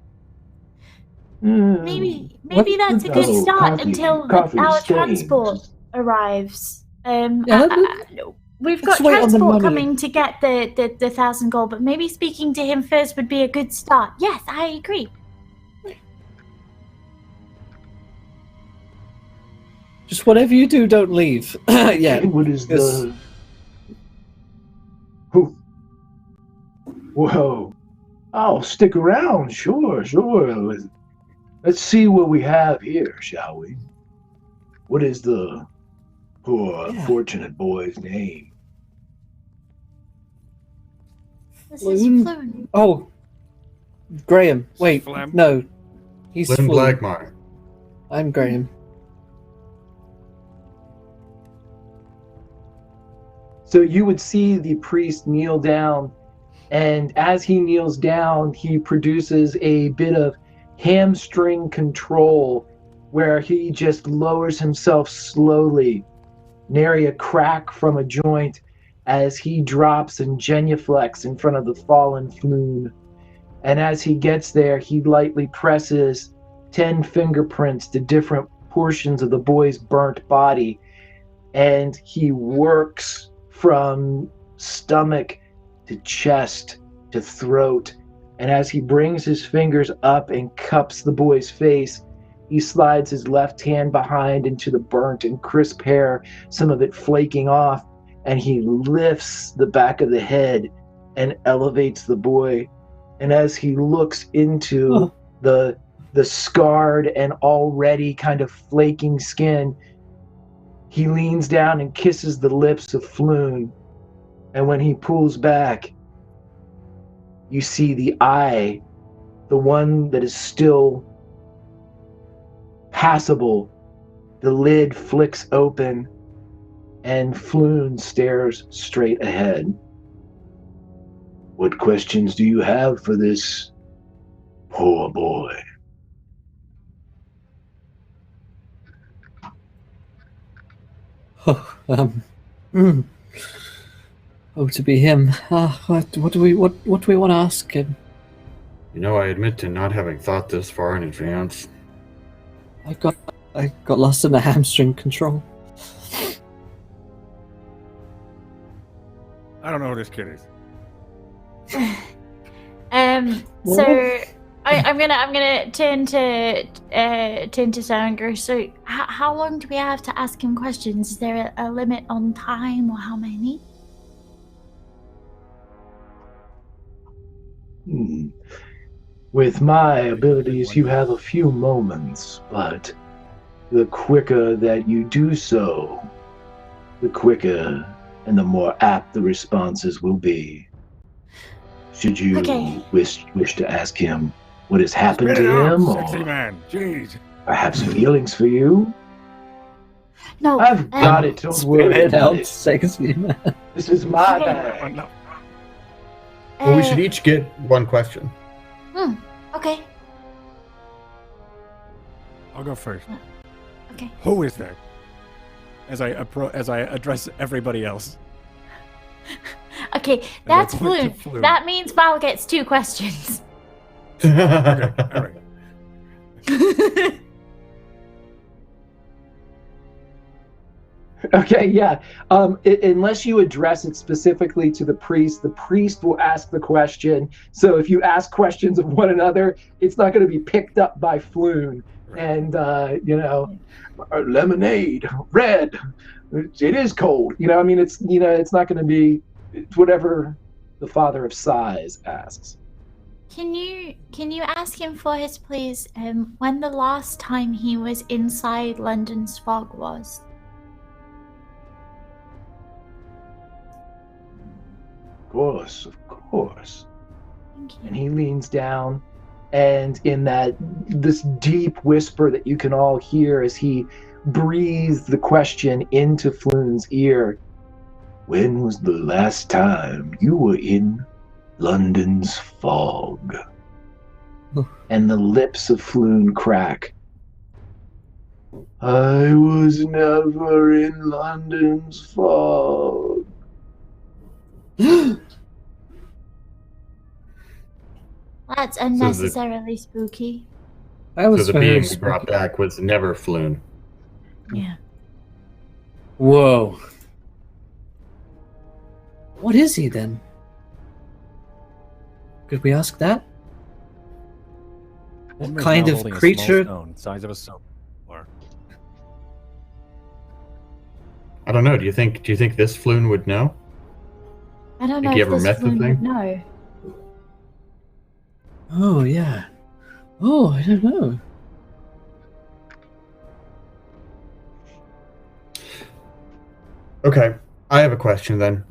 Maybe that's a good No, start until coffee our stains. transport arrives. We've got let's wait on the transport money. coming to get the 1,000 gold, but maybe speaking to him first would be a good start. Yes, I agree. Just whatever you do, don't leave. Yeah. What is Yes. the... Who? Whoa. I'll stick around, sure. Let's see what we have here, shall we? What is the poor, Yeah. unfortunate boy's name? This is Floon? Floon. Oh, Graham. Wait, Flam- no. He's Flynn Floon. Blackmire. I'm Graham. So you would see the priest kneel down, and as he kneels down, he produces a bit of hamstring control where he just lowers himself slowly, nary a crack from a joint, as he drops and genuflects in front of the fallen Floon. And as he gets there, he lightly presses 10 fingerprints to different portions of the boy's burnt body, and he works from stomach to chest to throat. And as he brings his fingers up and cups the boy's face, he slides his left hand behind into the burnt and crisp hair, some of it flaking off, and he lifts the back of the head and elevates the boy. And as he looks into the scarred and already kind of flaking skin, he leans down and kisses the lips of Floon. And when he pulls back, you see the eye, the one that is still passable. The lid flicks open, and Floon stares straight ahead. What questions do you have for this poor boy? Oh, Oh, to be him. What do we want to ask him? You know, I admit to not having thought this far in advance. I got lost in the hamstring control. I don't know who this kid is. So I'm gonna turn to Sandra. So how long do we have to ask him questions? Is there a limit on time or how many? With my abilities, you have a few moments, but the quicker that you do so, the quicker and the more apt the responses will be. Should you wish to ask him what has happened Spit it to out, him, sexy or man. Jeez. perhaps feelings for you? No, I've got it, don't worry It about helps, it. sexy man. This is my Okay. bag. No. Well, we should each get one question. Okay. I'll go first. Okay. Who is that? As I address everybody else. Okay, And I that's point to Floon. Floon. That means Val gets 2 questions. Okay, all right. Okay, yeah. Unless you address it specifically to the priest will ask the question. So if you ask questions of one another, it's not going to be picked up by Floon. Right. And, lemonade, red, it is cold. I mean, it's not going to be whatever the father of size asks. Can you ask him for his please when the last time he was inside London's fog was? Of course. Thank you. And he leans down, and in this deep whisper that you can all hear as he breathes the question into Floon's ear, when was the last time you were in London's fog? And the lips of Floon crack. I was never in London's fog. That's unnecessarily spooky. I was So the very being we spooky. brought back was never Floon. Yeah. Whoa. What is he then? Could we ask that? What Henry's kind now of holding a small creature? stone, size of a soap. Or I don't know. Do you think this Floon would know? I don't Think know you if ever this met the Floon would thing? know. Oh yeah. Oh, I don't know. Okay, I have a question then.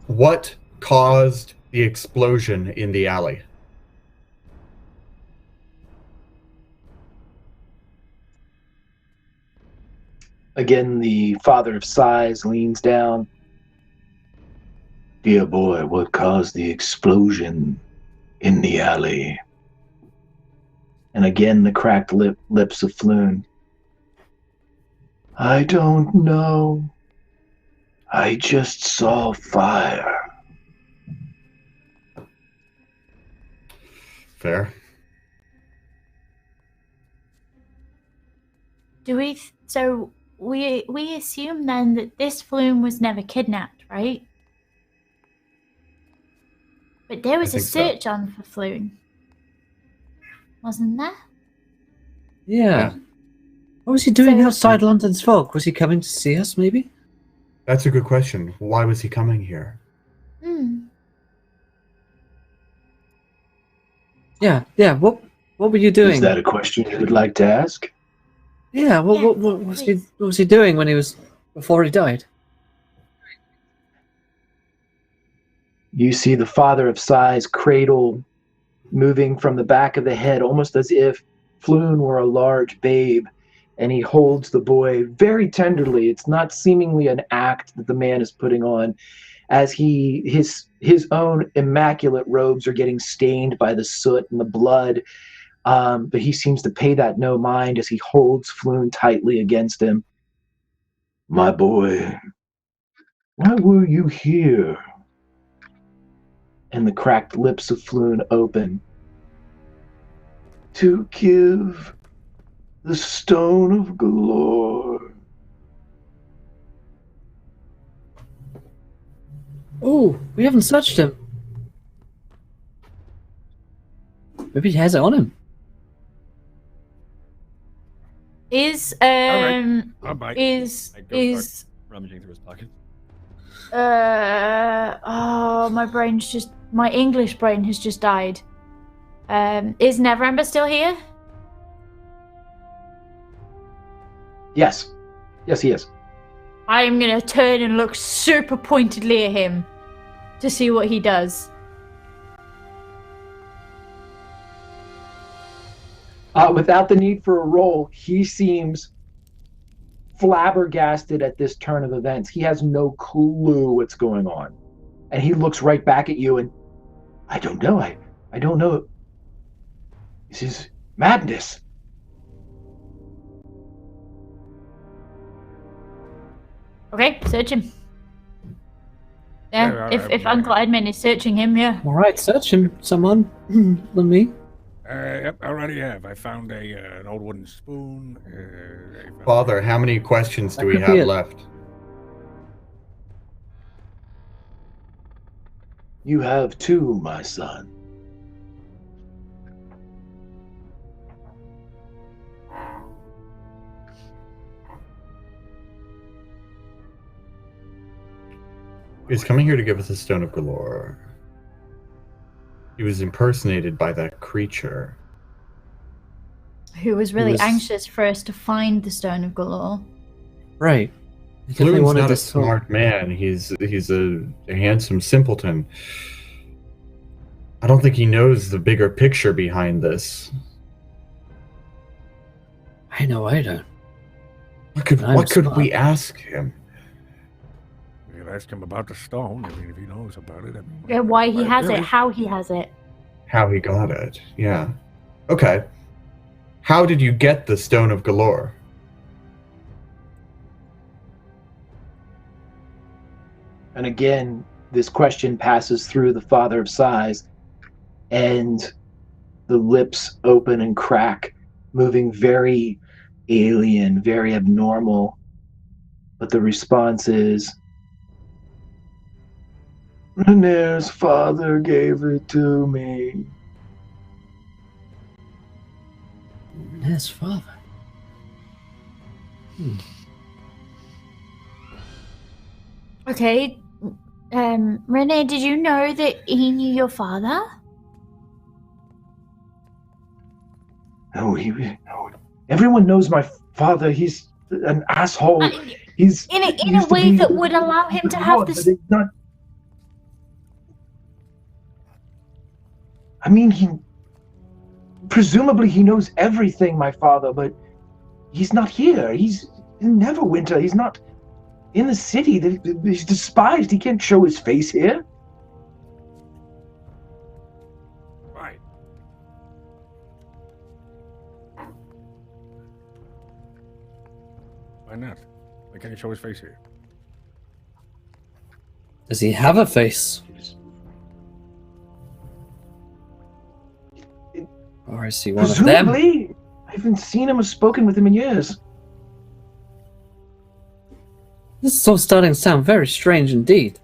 What caused the explosion in the alley? Again, the father of size leans down. Dear boy, what caused the explosion in the alley? And again, the cracked lips of Floon. I don't know. I just saw fire. Fair. So we assume then that this Floon was never kidnapped, right? But there was a think so. search on for Floon, wasn't there? Yeah. What was he doing So- outside London's fog? Was he coming to see us, maybe? That's a good question. Why was he coming here? Yeah. What were you doing? Is that a question you would like to ask? Yeah. What Yeah, was he doing before he died? You see the father of size cradle moving from the back of the head, almost as if Floon were a large babe, and he holds the boy very tenderly. It's not seemingly an act that the man is putting on, as his own immaculate robes are getting stained by the soot and the blood, but he seems to pay that no mind as he holds Floon tightly against him. My boy, Why were you here? And the cracked lips of Floon open. To give the Stone of Galore. Oh, we haven't searched him. Maybe he has it on him. Is Bye-bye. is I go start is rummaging through his pockets. oh, my English brain has just died. Is Neverember still here? Yes. Yes, he is. I'm gonna turn and look super pointedly at him to see what he does. Without the need for a roll, he seems flabbergasted at this turn of events. He has no clue what's going on. And he looks right back at you and, I don't know. I don't know. This is madness. Okay, search him. Yeah, if Uncle Edmund is searching him, yeah. All right, search him, someone. Let me. Yep, I already have. I found an old wooden spoon. I found- Father, how many questions do we That could be have it. left? You have two, my son. He's coming here to give us a Stone of Galore. He was impersonated by that creature. Who was really was- anxious for us to find the Stone of Galore. Right. He definitely Floon's wanted not a this sword. smart man. He's a handsome simpleton. I don't think he knows the bigger picture behind this. I know I don't. I'm What could smart. we ask him? We could ask him about the stone. I mean, if he knows about it. I mean, Yeah, why he has it, really? how he has it. How he got it? Yeah. Okay. How did you get the Stone of Galore? And again, this question passes through the Father of Sighs, and the lips open and crack, moving very alien, very abnormal. But the response is, Renere's father gave it to me. His father. Okay, Renee, did you know that he knew your father? No, everyone knows my father. He's an asshole. He's In he a used to way be- that would allow him to have but this. it's not. I mean, presumably he knows everything, my father, but he's not here. He's in Neverwinter. He's not in the city. He's despised. He can't show his face here. Right. Why not? Why can't he show his face here? Does he have a face? Or is he one of them? Presumably, I haven't seen him or spoken with him in years. This is all starting to sound very strange indeed.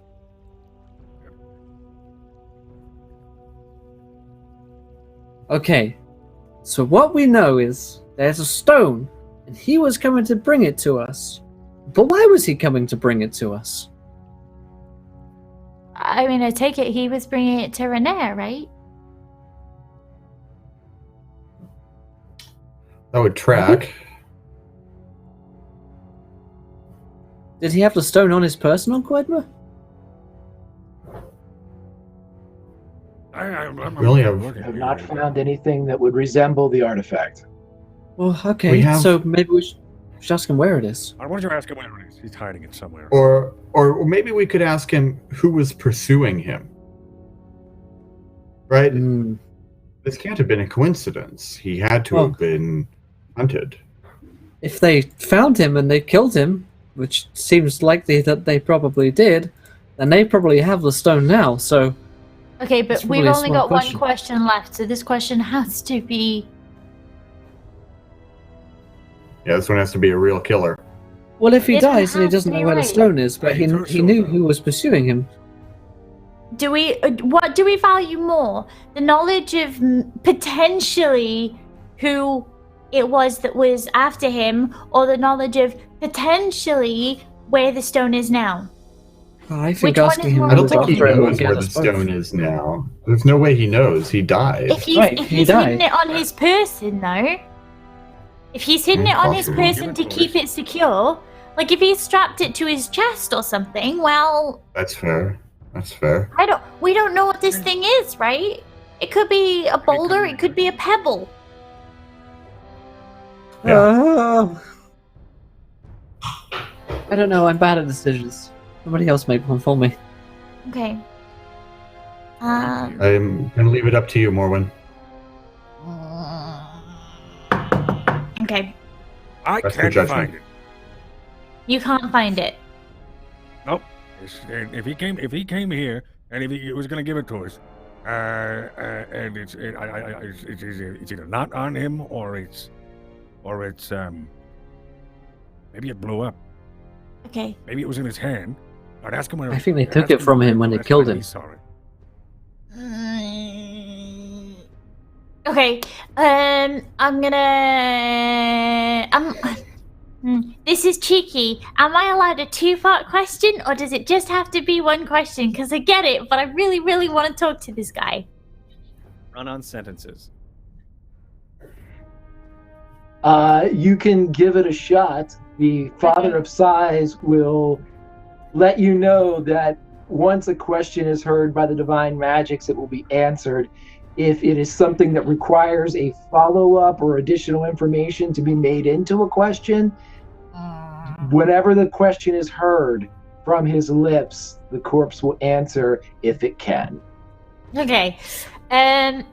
Okay, so what we know is there's a stone, and he was coming to bring it to us. But why was he coming to bring it to us? I mean, I take it he was bringing it to Renee, right? That would track. Did he have the stone on his person, Uncle Edmund? I'm We only have- looking I have here. not found anything that would resemble the artifact. Well, okay, We have- so maybe we should ask him where it is. Why don't you ask him where it is? He's hiding it somewhere. Or maybe we could ask him who was pursuing him. Right? Hmm. This can't have been a coincidence. He had to Well- have been hunted. If they found him and they killed him, which seems likely that they probably did, then they probably have the stone now, so... Okay, but That's we've probably a only smart got one question. question left, so this question has to be... Yeah, this one has to be a real killer. Well, if he This one dies, then he has to doesn't be know where the right. stone is, but Hey, he Joshua. knew who was pursuing him. Do we? What do we value more? The knowledge of potentially who it was that was after him, or the knowledge of potentially where the stone is now? I Which think one asking is him more I don't think he after him will knows get where the us both. stone is now. There's no way he knows. He died. If he's, Right, if he he's hidden died. it on his person, though, if he's hidden it on his Possible. person to keep it secure, like if he strapped it to his chest or something, well, That's fair. That's fair. we don't know what this thing is, right? It could be a boulder, it could be a pebble. I don't know, I'm bad at decisions. Somebody else make one for me. Okay. I'm gonna leave it up to you, Morwen. Okay. I That's your can't judgment. find it. You can't find it. Nope. If he came here and if he was going to give it to us, and it's either not on him or it's maybe it blew up. Okay. Maybe it was in his hand. I'd ask him when I think they took it from him when they killed him. He saw it. Okay. This is cheeky. Am I allowed a two-part question, or does it just have to be one question? Because I get it, but I really, really want to talk to this guy. Run on sentences. You can give it a shot. The Father of Sighs will let you know that once a question is heard by the Divine Magics, it will be answered. If it is something that requires a follow-up or additional information to be made into a question, whenever the question is heard from his lips, the corpse will answer if it can. Okay. In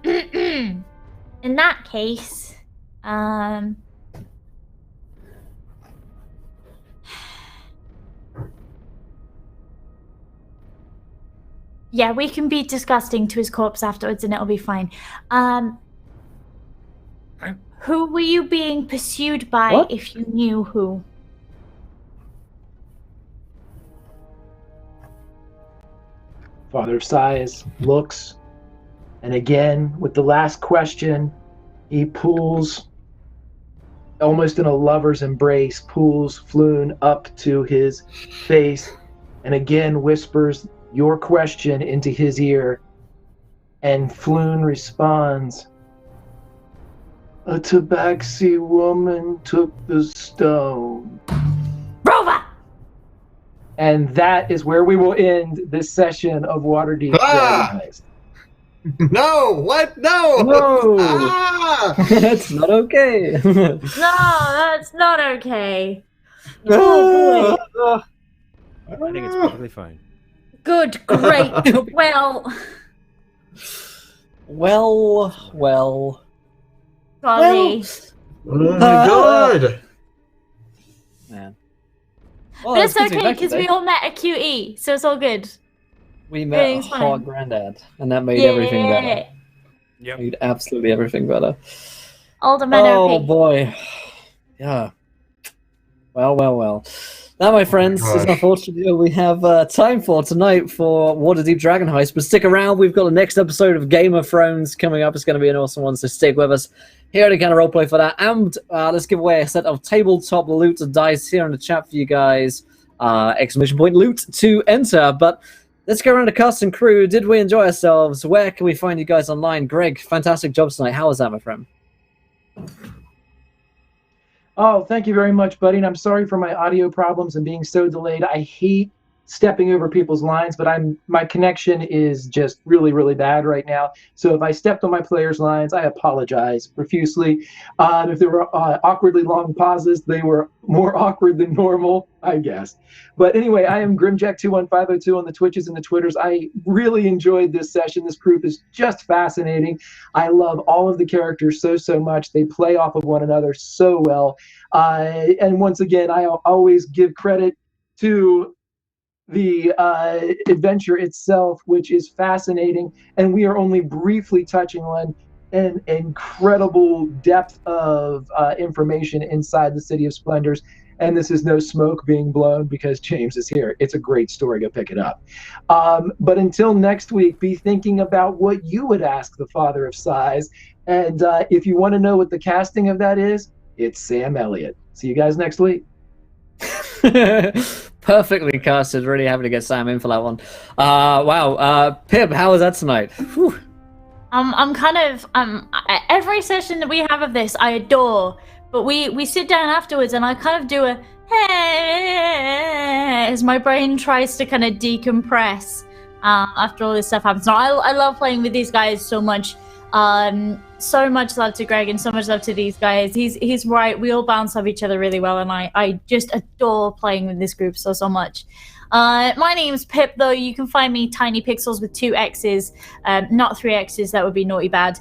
that case, yeah, we can be disgusting to his corpse afterwards and it'll be fine. Who were you being pursued by, What? if you knew who? Father of Sighs looks, and again, with the last question, he pulls, almost in a lover's embrace, pulls Floon up to his face, and again whispers your question into his ear, and Floon responds, "A Tabaxi woman took the stone." Rova! And that is where we will end this session of Waterdeep. Ah! Heist. No! What? No! No! Ah! That's not okay. No, that's not okay. Oh boy. I think it's perfectly fine. Good, great. Well, well. golly. Oh my god! Man. But it's okay because we all met at QE, so it's all good. We met a everything's hot fine. granddad, and that made everything better. Yep. Made absolutely everything better. All the men Oh are pink. boy. Yeah. Well. That, my friends, is gosh. unfortunately all we have time for tonight for Waterdeep Dragon Heist. But stick around, we've got the next episode of Game of Thrones coming up. It's going to be an awesome one, so stick with us here to kind of roleplay for that. And let's give away a set of tabletop loot dice here in the chat for you guys. Exclamation point loot to enter. But let's go around the cast and crew. Did we enjoy ourselves? Where can we find you guys online? Greg, fantastic job tonight. How was that, my friend? Oh, thank you very much, buddy. And I'm sorry for my audio problems and being so delayed. I hate stepping over people's lines, but my connection is just really, really bad right now. So if I stepped on my players' lines, I apologize profusely. If there were awkwardly long pauses, they were more awkward than normal, I guess. But anyway, I am Grimjack21502 on the Twitches and the Twitters. I really enjoyed this session. This group is just fascinating. I love all of the characters so much. They play off of one another so well. And once again, I always give credit to the adventure itself, which is fascinating, and we are only briefly touching on an incredible depth of information inside the City of Splendors. And this is no smoke being blown because James is here. It's a great story. Go pick it up. But until next week, be thinking about what you would ask the Father of Sighs. And if you want to know what the casting of that is, it's Sam Elliott. See you guys next week. Perfectly casted. Really happy to get Sam in for that one. Wow. Pip, how was that tonight? Whew. I'm kind of every session that we have of this I adore, but we sit down afterwards and I kind of do a hey as my brain tries to kind of decompress after all this stuff happens. No, I love playing with these guys so much. So much love to Greg and so much love to these guys. He's right. We all bounce off each other really well, and I just adore playing with this group so much. My name's Pip, though. You can find me Tiny Pixels with 2 X's, not 3 X's. That would be naughty bad.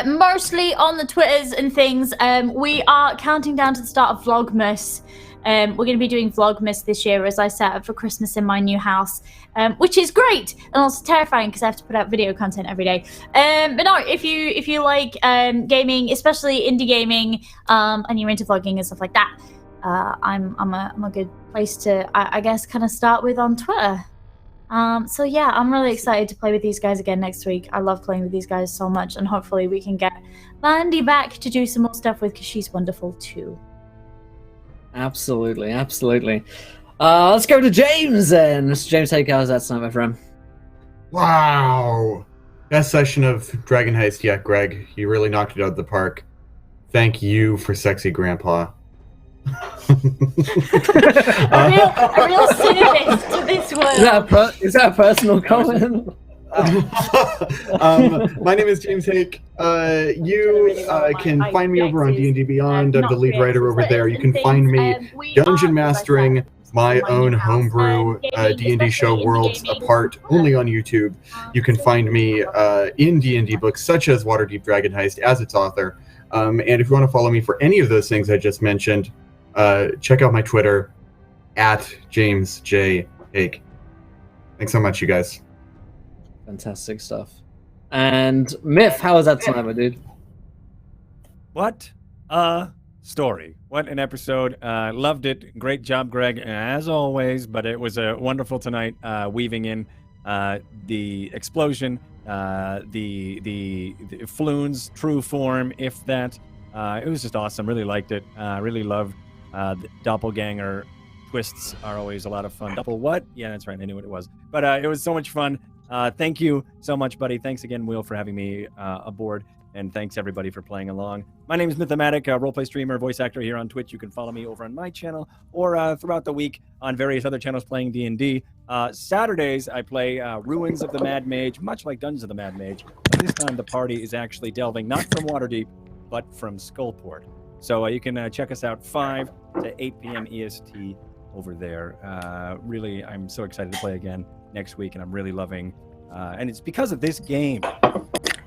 Mostly on the Twitters and things. We are counting down to the start of Vlogmas. We're going to be doing Vlogmas this year as I set up for Christmas in my new house, which is great and also terrifying because I have to put out video content every day. But no, if you like gaming, especially indie gaming, and you're into vlogging and stuff like that, I'm a good place to I guess kind of start with on Twitter. So yeah, I'm really excited to play with these guys again next week. I love playing with these guys so much, and hopefully we can get Mandy back to do some more stuff with because she's wonderful too. Absolutely. Let's go to James then. Mr. James, how was that tonight, my friend? Wow. Best session of Dragon Heist yet, Greg. You really knocked it out of the park. Thank you for sexy grandpa. a real synonym to this word. Is that a personal comment? My name is James Hake. You can find me over on D&D Beyond. I'm the lead writer over there. You can find me dungeon mastering my own homebrew D&D show, Worlds Apart, only on YouTube. You can find me in D&D books such as Waterdeep Dragon Heist as its author. And if you want to follow me for any of those things I just mentioned, check out my Twitter at James J. Hake. Thanks so much, you guys. Fantastic stuff. And Myth, how was that tonight, my dude? What a story. What an episode. Loved it. Great job, Greg, as always. But it was a wonderful tonight, weaving in the explosion, the Floon's true form, if that. It was just awesome. Really liked it. Really loved the doppelganger twists are always a lot of fun. Double what? Yeah, that's right. I knew what it was. But it was so much fun. Thank you so much, buddy. Thanks again, Will, for having me aboard. And thanks, everybody, for playing along. My name is Mythematic, a roleplay streamer, voice actor here on Twitch. You can follow me over on my channel or throughout the week on various other channels playing D&D. Saturdays, I play Ruins of the Mad Mage, much like Dungeons of the Mad Mage. But this time, the party is actually delving not from Waterdeep, but from Skullport. So you can check us out 5 to 8 p.m. EST over there. Really, I'm so excited to play again next week, and I'm really loving and it's because of this game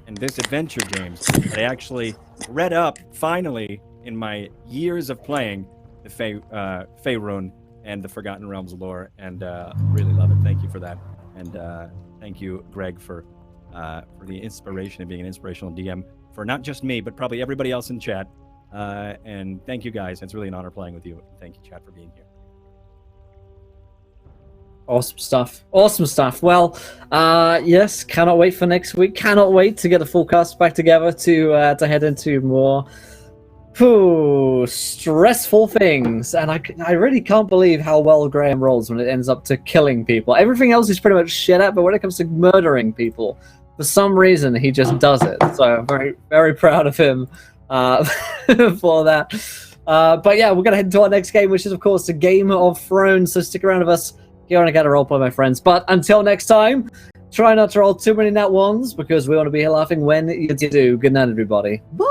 and this adventure, James, that I actually read up finally in my years of playing the Faerun and the Forgotten Realms lore, and really love it. Thank you for that, and thank you, Greg, for the inspiration and being an inspirational DM for not just me but probably everybody else in chat, and thank you guys. It's really an honor playing with you. Thank you, chat, for being here. Awesome stuff. Well, yes, cannot wait for next week. Cannot wait to get the full cast back together to head into more stressful things. And I really can't believe how well Graham rolls when it ends up to killing people. Everything else is pretty much shit at, but when it comes to murdering people, for some reason he just does it. So I'm very, very proud of him for that. But yeah, we're gonna head into our next game, which is of course a Game of Thrones. So stick around with us here on Get a Roleplay, my friends. But until next time, try not to roll too many nat ones because we want to be here laughing when you do. Good night, everybody. Bye.